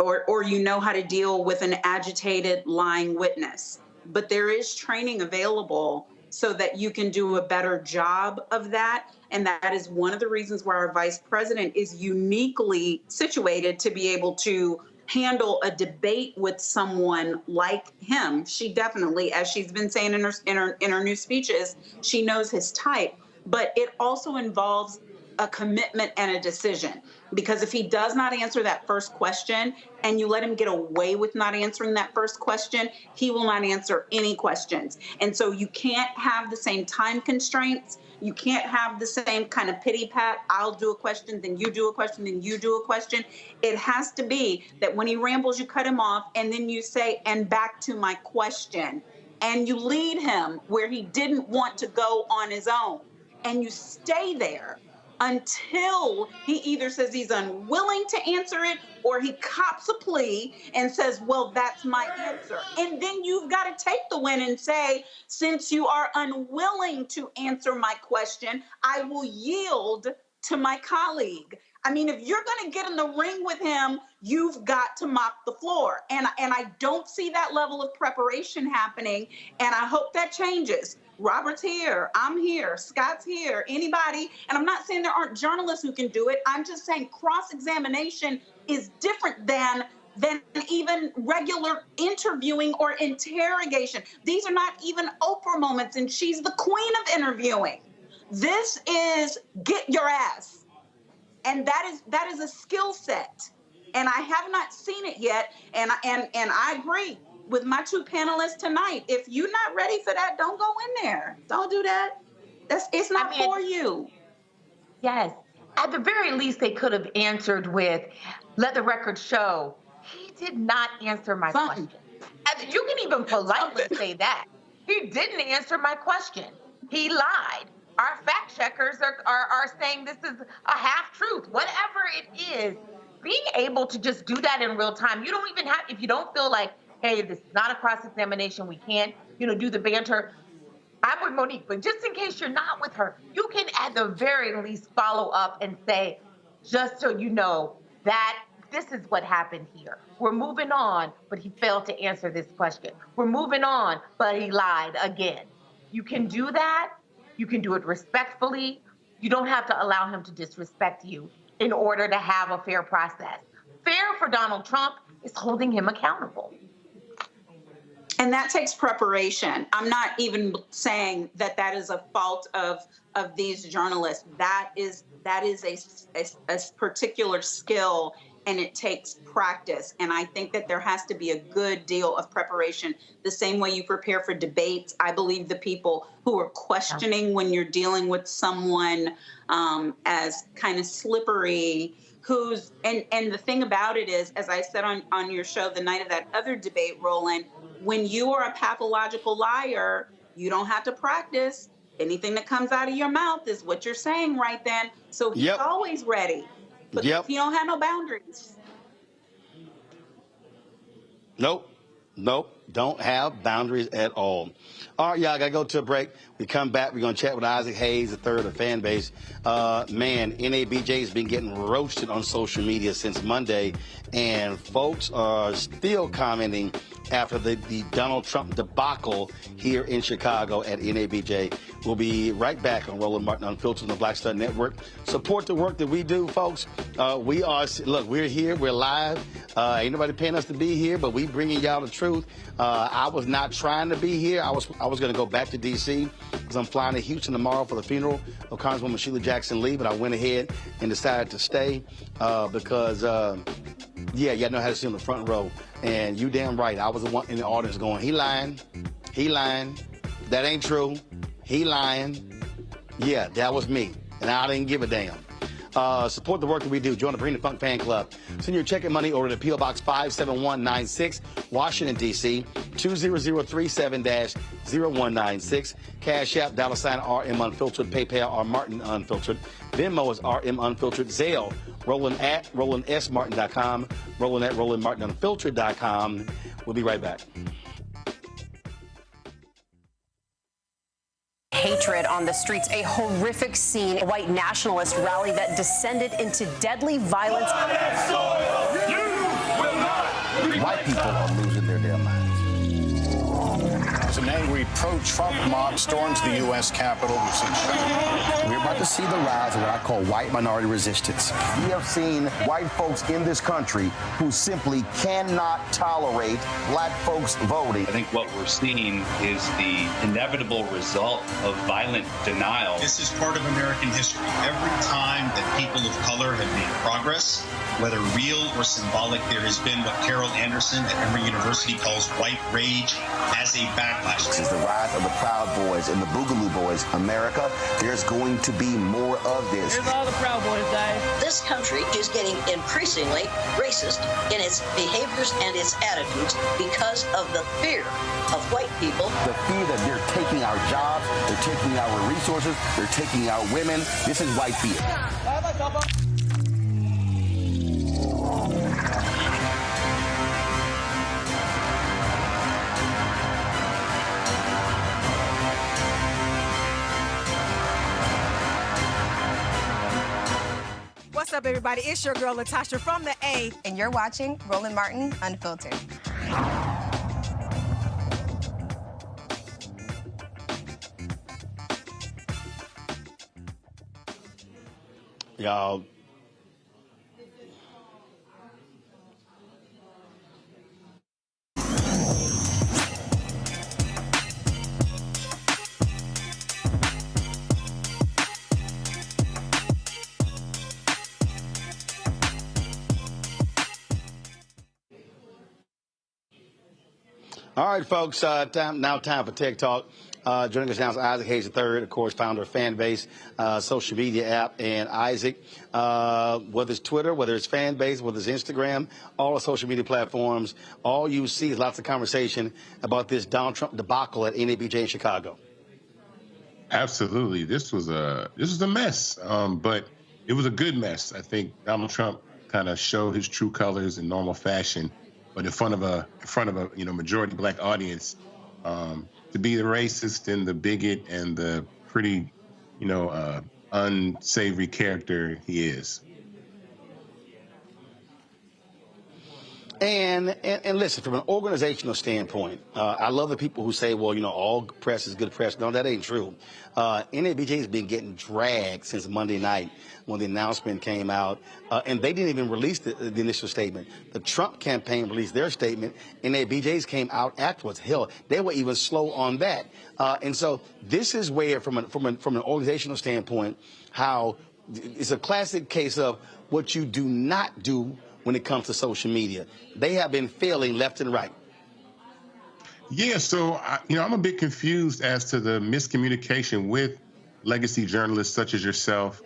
or you know how to deal with an agitated, lying witness. But there is training available so that you can do a better job of that. And that is one of the reasons why our vice president is uniquely situated to be able to handle a debate with someone like him. She definitely, as she's been saying in her new speeches, she knows his type. But it also involves a commitment and a decision. Because if he does not answer that first question and you let him get away with not answering that first question, he will not answer any questions. And so you can't have the same time constraints. You can't have the same kind of pity pat. I'll do a question, then you do a question, then you do a question. It has to be that when he rambles, you cut him off and then you say, and back to my question. And you lead him where he didn't want to go on his own. And you stay there until he either says he's unwilling to answer it or he cops a plea and says, well, that's my answer. And then you've got to take the win and say, since you are unwilling to answer my question, I will yield to my colleague. I mean, if you're going to get in the ring with him, you've got to mop the floor. And I don't see that level of preparation happening, and I hope that changes. Robert's here, I'm here, Scott's here, anybody. And I'm not saying there aren't journalists who can do it. I'm just saying cross-examination is different than even regular interviewing or interrogation. These are not even Oprah moments, and she's the queen of interviewing. This is get your ass. And that is a skill set. And I have not seen it yet. And I agree with my two panelists tonight. If you're not ready for that, don't go in there. Don't do that. It's not for you. Yes. At the very least, they could have answered with, let the record show, he did not answer my question. You can even politely say that. He didn't answer my question. He lied. Our fact checkers are saying this is a half-truth. Whatever it is, being able to just do that in real time, you don't even have, if you don't feel like, hey, this is not a cross-examination, we can't, do the banter. I'm with Monique, but just in case you're not with her, you can at the very least follow up and say, just so you know, that this is what happened here. We're moving on, but he failed to answer this question. We're moving on, but he lied again. You can do that. You can do it respectfully. You don't have to allow him to disrespect you in order to have a fair process. Fair for Donald Trump is holding him accountable. And that takes preparation. I'm not even saying that is a fault of these journalists. That is a particular skill and it takes practice. And I think that there has to be a good deal of preparation. The same way you prepare for debates, I believe the people who are questioning when you're dealing with someone as kind of slippery, and the thing about it is, as I said on your show the night of that other debate, Roland, when you are a pathological liar, you don't have to practice. Anything that comes out of your mouth is what you're saying right then. So he's always ready. But if you don't have no boundaries. Nope. Don't have boundaries at all. All right, y'all, got to go to a break. We come back. We're going to chat with Isaac Hayes, the third of Fanbase. Man, NABJ has been getting roasted on social media since Monday, and folks are still commenting after the Donald Trump debacle here in Chicago at NABJ. We'll be right back on Roland Martin Unfiltered on the Black Star Network. Support the work that we do, folks. We're here. We're live. Ain't nobody paying us to be here, but we bringing y'all the truth. I was not trying to be here. I was going to go back to D.C. because I'm flying to Houston tomorrow for the funeral of Congresswoman Sheila Jackson Lee, but I went ahead and decided to stay because, y'all know how to sit in the front row. And you damn right, I was the one in the audience going, he lying, that ain't true, he lying. Yeah, that was me, and I didn't give a damn. Support the work that we do. Join the Bring the Funk fan club. Send your check and money over to P.O. Box 57196, Washington, D.C., 20037-0196. Cash App, $RM Unfiltered, PayPal, R Martin Unfiltered. Venmo is RM Unfiltered. Zelle, Roland at RolandSMartin.com, Roland at RolandMartinUnfiltered.com. We'll be right back. Hatred on the streets, a horrific scene, a white nationalist rally that descended into deadly violence. White people are losing their damn minds. As an angry pro-Trump mob storms the U.S. Capitol, we're about to see the rise of what I call white minority resistance. We have seen white folks in this country who simply cannot tolerate black folks voting. I think what we're seeing is the inevitable result of violent denial. This is part of American history. Every time that people of color have made progress, whether real or symbolic, there has been what Carol Anderson at Emory University calls white rage as a backlash. This is the rise of the Proud Boys and the Boogaloo Boys. America, there's going to be more of this. Here's all the Proud Boys, guys. This country is getting increasingly racist in its behaviors and its attitudes because of the fear of white people. The fear that they're taking our jobs, they're taking our resources, they're taking our women. This is white fear. What's up, everybody? It's your girl, Latasha from the A. And you're watching Roland Martin Unfiltered. Y'all. All right, folks, time for Tech Talk. Joining us now is Isaac Hayes III, of course, founder of Fanbase, social media app. And Isaac, whether it's Twitter, whether it's Fanbase, whether it's Instagram, all the social media platforms, all you see is lots of conversation about this Donald Trump debacle at NABJ in Chicago. Absolutely. This was a mess, but it was a good mess. I think Donald Trump kind of showed his true colors in normal fashion, but in front of a majority black audience, to be the racist and the bigot and the pretty, unsavory character he is. And listen, from an organizational standpoint, I love the people who say, well, all press is good press. No, that ain't true. NABJ has been getting dragged since Monday night when the announcement came out, and they didn't even release the initial statement. The Trump campaign released their statement, and NABJ's came out afterwards. Hell, they were even slow on that. And so this is where, from an organizational standpoint, how it's a classic case of what you do not do when it comes to social media. They have been failing left and right. Yeah, so I'm a bit confused as to the miscommunication with legacy journalists such as yourself,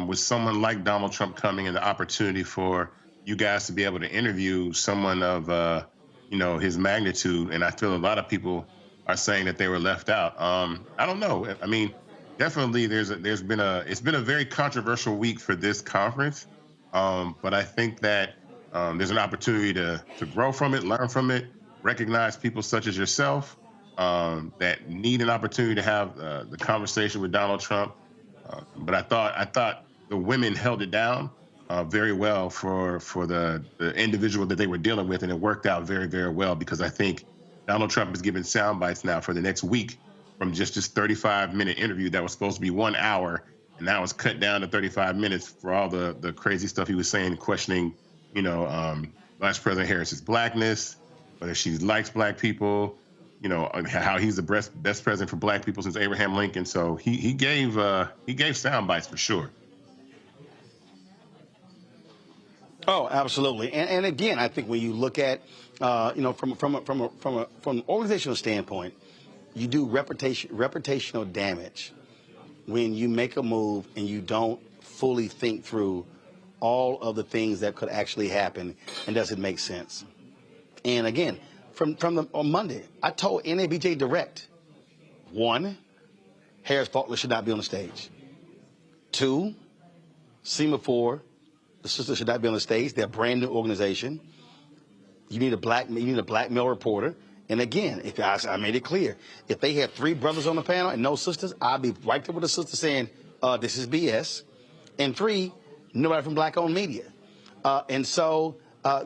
with someone like Donald Trump coming and the opportunity for you guys to be able to interview someone of his magnitude. And I feel a lot of people are saying that they were left out. I don't know. I mean, definitely it's been a very controversial week for this conference. But I think that there's an opportunity to grow from it, learn from it, recognize people such as yourself that need an opportunity to have the conversation with Donald Trump. But I thought the women held it down very well for the individual that they were dealing with, and it worked out very, very well, because I think Donald Trump is giving sound bites now for the next week from just this 35-minute interview that was supposed to be 1 hour, and now it's cut down to 35 minutes for all the crazy stuff he was saying, questioning, Vice President Harris's blackness, whether she likes black people, how he's the best president for black people since Abraham Lincoln. So he gave sound bites for sure. Oh, absolutely. And again, I think when you look at, from an organizational standpoint, you do reputational damage when you make a move and you don't fully think through all of the things that could actually happen, and does it make sense? And again, on Monday, I told NABJ direct, 1, Harris Faulkner should not be on the stage. 2, Semaphore, the sisters should not be on the stage. They're a brand new organization. You need a black male reporter. And again, I made it clear, if they have 3 brothers on the panel and no sisters, I'll be right there with the sister saying, this is BS. And 3, nobody from black-owned media. And so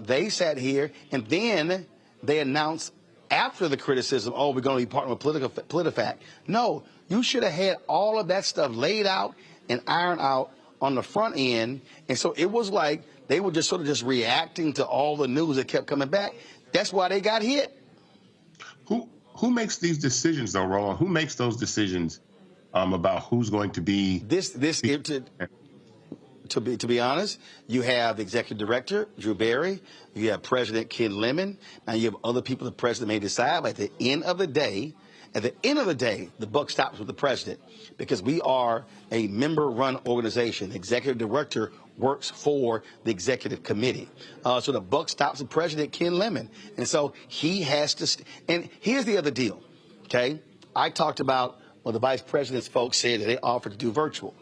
they sat here, and then they announced after the criticism, we're going to be partnering with PolitiFact. No, you should have had all of that stuff laid out and ironed out on the front end. And so it was like they were just sort of just reacting to all the news that kept coming back. That's why they got hit. Who makes these decisions, though, Roland? Who makes those decisions about who's going to be To be honest, you have the executive director, Drew Barry, you have President Ken Lemon, and you have other people the president may decide. But at the end of the day, the buck stops with the president, because we are a member-run organization. The executive director works for the executive committee. So the buck stops with President Ken Lemon. And so he has to, and here's the other deal, okay? I talked about what the vice president's folks said that they offered to do virtual.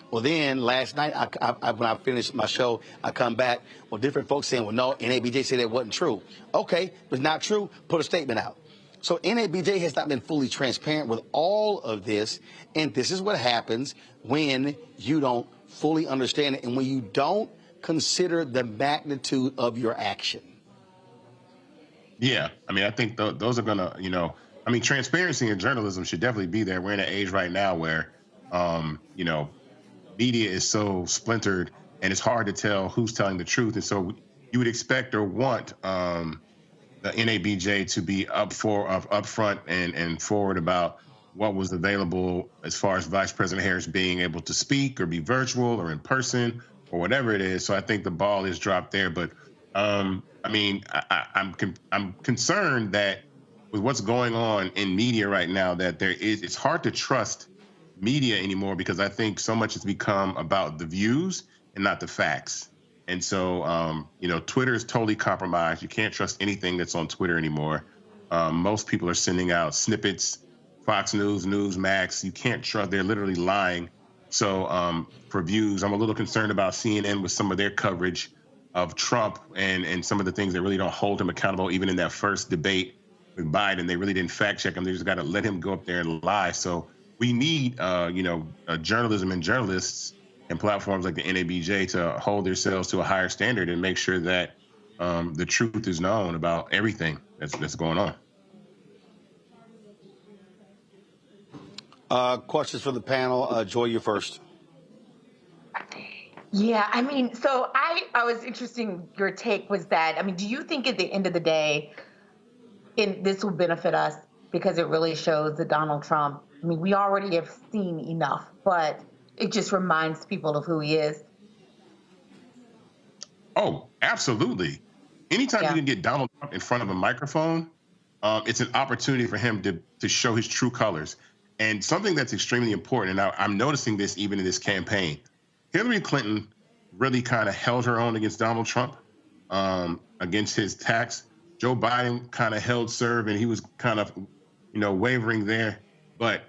Well, then last night, when I finished my show, I come back. Well, different folks saying, well, no, NABJ said that wasn't true. Okay, if it's not true, put a statement out. So NABJ has not been fully transparent with all of this. And this is what happens when you don't fully understand it and when you don't consider the magnitude of your action. Yeah, I mean, I think those are going to, transparency in journalism should definitely be there. We're in an age right now where, media is so splintered and it's hard to tell who's telling the truth. And so you would expect or want the NABJ to be upfront and forward about what was available as far as Vice President Harris being able to speak or be virtual or in person or whatever it is. So I think the ball is dropped there. But I'm concerned that with what's going on in media right now, that it's hard to trust media anymore, because I think so much has become about the views and not the facts. And so, Twitter is totally compromised. You can't trust anything that's on Twitter anymore. Most people are sending out snippets, Fox News, Newsmax. You can't trust, they're literally lying. So for views, I'm a little concerned about CNN with some of their coverage of Trump and some of the things that really don't hold him accountable. Even in that first debate with Biden, they really didn't fact check him. They just got to let him go up there and lie. So we need, journalism and journalists and platforms like the NABJ to hold themselves to a higher standard and make sure that the truth is known about everything that's going on. Questions for the panel. Joy, you first. Yeah, so I was interesting. Your take was that, do you think at the end of the day, this will benefit us because it really shows that Donald Trump, we already have seen enough, but it just reminds people of who he is? Oh, absolutely. Anytime you can get Donald Trump in front of a microphone, it's an opportunity for him to show his true colors. And something that's extremely important, and I'm noticing this even in this campaign, Hillary Clinton really kind of held her own against Donald Trump, against his attacks. Joe Biden kind of held serve, and he was kind of, wavering there. But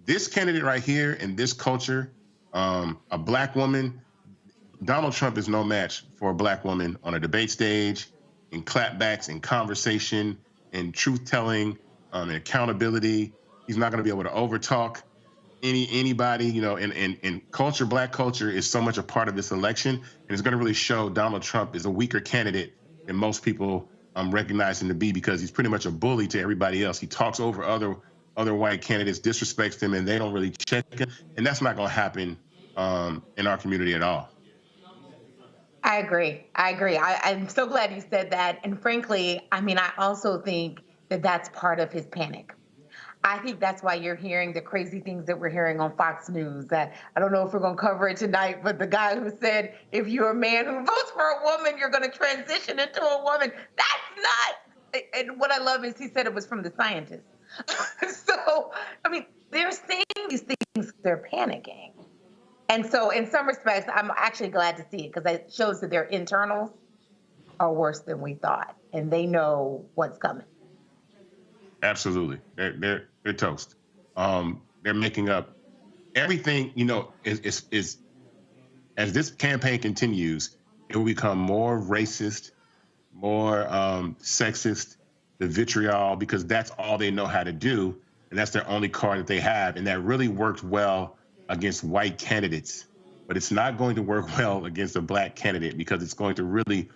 this candidate right here in this culture, a black woman, Donald Trump is no match for a black woman on a debate stage, in clapbacks, in conversation, in truth-telling, in accountability. He's not going to be able to overtalk anybody. And culture, black culture, is so much a part of this election, and it's going to really show Donald Trump is a weaker candidate than most people recognize him to be, because he's pretty much a bully to everybody else. He talks over other white candidates, disrespects them, and they don't really check him. And that's not going to happen in our community at all. I agree. I'm so glad you said that. And frankly, I also think that that's part of his panic. I think that's why you're hearing the crazy things that we're hearing on Fox News. That I don't know if we're going to cover it tonight, but the guy who said, if you're a man who votes for a woman, you're going to transition into a woman. That's not. And what I love is he said it was from the scientists. So, they're saying these things, they're panicking. And so in some respects, I'm actually glad to see it, because it shows that their internals are worse than we thought, and they know what's coming. Absolutely. They're toast. They're making up everything, is as this campaign continues, it will become more racist, more sexist, the vitriol, because that's all they know how to do, and that's their only card that they have. And that really worked well against white candidates, but it's not going to work well against a black candidate, because it's going to really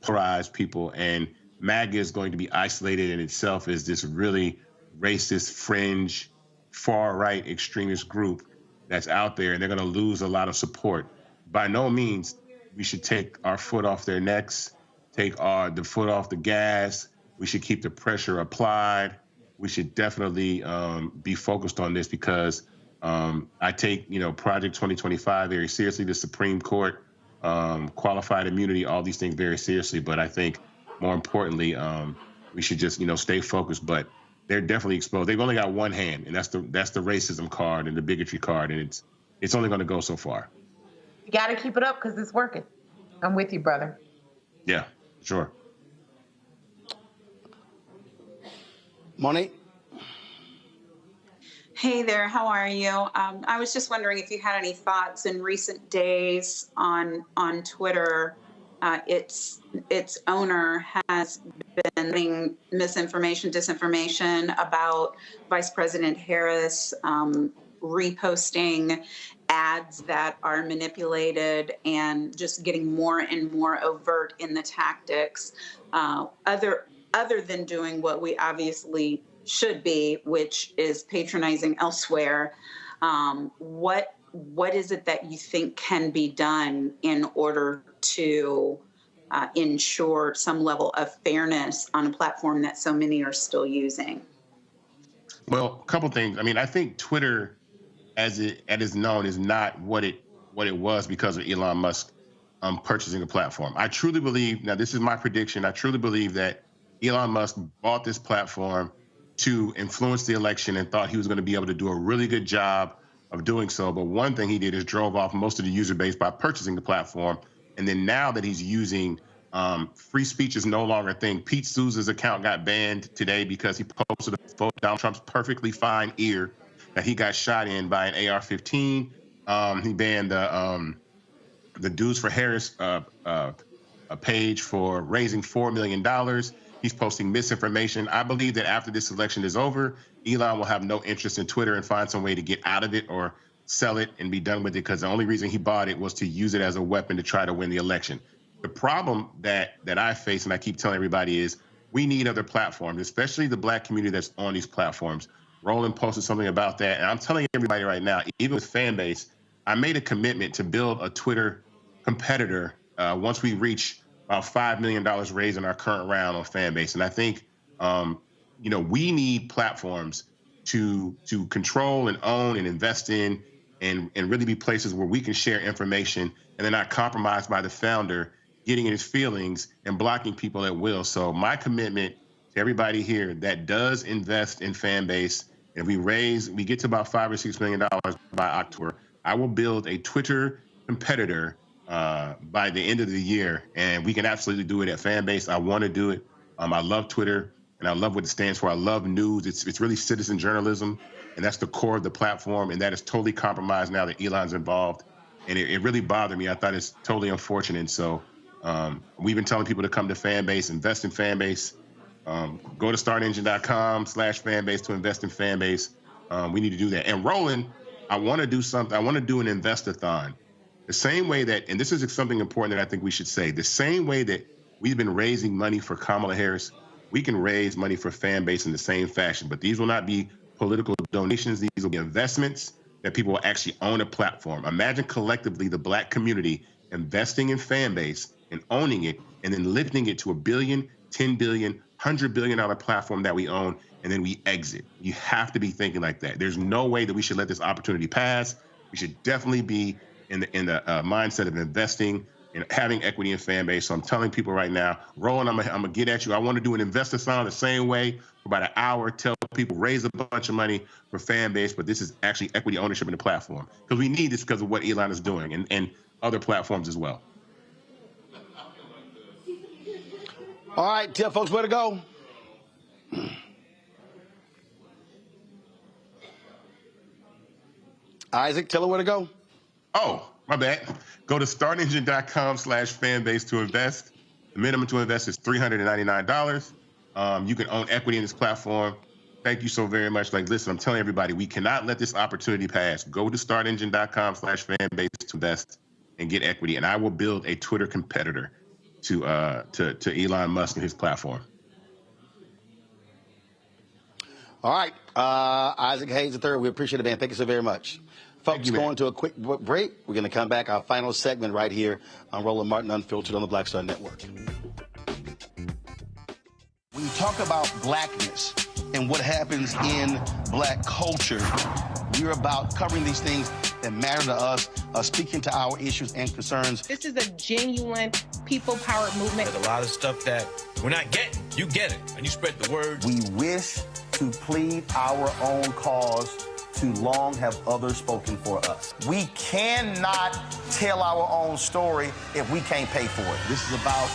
polarize people, and MAGA is going to be isolated in itself as this really racist, fringe, far-right extremist group that's out there, and they're going to lose a lot of support. By no means we should take our foot off their necks, take the foot off the gas. We should keep the pressure applied. We should definitely be focused on this, because I take, Project 2025 very seriously, the Supreme Court, qualified immunity, all these things very seriously. But I think more importantly, we should just, stay focused. But they're definitely exposed. They've only got one hand, and that's the racism card and the bigotry card, and it's only going to go so far. You got to keep it up, because it's working. I'm with you, brother. Yeah, sure. Monique? Hey there, how are you? I was just wondering if you had any thoughts in recent days on Twitter. Its owner has been getting misinformation, disinformation about Vice President Harris, reposting ads that are manipulated, and just getting more and more overt in the tactics, other than doing what we obviously should be, which is patronizing elsewhere. What is it that you think can be done in order to ensure some level of fairness on a platform that so many are still using? Well, a couple things. I think Twitter, as it is known, is not what it was because of Elon Musk purchasing the platform. I truly believe, now this is my prediction, I truly believe that Elon Musk bought this platform to influence the election and thought he was going to be able to do a really good job of doing so. But one thing he did is drove off most of the user base by purchasing the platform. And then now that he's using free speech is no longer a thing. Pete Souza's account got banned today because he posted a photo of Donald Trump's perfectly fine ear that he got shot in by an AR-15. He banned the Dudes for Harris a page for raising $4 million. He's posting misinformation. I believe that after this election is over, Elon will have no interest in Twitter and find some way to get out of it or sell it and be done with it, because the only reason he bought it was to use it as a weapon to try to win the election. The problem that I face, and I keep telling everybody, is we need other platforms, especially the black community that's on these platforms. Roland posted something about that, and I'm telling everybody right now, even with Fanbase, I made a commitment to build a Twitter competitor once we reach about $5 million raised in our current round on Fanbase. And I think, we need platforms to control and own and invest in and really be places where we can share information and they're not compromised by the founder getting in his feelings and blocking people at will. So my commitment to everybody here that does invest in Fanbase, and we get to about $5 or $6 million by October, I will build a Twitter competitor by the end of the year, and we can absolutely do it at Fanbase. I want to do it. I love Twitter, and I love what it stands for. I love news. It's really citizen journalism, and that's the core of the platform, and that is totally compromised now that Elon's involved. And it really bothered me. I thought it's totally unfortunate. So we've been telling people to come to Fanbase, invest in Fanbase. Go to startengine.com/Fanbase to invest in Fanbase. We need to do that. And Roland, I want to do something. I want to do an invest-a-thon. The same way that, and this is something important that I think we should say, the same way that we've been raising money for Kamala Harris, we can raise money for Fanbase in the same fashion. But these will not be political donations. These will be investments that people will actually own a platform. Imagine collectively the Black community investing in Fanbase and owning it, and then lifting it to $1 billion, $10 billion, $100 billion platform that we own, and then we exit. You have to be thinking like that. There's no way that we should let this opportunity pass. We should definitely be in the mindset of investing and having equity in Fanbase. So I'm telling people right now, Roland, I'm gonna get at you. I want to do an investor-thon the same way for about an hour. Tell people raise a bunch of money for Fanbase, but this is actually equity ownership in the platform, because we need this because of what Elon is doing, and other platforms as well. All right, tell folks where to go. Isaac, tell her where to go. Oh, my bad. Go to startengine.com/Fanbase to invest. The minimum to invest is $399. You can own equity in this platform. Thank you so very much. Like, listen, I'm telling everybody, we cannot let this opportunity pass. Go to startengine.com/Fanbase to invest and get equity, and I will build a Twitter competitor to Elon Musk and his platform. All right, Isaac Hayes III, we appreciate it, man. Thank you so very much. Folks, going to a quick break. We're going to come back, our final segment right here on Roland Martin Unfiltered on the Black Star Network. When you talk about blackness and what happens in black culture, we're about covering these things that matter to us, speaking to our issues and concerns. This is a genuine people-powered movement. There's a lot of stuff that we're not getting. You get it, and you spread the word. We wish to plead our own cause. Too long have others spoken for us. We cannot tell our own story if we can't pay for it. This is about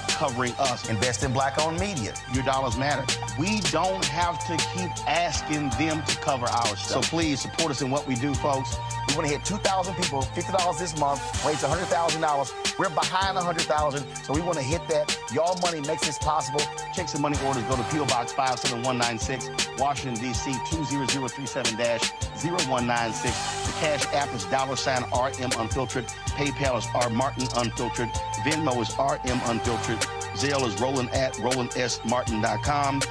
covering us. Invest in Black-owned media. Your dollars matter. We don't have to keep asking them to cover our stuff. So please support us in what we do, folks. We want to hit 2,000 people, $50 this month, raise $100,000. We're behind $100,000, so we want to hit that. Y'all money makes this possible. Checks and money orders go to P.O. Box 57196, Washington, D.C. 20037-0196. The Cash App is $RM Unfiltered. PayPal is R Martin Unfiltered. Venmo is RM Unfiltered. Zelle is Roland@RolandSMartin.com.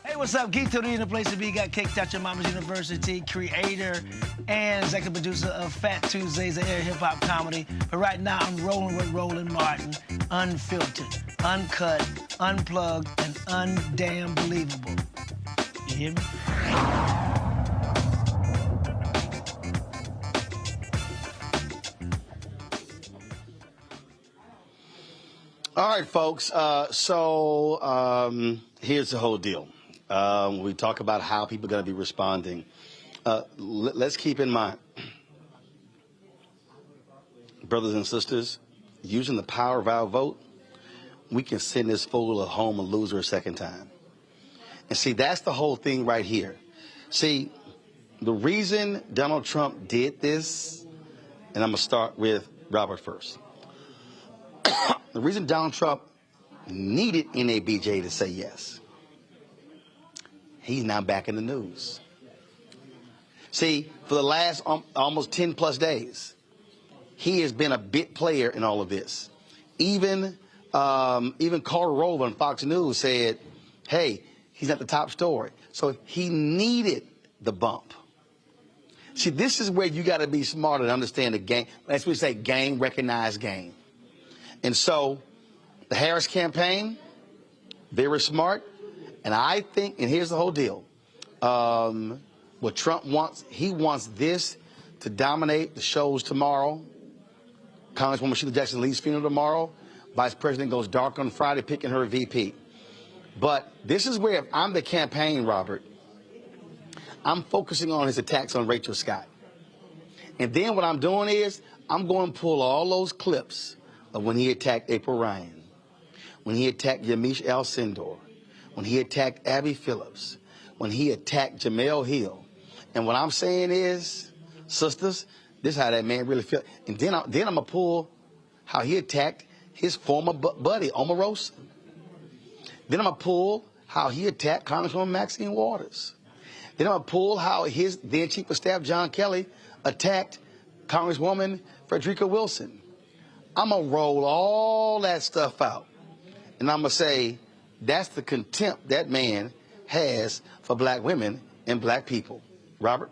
Hey, what's up? Geek Tony in the place to be. Got Kicked Out Your Mama's University, creator and executive producer of Fat Tuesdays, the air hip-hop comedy. But right now, I'm rolling with Roland Martin, unfiltered, uncut, unplugged, and undamn believable. You hear me? All right, folks. Here's the whole deal. We talk about how people are going to be responding. Let's keep in mind, brothers and sisters, using the power of our vote, we can send this fool home a loser a second time. And see, that's the whole thing right here. See, the reason Donald Trump did this, and I'm going to start with Robert first. The reason Donald Trump needed NABJ to say yes, he's now back in the news. See, for the last almost 10 plus days, he has been a big player in all of this. Even Carter Rove on Fox News said, hey, he's not the top story. So he needed the bump. See, this is where you got to be smart and understand the game. As we say, game, recognize game. And so the Harris campaign, very smart. And I think, and here's the whole deal. What Trump wants, he wants this to dominate the shows tomorrow. Congresswoman Sheila Jackson Lee's funeral tomorrow. Vice President goes dark on Friday, picking her VP. But this is where, if I'm the campaign, Robert, I'm focusing on his attacks on Rachel Scott. And then what I'm doing is I'm going to pull all those clips of when he attacked April Ryan, when he attacked Yamiche Alcindor, when he attacked Abby Phillips, when he attacked Jamel Hill. And what I'm saying is, sisters, this is how that man really feels. And then I'm going to pull how he attacked his former buddy, Omarosa. Then I'm going to pull how he attacked Congresswoman Maxine Waters. Then I'm going to pull how his then Chief of Staff, John Kelly, attacked Congresswoman Frederica Wilson. I'm going to roll all that stuff out. And I'm going to say, that's the contempt that man has for black women and black people. Robert?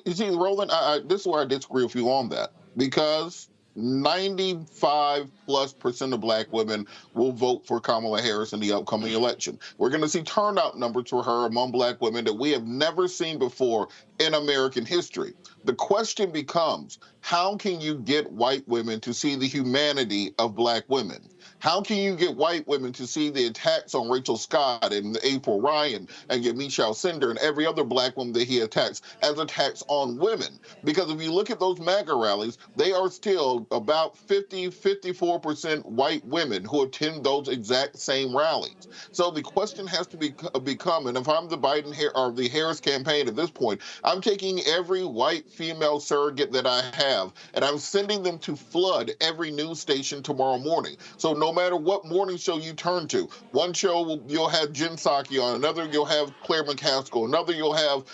You see, Roland, this is where I disagree with you on that. Because 95+% of black women will vote for Kamala Harris in the upcoming election. We're going to see turnout numbers for her among black women that we have never seen before in American history. The question becomes, how can you get white women to see the humanity of black women? How can you get white women to see the attacks on Rachel Scott and April Ryan and Yamiche Alcindor and every other black woman that he attacks as attacks on women? Because if you look at those MAGA rallies, they are still about 54% white women who attend those exact same rallies. So the question has to become, and if I'm the Biden or the Harris campaign at this point, I'm taking every white female surrogate that I have, and I'm sending them to flood every news station tomorrow morning. So no matter what morning show you turn to, one show you'll have Jen Psaki on, another you'll have Claire McCaskill, another you'll have,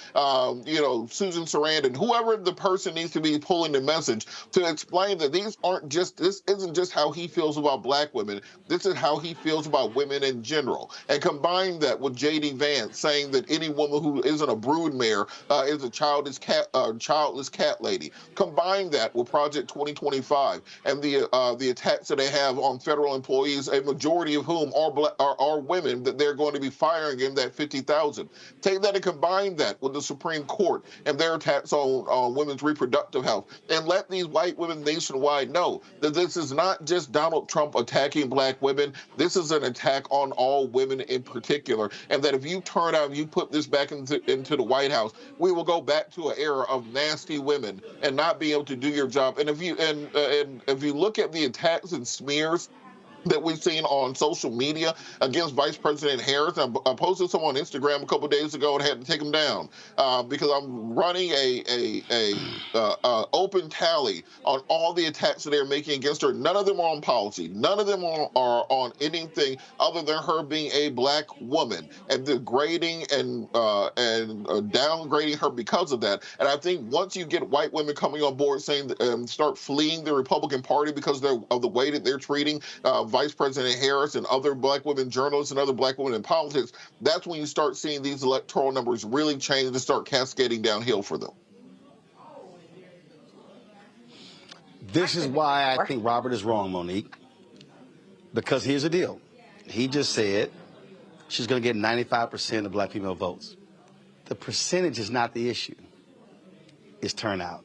Susan Sarandon, whoever the person needs to be pulling the message to explain that this isn't just how he feels about black women, this is how he feels about women in general. And combine that with J.D. Vance saying that any woman who isn't a broodmare is a childless cat lady. Combine that with Project 2025 and the attacks that they have on federal employees, a majority of whom are women, that they're going to be firing in that 50,000. Take that and combine that with the Supreme Court and their attacks on women's reproductive health, and let these white women nationwide know that this is not just Donald Trump attacking black women. This is an attack on all women in particular, and that if you turn out and you put this back into the White House, we will go back to an era of nasty women and not be able to do your job. And if you look at the attacks and smears that we've seen on social media against Vice President Harris. I posted some on Instagram a couple of days ago and had to take them down because I'm running a open tally on all the attacks that they're making against her. None of them are on policy. None of them are on anything other than her being a black woman and degrading and downgrading her because of that. And I think once you get white women coming on board saying start fleeing the Republican Party because of the way that they're treating Vice President Harris and other black women journalists and other black women in politics, that's when you start seeing these electoral numbers really change and start cascading downhill for them. This is why I think Robert is wrong, Monique. Because here's the deal. He just said she's going to get 95% of black female votes. The percentage is not the issue. It's turnout.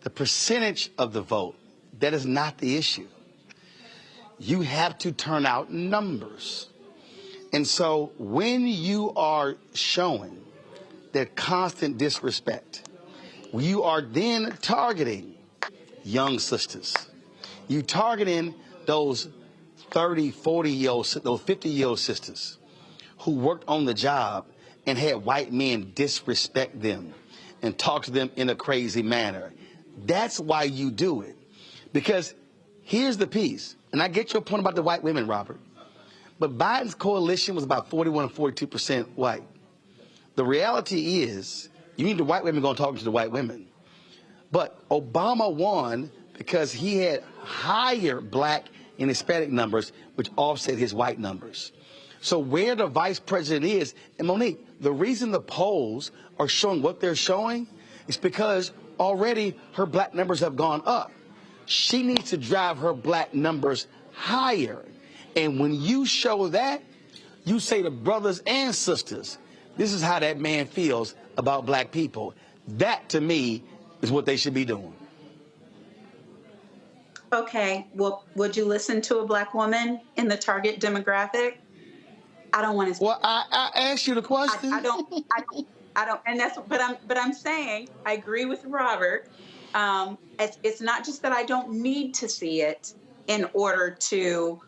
The percentage of the vote, that is not the issue. You have to turn out numbers. And so when you are showing that constant disrespect, you are then targeting young sisters. You targeting those 30, 40-year-old, those 50-year-old sisters who worked on the job and had white men disrespect them and talk to them in a crazy manner. That's why you do it. Because here's the piece. And I get your point about the white women, Robert. But Biden's coalition was about 41 and 42% white. The reality is, you need the white women going to talk to the white women. But Obama won because he had higher black and Hispanic numbers, which offset his white numbers. So where the vice president is, and Monique, the reason the polls are showing what they're showing is because already her black numbers have gone up. She needs to drive her black numbers higher. And when you show that, you say to brothers and sisters, this is how that man feels about black people. That, to me, is what they should be doing. Okay, well, would you listen to a Black woman in the target demographic? I don't want to. Well, I asked you the question. I don't, and that's. But I'm saying I agree with Robert. It's not just that I don't need to see it in order to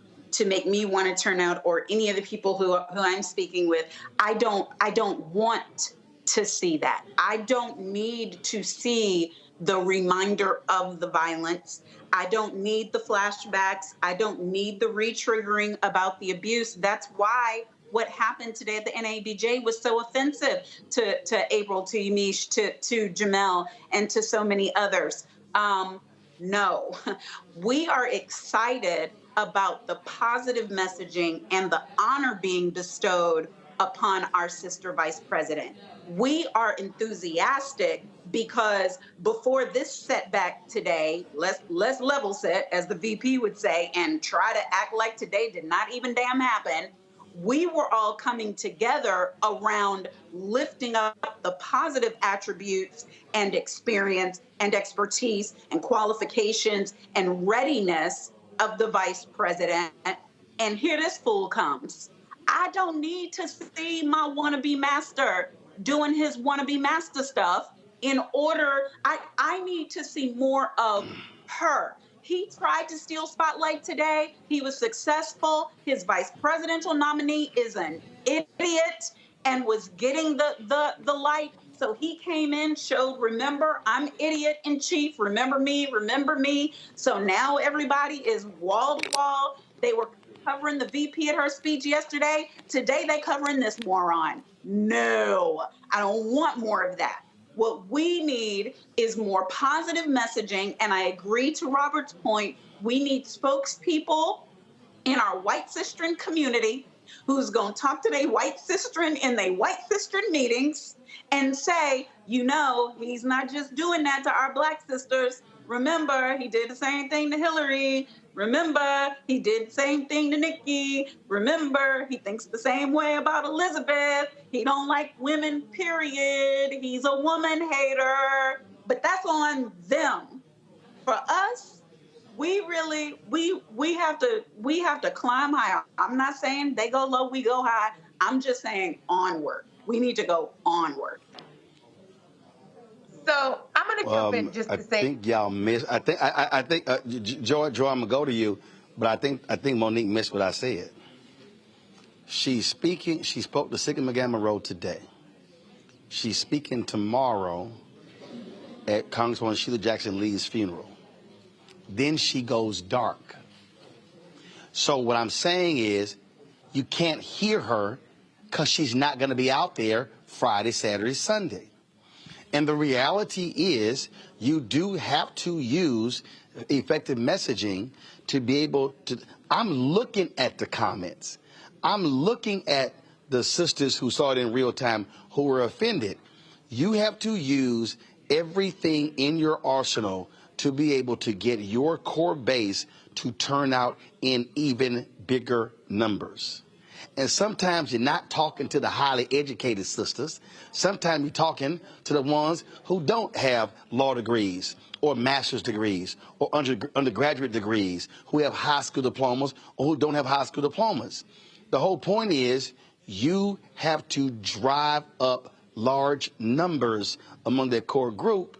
make me want to turn out, or any of the people who I'm speaking with. I don't want to see that. I don't need to see the reminder of the violence. I don't need the flashbacks. I don't need the re-triggering about the abuse. That's why what happened today at the NABJ was so offensive to April, to Yamiche, to Jamel, and to so many others. No, we are excited about the positive messaging and the honor being bestowed upon our sister vice president. We are enthusiastic because before this setback today, let's level set, as the VP would say, and try to act like today did not even damn happen. We were all coming together around lifting up the positive attributes and experience and expertise and qualifications and readiness of the vice president. And here this fool comes. I don't need to see my wannabe master doing his wannabe master stuff in order. I need to see more of her. He tried to steal spotlight today. He was successful. His vice presidential nominee is an idiot and was getting the light. So he came in, showed, remember, I'm idiot in chief. Remember me, remember me. So now everybody is wall to wall. They were covering the VP at her speech yesterday. Today they covering this moron. No, I don't want more of that. What we need is more positive messaging, and I agree to Robert's point. We need spokespeople in our white sistren community who's going to talk to their white sistren in their white sistren meetings and say, you know, he's not just doing that to our Black sisters. Remember, he did the same thing to Hillary. Remember, he did the same thing to Nikki. Remember, he thinks the same way about Elizabeth. He don't like women, period. He's a woman hater. But that's on them. For us, we have to climb higher. I'm not saying they go low, we go high. I'm just saying onward. We need to go onward. So I'm going to jump in just to say. I think y'all missed. I think Joy, I'm gonna go to you, but I think Monique missed what I said. She's speaking. She spoke to Sigma Gamma Road today. She's speaking tomorrow at Congresswoman Sheila Jackson Lee's funeral. Then she goes dark. So what I'm saying is, you can't hear her because she's not going to be out there Friday, Saturday, Sunday. And the reality is, you do have to use effective messaging to be able to. I'm looking at the comments. I'm looking at the sisters who saw it in real time who were offended. You have to use everything in your arsenal to be able to get your core base to turn out in even bigger numbers. And sometimes you're not talking to the highly educated sisters. Sometimes you're talking to the ones who don't have law degrees or master's degrees or undergraduate degrees, who have high school diplomas or who don't have high school diplomas. The whole point is, you have to drive up large numbers among their core group.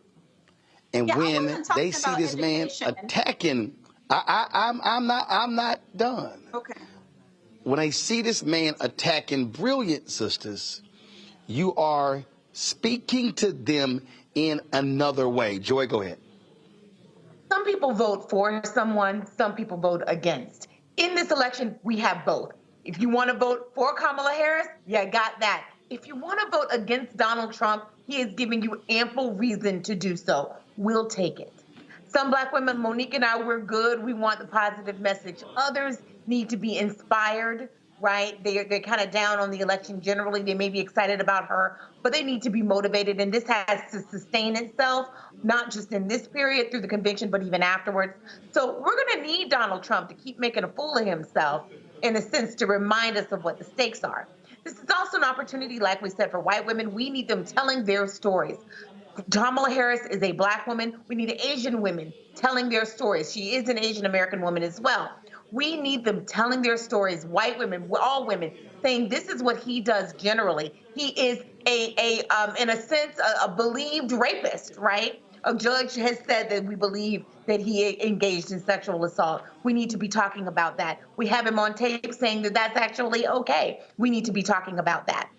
And when they see this man attacking, I'm not done. Okay. When I see this man attacking brilliant sisters, you are speaking to them in another way. Joy, go ahead. Some people vote for someone, some people vote against. In this election, we have both. If you want to vote for Kamala Harris, you got that. If you want to vote against Donald Trump, he is giving you ample reason to do so. We'll take it. Some Black women, Monique and I, we're good. We want the positive message. Others need to be inspired, right? They're kind of down on the election generally. They may be excited about her, but they need to be motivated. And this has to sustain itself, not just in this period through the convention, but even afterwards. So we're going to need Donald Trump to keep making a fool of himself, in a sense, to remind us of what the stakes are. This is also an opportunity, like we said, for white women. We need them telling their stories. Kamala Harris is a Black woman. We need Asian women telling their stories. She is an Asian American woman as well. We need them telling their stories, white women, all women, saying this is what he does generally. He is in a sense, a believed rapist, right? A judge has said that we believe that he engaged in sexual assault. We need to be talking about that. We have him on tape saying that that's actually okay. We need to be talking about that.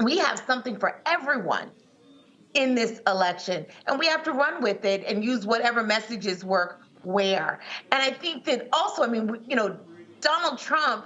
We have something for everyone in this election, and we have to run with it and use whatever messages work where. And I think that also, I mean, you know, Donald Trump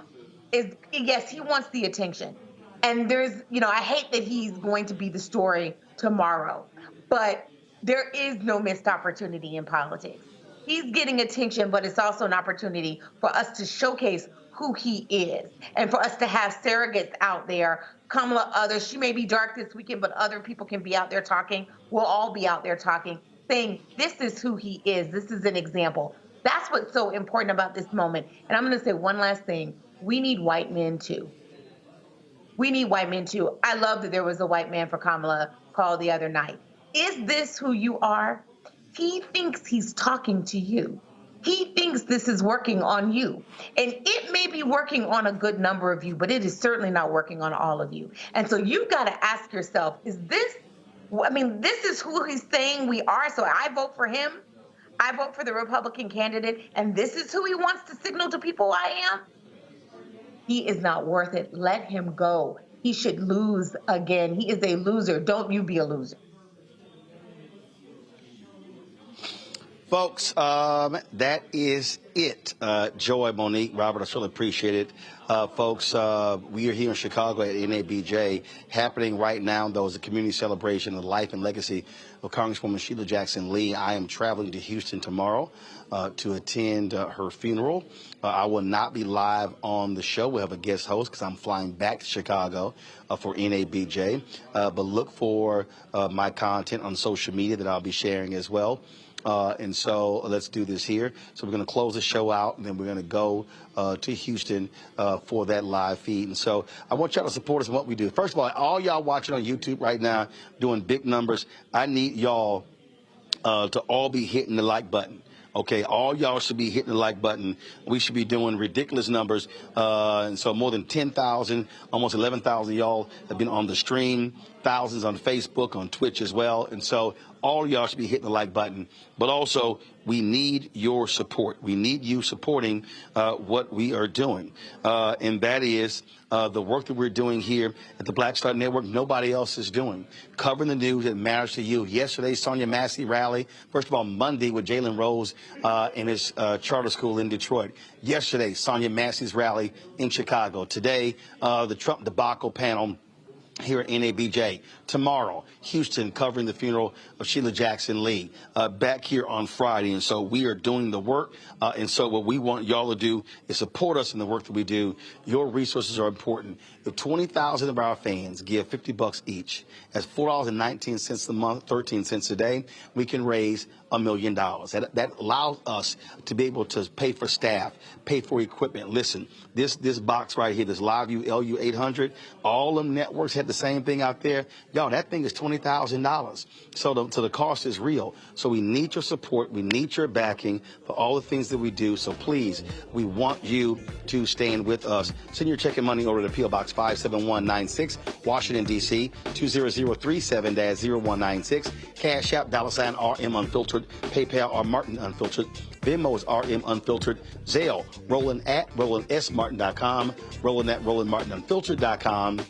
is, yes, he wants the attention. And there's, you know, I hate that he's going to be the story tomorrow, but there is no missed opportunity in politics. He's getting attention, but it's also an opportunity for us to showcase who he is and for us to have surrogates out there. Kamala, others, she may be dark this weekend, but other people can be out there talking. We'll all be out there talking, saying this is who he is. This is an example. That's what's so important about this moment. And I'm going to say one last thing. We need white men too. We need white men too. I love that there was a white man for Kamala called the other night. Is this who you are? He thinks he's talking to you. He thinks this is working on you. And it may be working on a good number of you, but it is certainly not working on all of you. And so you've got to ask yourself, is this, I mean, this is who he's saying we are. So I vote for him. I vote for the Republican candidate. And this is who he wants to signal to people I am. He is not worth it. Let him go. He should lose again. He is a loser. Don't you be a loser. Folks, that is it. Joy, Monique, Robert, I certainly appreciate it. Folks, we are here in Chicago at NABJ. Happening right now, though, is a community celebration of the life and legacy of Congresswoman Sheila Jackson Lee. I am traveling to Houston tomorrow to attend her funeral. I will not be live on the show. We'll have a guest host because I'm flying back to Chicago for NABJ. But look for my content on social media that I'll be sharing as well. And so let's do this here. So we're going to close the show out, and then we're going to go to Houston for that live feed. And so I want y'all to support us in what we do. First of all y'all watching on YouTube right now doing big numbers, I need y'all to all be hitting the like button. Okay, all y'all should be hitting the like button. We should be doing ridiculous numbers. And so more than 10,000, almost 11,000 y'all have been on the stream, thousands on Facebook, on Twitch as well. And so all y'all should be hitting the like button. But also, we need your support. We need you supporting what we are doing. And that is the work that we're doing here at the Black Star Network, nobody else is doing. Covering the news that matters to you. Yesterday, Sonia Massey rally. First of all, Monday with Jalen Rose in his charter school in Detroit. Yesterday, Sonia Massey's rally in Chicago. Today, the Trump debacle panel here at NABJ. Tomorrow, Houston covering the funeral of Sheila Jackson Lee. Back here on Friday. And so we are doing the work. And so what we want y'all to do is support us in the work that we do. Your resources are important. If 20,000 of our fans give $50 each, that's $4.19 a month, 13 cents a day, we can raise $1 million. That allows us to be able to pay for staff, pay for equipment. Listen, this box right here, this LiveView LU800, all them networks had the same thing out there. Y'all, that thing is $20,000. So the cost is real. So we need your support. We need your backing for all the things that we do. So please, we want you to stand with us. Send your check and money order to P.O. Box 57196, Washington, D.C., 20037-0196. Cash App, $RM Unfiltered. PayPal, R Martin Unfiltered. Venmo is RM Unfiltered. Zelle, Roland at RolandSMartin.com. Roland at RolandMartinUnfiltered.com.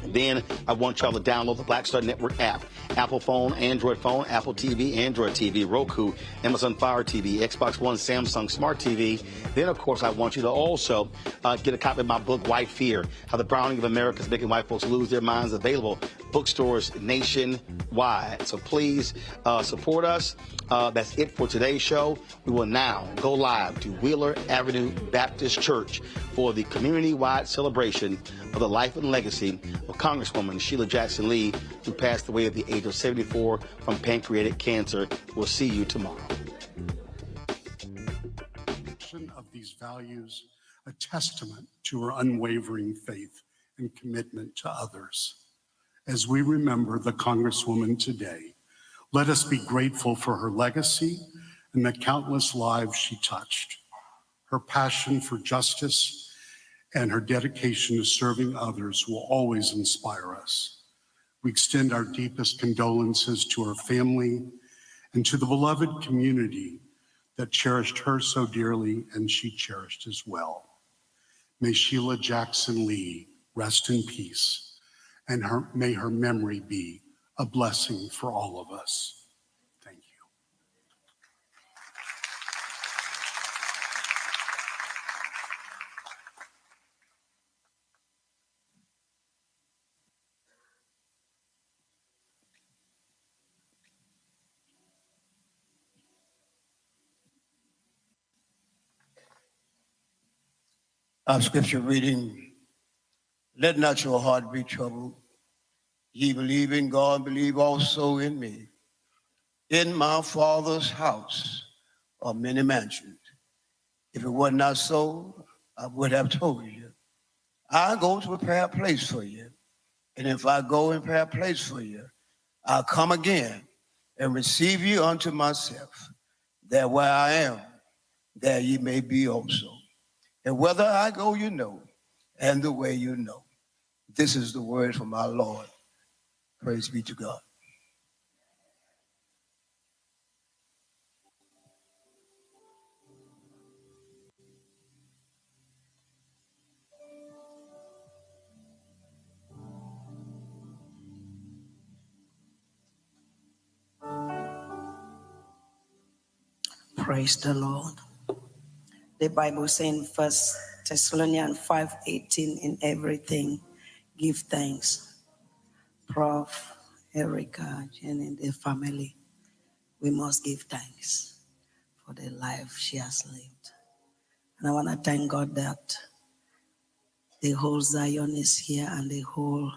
Then I want y'all to download the Black Star Network app. Apple phone, Android phone, Apple TV, Android TV, Roku, Amazon Fire TV, Xbox One, Samsung Smart TV. Then, of course, I want you to also get a copy of my book, White Fear, How the Browning of America is Making White Folks Lose Their Minds, available bookstores nationwide. So please support us. That's it for today's show. We will now go live to Wheeler Avenue Baptist Church for the community-wide celebration of the life and legacy of Congresswoman Sheila Jackson Lee, who passed away at the age of 74 from pancreatic cancer. We'll see you tomorrow. Of these values, a testament to her unwavering faith and commitment to others. As we remember the Congresswoman today, Let us be grateful for her legacy and the countless lives she touched. Her passion for justice and her dedication to serving others will always inspire us. We extend our deepest condolences to her family and to the beloved community that cherished her so dearly and she cherished as well. May Sheila Jackson Lee rest in peace, and may her memory be a blessing for all of us. Thank you. Our scripture reading, let not your heart be troubled. Ye believe in God, believe also in me. In my Father's house are many mansions. If it were not so, I would have told you. I go to prepare a place for you. And if I go and prepare a place for you, I'll come again and receive you unto myself, that where I am, there ye may be also. And whether I go, you know, and the way you know. This is the word from our Lord. Praise be to God. Praise the Lord. The Bible says in 1 Thessalonians 5:18, in everything, give thanks. Prof, Erica, and in the family, we must give thanks for the life she has lived. And I want to thank God that the whole Zion is here and the whole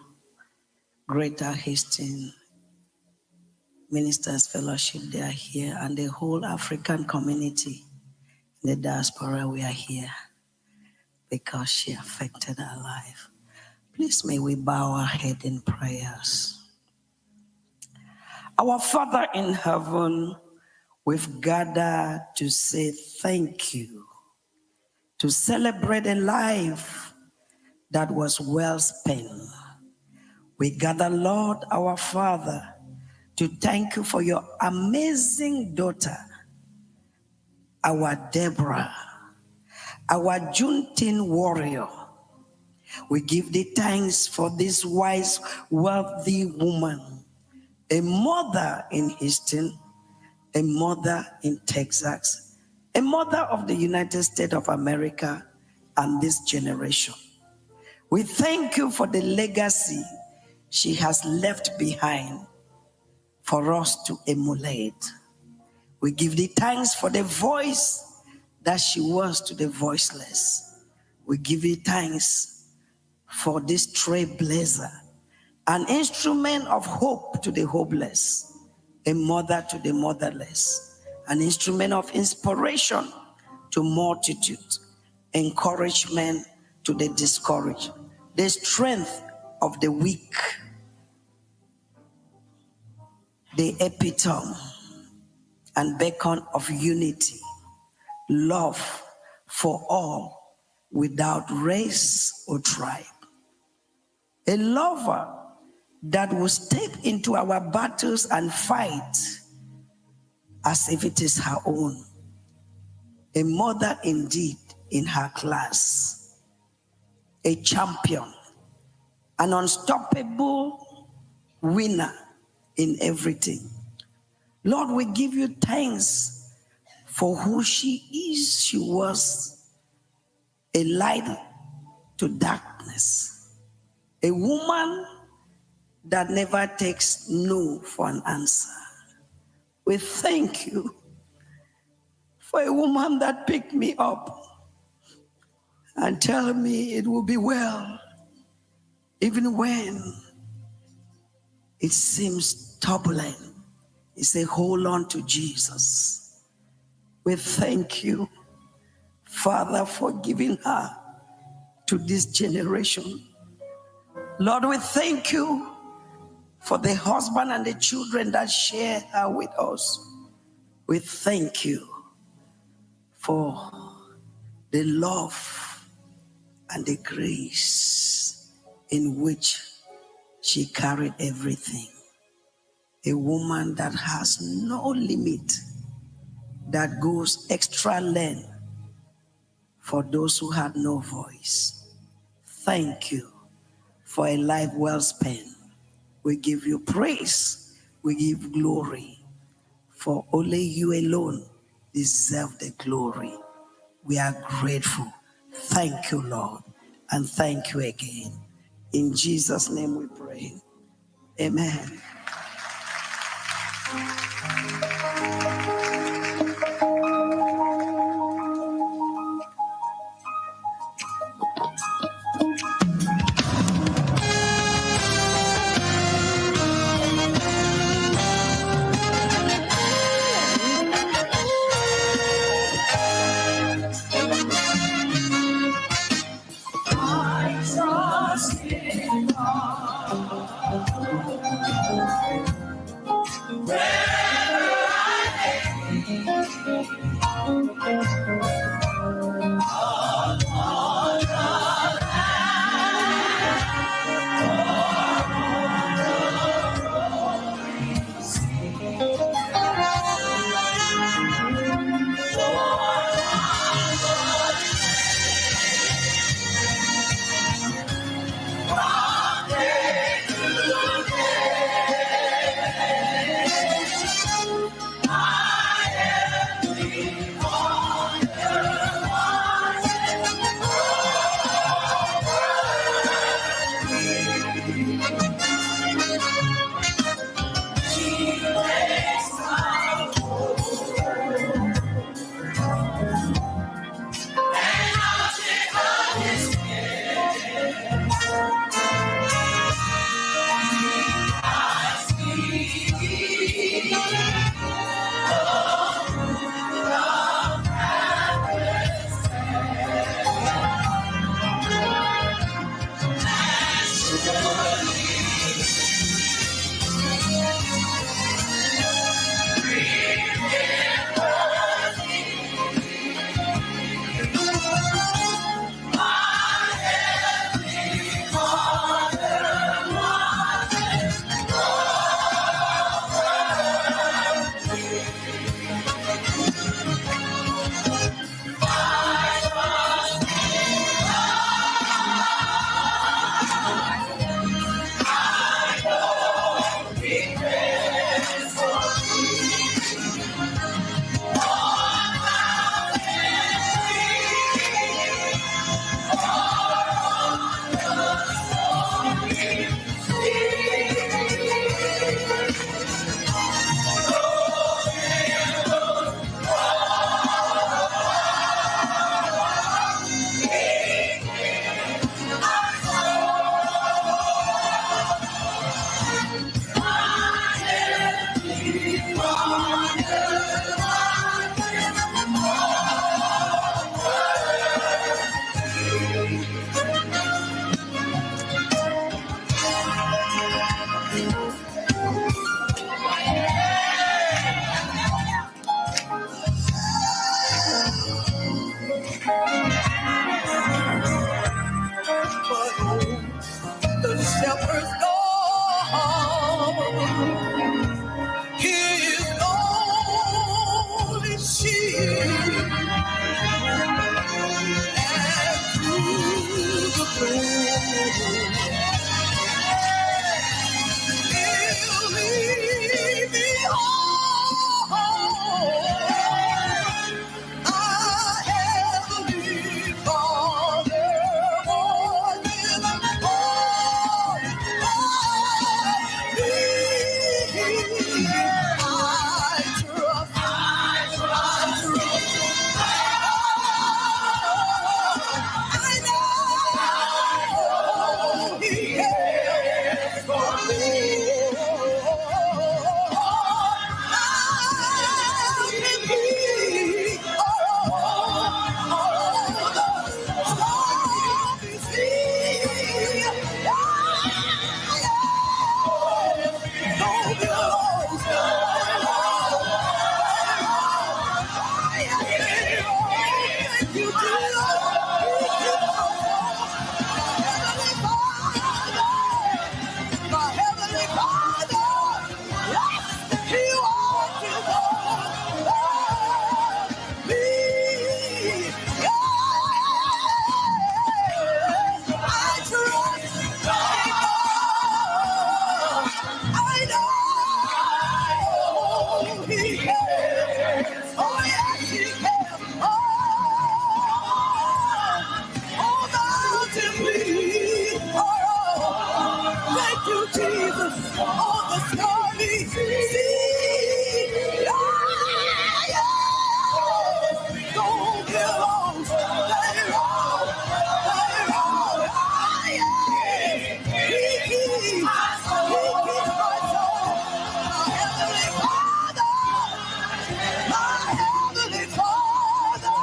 Greater Hastings Ministers Fellowship, they are here, and the whole African community, the diaspora, we are here because she affected our life. Please may we bow our head in prayers. Our Father in heaven, we've gathered to say thank you, to celebrate a life that was well spent. We gather, Lord, our Father, to thank you for your amazing daughter, our Deborah, our Juneteenth warrior. We give thee thanks for this wise, wealthy woman, a mother in Houston, a mother in Texas, a mother of the United States of America and this generation. We thank you for the legacy she has left behind for us to emulate. We give thee thanks for the voice that she was to the voiceless. We give thee thanks for this trailblazer, an instrument of hope to the hopeless, a mother to the motherless, an instrument of inspiration to multitudes, encouragement to the discouraged, the strength of the weak, the epitome and beacon of unity, love for all without race or tribe. A lover that will step into our battles and fight as if it is her own. A mother indeed in her class. A champion, an unstoppable winner in everything. Lord, we give you thanks for who she is. She was a light to darkness, a woman that never takes no for an answer. We thank you for a woman that picked me up and tell me it will be well, even when it seems turbulent. He said, hold on to Jesus. We thank you, Father, for giving her to this generation. Lord, we thank you for the husband and the children that share her with us. We thank you for the love and the grace in which she carried everything. A woman that has no limit, that goes extra length for those who had no voice. Thank you for a life well spent. We give you praise, we give glory, for only you alone deserve the glory. We are grateful. Thank you, Lord, and thank you again. In Jesus' name we pray. Amen. Jesus, on the scarlet sea. Don't get lost, let it roll, let it roll. He keeps my soul. My Heavenly Father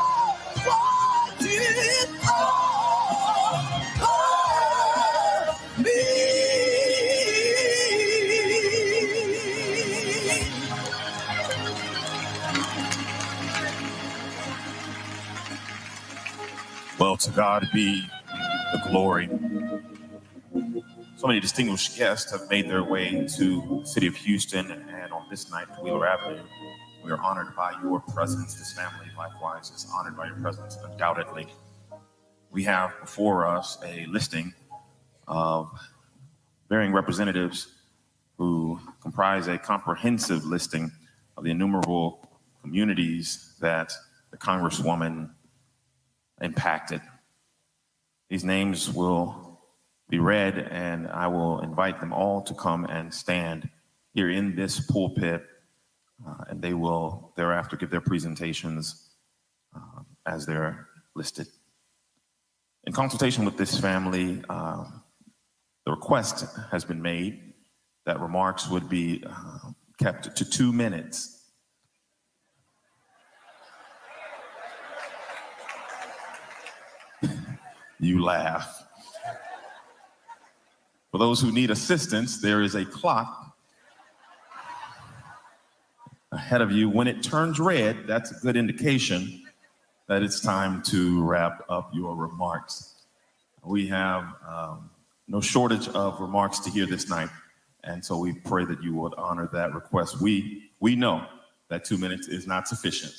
watches over me. Well, to God be the glory. So many distinguished guests have made their way to the city of Houston, and on this night at Wheeler Avenue, we are honored by your presence. This family, likewise, is honored by your presence, undoubtedly. We have before us a listing of varying representatives who comprise a comprehensive listing of the innumerable communities that the Congresswoman impacted. These names will be read, and I will invite them all to come and stand here in this pulpit, and they will thereafter give their presentations as they're listed. In consultation with this family, the request has been made that remarks would be kept to 2 minutes. You laugh. For those who need assistance, there is a clock ahead of you. When it turns red, that's a good indication that it's time to wrap up your remarks. We have no shortage of remarks to hear this night, and so we pray that you would honor that request. We know that 2 minutes is not sufficient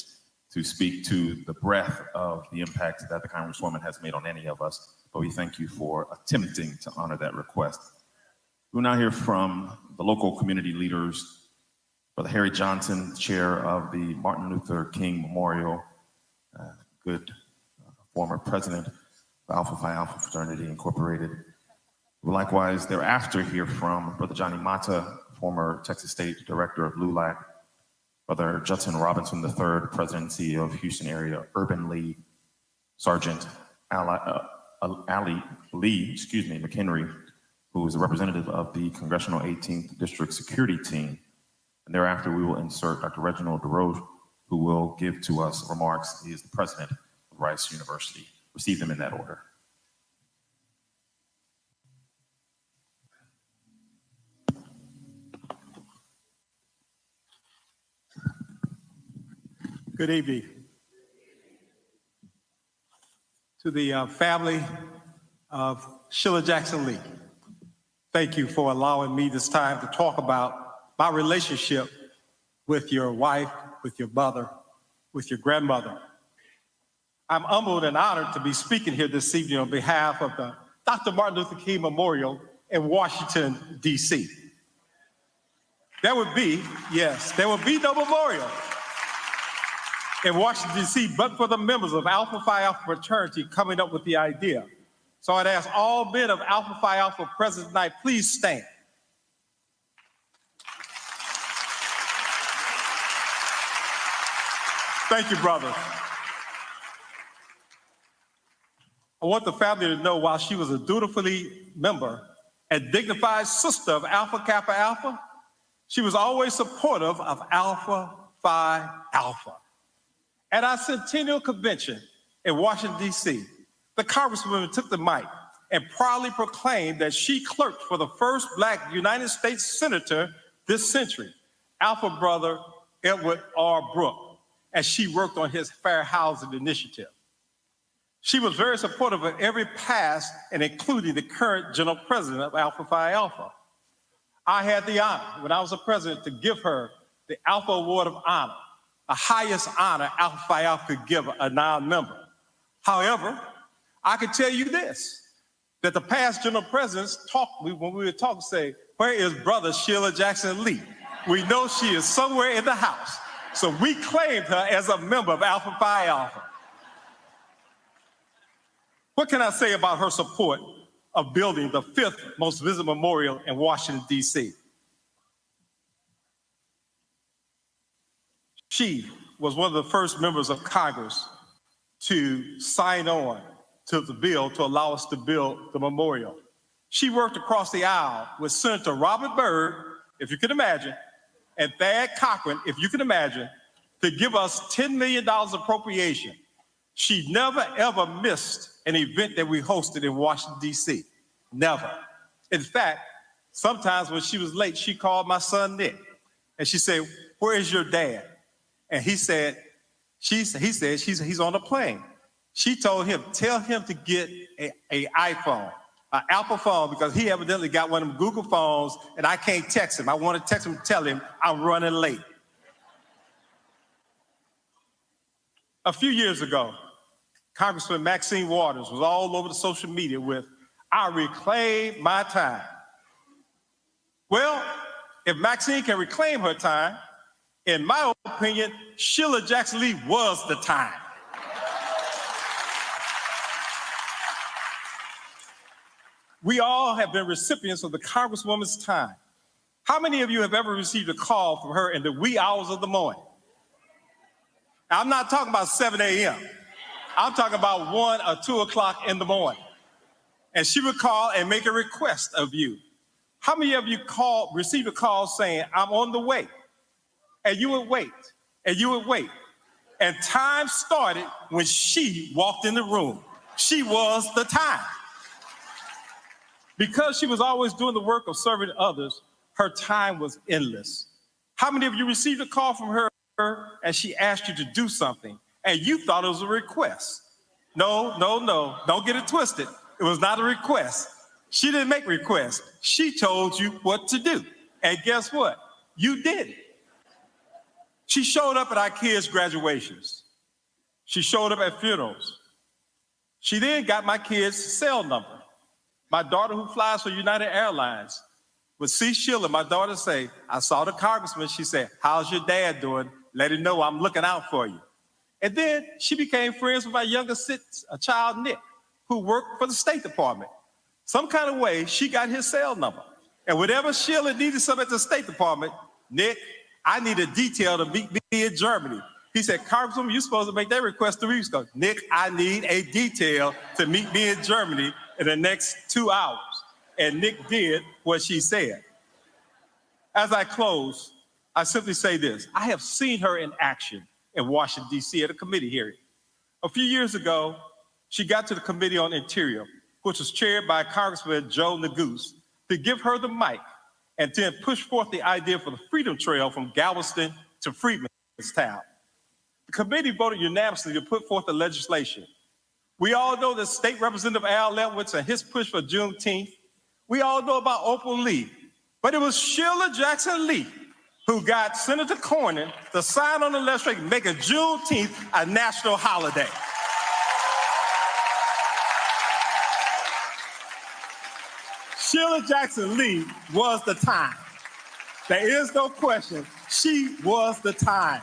to speak to the breadth of the impact that the Congresswoman has made on any of us, but we thank you for attempting to honor that request. We'll now hear from the local community leaders. Brother Harry Johnson, chair of the Martin Luther King Memorial, former president of Alpha Phi Alpha Fraternity Incorporated. We'll likewise thereafter hear from Brother Johnny Mata, former Texas State Director of LULAC, Brother Judson Robinson III, President and CEO of Houston Area Urban League, Sergeant Ali Lee, McHenry, who is a representative of the Congressional 18th District Security Team. And thereafter, we will insert Dr. Reginald DeRoche, who will give to us remarks. He is the president of Rice University. Receive them in that order. Good evening. To the family of Sheila Jackson Lee, thank you for allowing me this time to talk about my relationship with your wife, with your mother, with your grandmother. I'm humbled and honored to be speaking here this evening on behalf of the Dr. Martin Luther King Memorial in Washington, D.C. There would be no memorial in Washington, D.C., but for the members of Alpha Phi Alpha fraternity coming up with the idea. So I'd ask all men of Alpha Phi Alpha present tonight, please stand. Thank you, brothers. I want the family to know while she was a dutifully member and dignified sister of Alpha Kappa Alpha, she was always supportive of Alpha Phi Alpha. At our Centennial Convention in Washington, D.C., the Congresswoman took the mic and proudly proclaimed that she clerked for the first Black United States Senator this century, Alpha brother Edward R. Brooke, as she worked on his Fair Housing Initiative. She was very supportive of every past and including the current General President of Alpha Phi Alpha. I had the honor, when I was a president, to give her the Alpha Award of Honor, the highest honor Alpha Phi Alpha could give a non-member. However, I can tell you this, that the past general presidents when we would talk, say, where is brother Sheila Jackson Lee? We know she is somewhere in the house. So we claimed her as a member of Alpha Phi Alpha. What can I say about her support of building the 5th most visited memorial in Washington, D.C. She was one of the first members of Congress to sign on to the bill to allow us to build the memorial. She worked across the aisle with Senator Robert Byrd, if you can imagine, and Thad Cochran, if you can imagine, to give us $10 million appropriation. She never, ever missed an event that we hosted in Washington, D.C. Never. In fact, sometimes when she was late, she called my son, Nick, and she said, "Where is your dad?" And he said, he's on a plane. She told him, "Tell him to get an iPhone, an Apple phone, because he evidently got one of them Google phones, and I can't text him. I want to text him and tell him I'm running late." A few years ago, Congressman Maxine Waters was all over the social media with, "I reclaim my time." Well, if Maxine can reclaim her time, in my opinion, Sheila Jackson Lee was the time. We all have been recipients of the Congresswoman's time. How many of you have ever received a call from her in the wee hours of the morning? I'm not talking about 7 a.m. I'm talking about 1 or 2 o'clock in the morning. And she would call and make a request of you. How many of you received a call saying, "I'm on the way"? And you would wait, and you would wait. And time started when she walked in the room. She was the time. Because she was always doing the work of serving others, her time was endless. How many of you received a call from her and she asked you to do something and you thought it was a request? No, don't get it twisted. It was not a request. She didn't make requests. She told you what to do. And guess what? You did it. She showed up at our kids' graduations. She showed up at funerals. She then got my kids' cell number. My daughter, who flies for United Airlines, would see Sheila, my daughter, say, "I saw the congressman." She said, "How's your dad doing? Let him know I'm looking out for you." And then she became friends with my youngest child, Nick, who worked for the State Department. Some kind of way, she got his cell number. And whenever Sheila needed something at the State Department, "Nick, I need a detail to meet me in Germany." He said, "Congresswoman, you're supposed to make that request 3 weeks ago." "Nick, I need a detail to meet me in Germany in the next 2 hours." And Nick did what she said. As I close, I simply say this. I have seen her in action in Washington, D.C. at a committee hearing. A few years ago, she got to the Committee on Interior, which was chaired by Congressman Joe Neguse, to give her the mic and then push forth the idea for the Freedom Trail from Galveston to Freedmanstown. The committee voted unanimously to put forth the legislation. We all know that State Representative Al Lentwitz and his push for Juneteenth. We all know about Opal Lee, but it was Sheila Jackson Lee who got Senator Cornyn to sign on the legislation making Juneteenth a national holiday. Sheila Jackson Lee was the time. There is no question. She was the time.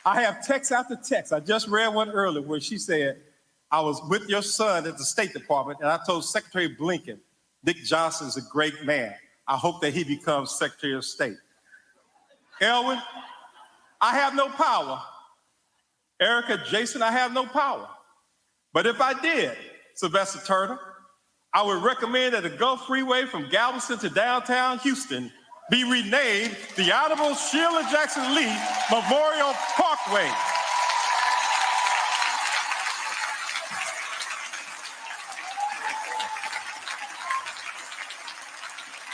I have text after text. I just read one earlier where she said, "I was with your son at the State Department, and I told Secretary Blinken, Dick Johnson is a great man. I hope that he becomes Secretary of State." Elwin, I have no power. Erica, Jason, I have no power. But if I did, Sylvester Turner, I would recommend that the Gulf Freeway from Galveston to downtown Houston be renamed the Honorable Sheila Jackson Lee Memorial Parkway.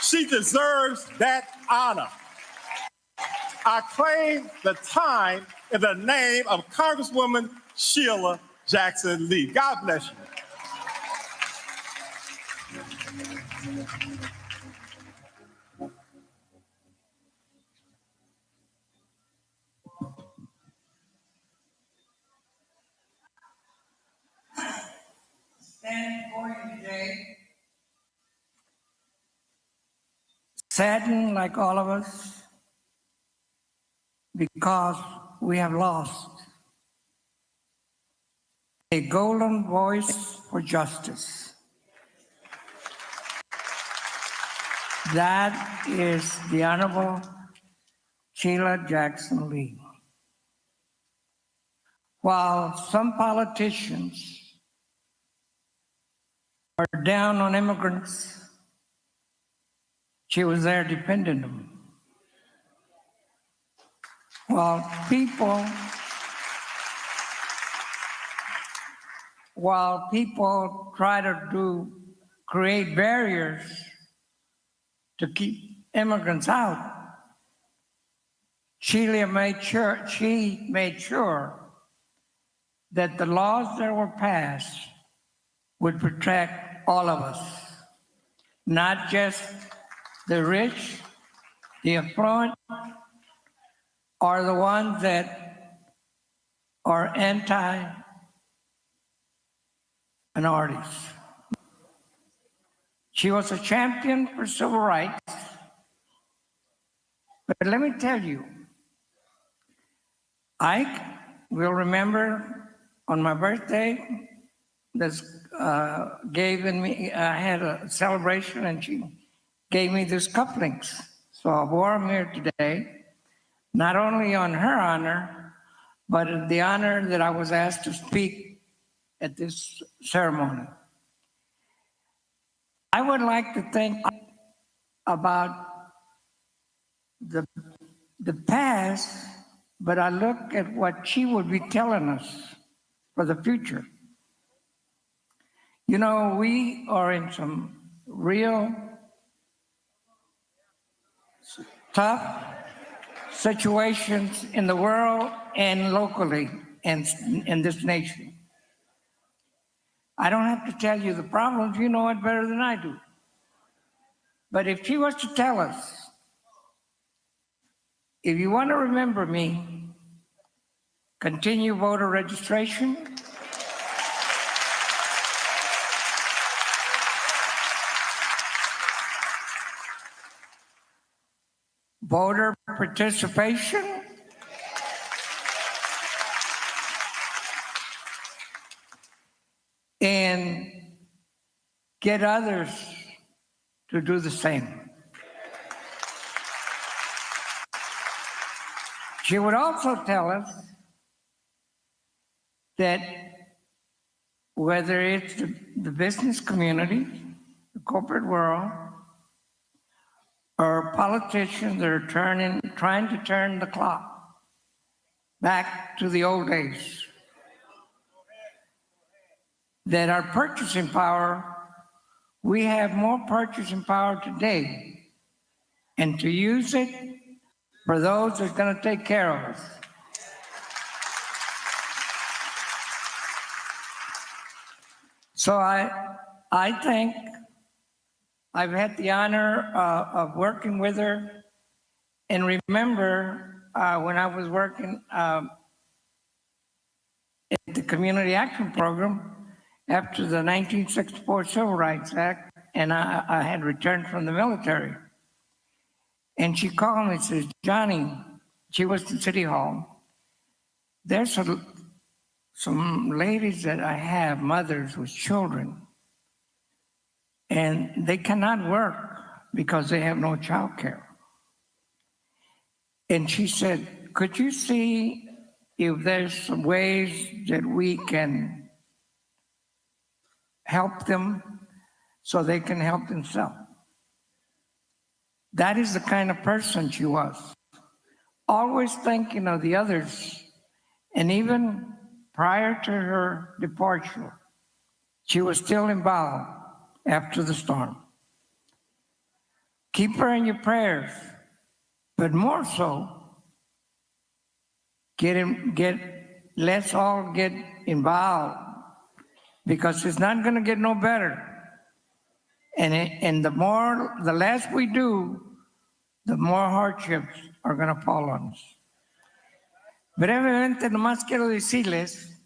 She deserves that honor. I claim the time in the name of Congresswoman Sheila Jackson Lee. God bless you. Standing before you today, saddened like all of us, because we have lost a golden voice for justice. That is the Honorable Sheila Jackson Lee. While some politicians are down on immigrants, she was there defending them. While people try to create barriers to keep immigrants out, she made sure that the laws that were passed would protect all of us, not just the rich, the affluent, or the ones that are anti-minorities. She was a champion for civil rights. But let me tell you, I will remember on my birthday, I had a celebration and she gave me these cufflinks. So I wore them here today, not only on her honor, but in the honor that I was asked to speak at this ceremony. I would like to think about the past, but I look at what she would be telling us for the future. You know, we are in some real tough situations in the world and locally and in this nation. I don't have to tell you the problems, you know it better than I do. But if she was to tell us, if you want to remember me, continue voter registration, voter participation, and get others to do the same. She would also tell us that whether it's the business community, the corporate world, or politicians that are trying to turn the clock back to the old days, that our purchasing power, we have more purchasing power today, and to use it for those that are going to take care of us. So I think I've had the honor of working with her, and remember when I was working at the Community Action Program after the 1964 Civil Rights Act, and I had returned from the military. And she called me and says, Johnny, she was in City Hall, there's some ladies that I have, mothers with children, and they cannot work because they have no child care. And she said, could you see if there's some ways that we can help them so they can help themselves? That is the kind of person she was. Always thinking of the others. And even prior to her departure, she was still involved after the storm. Keep her in your prayers, but more so, let's all get involved, because it's not going to get no better. And the less we do, the more hardships are going to fall on us. Brevemente, nomás quiero decirles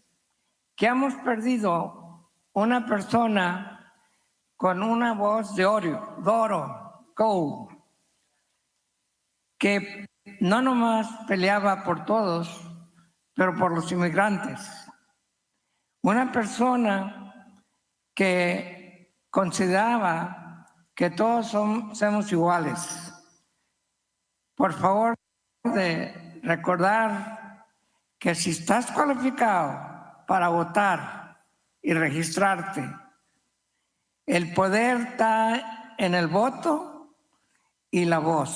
que hemos perdido una persona con una voz de oro, gold, que no nomás peleaba por todos, pero por los inmigrantes. una persona que consideraba que todos somos iguales. Por favor, de recordar que si estás cualificado para votar y registrarte, el poder está en el voto y la voz.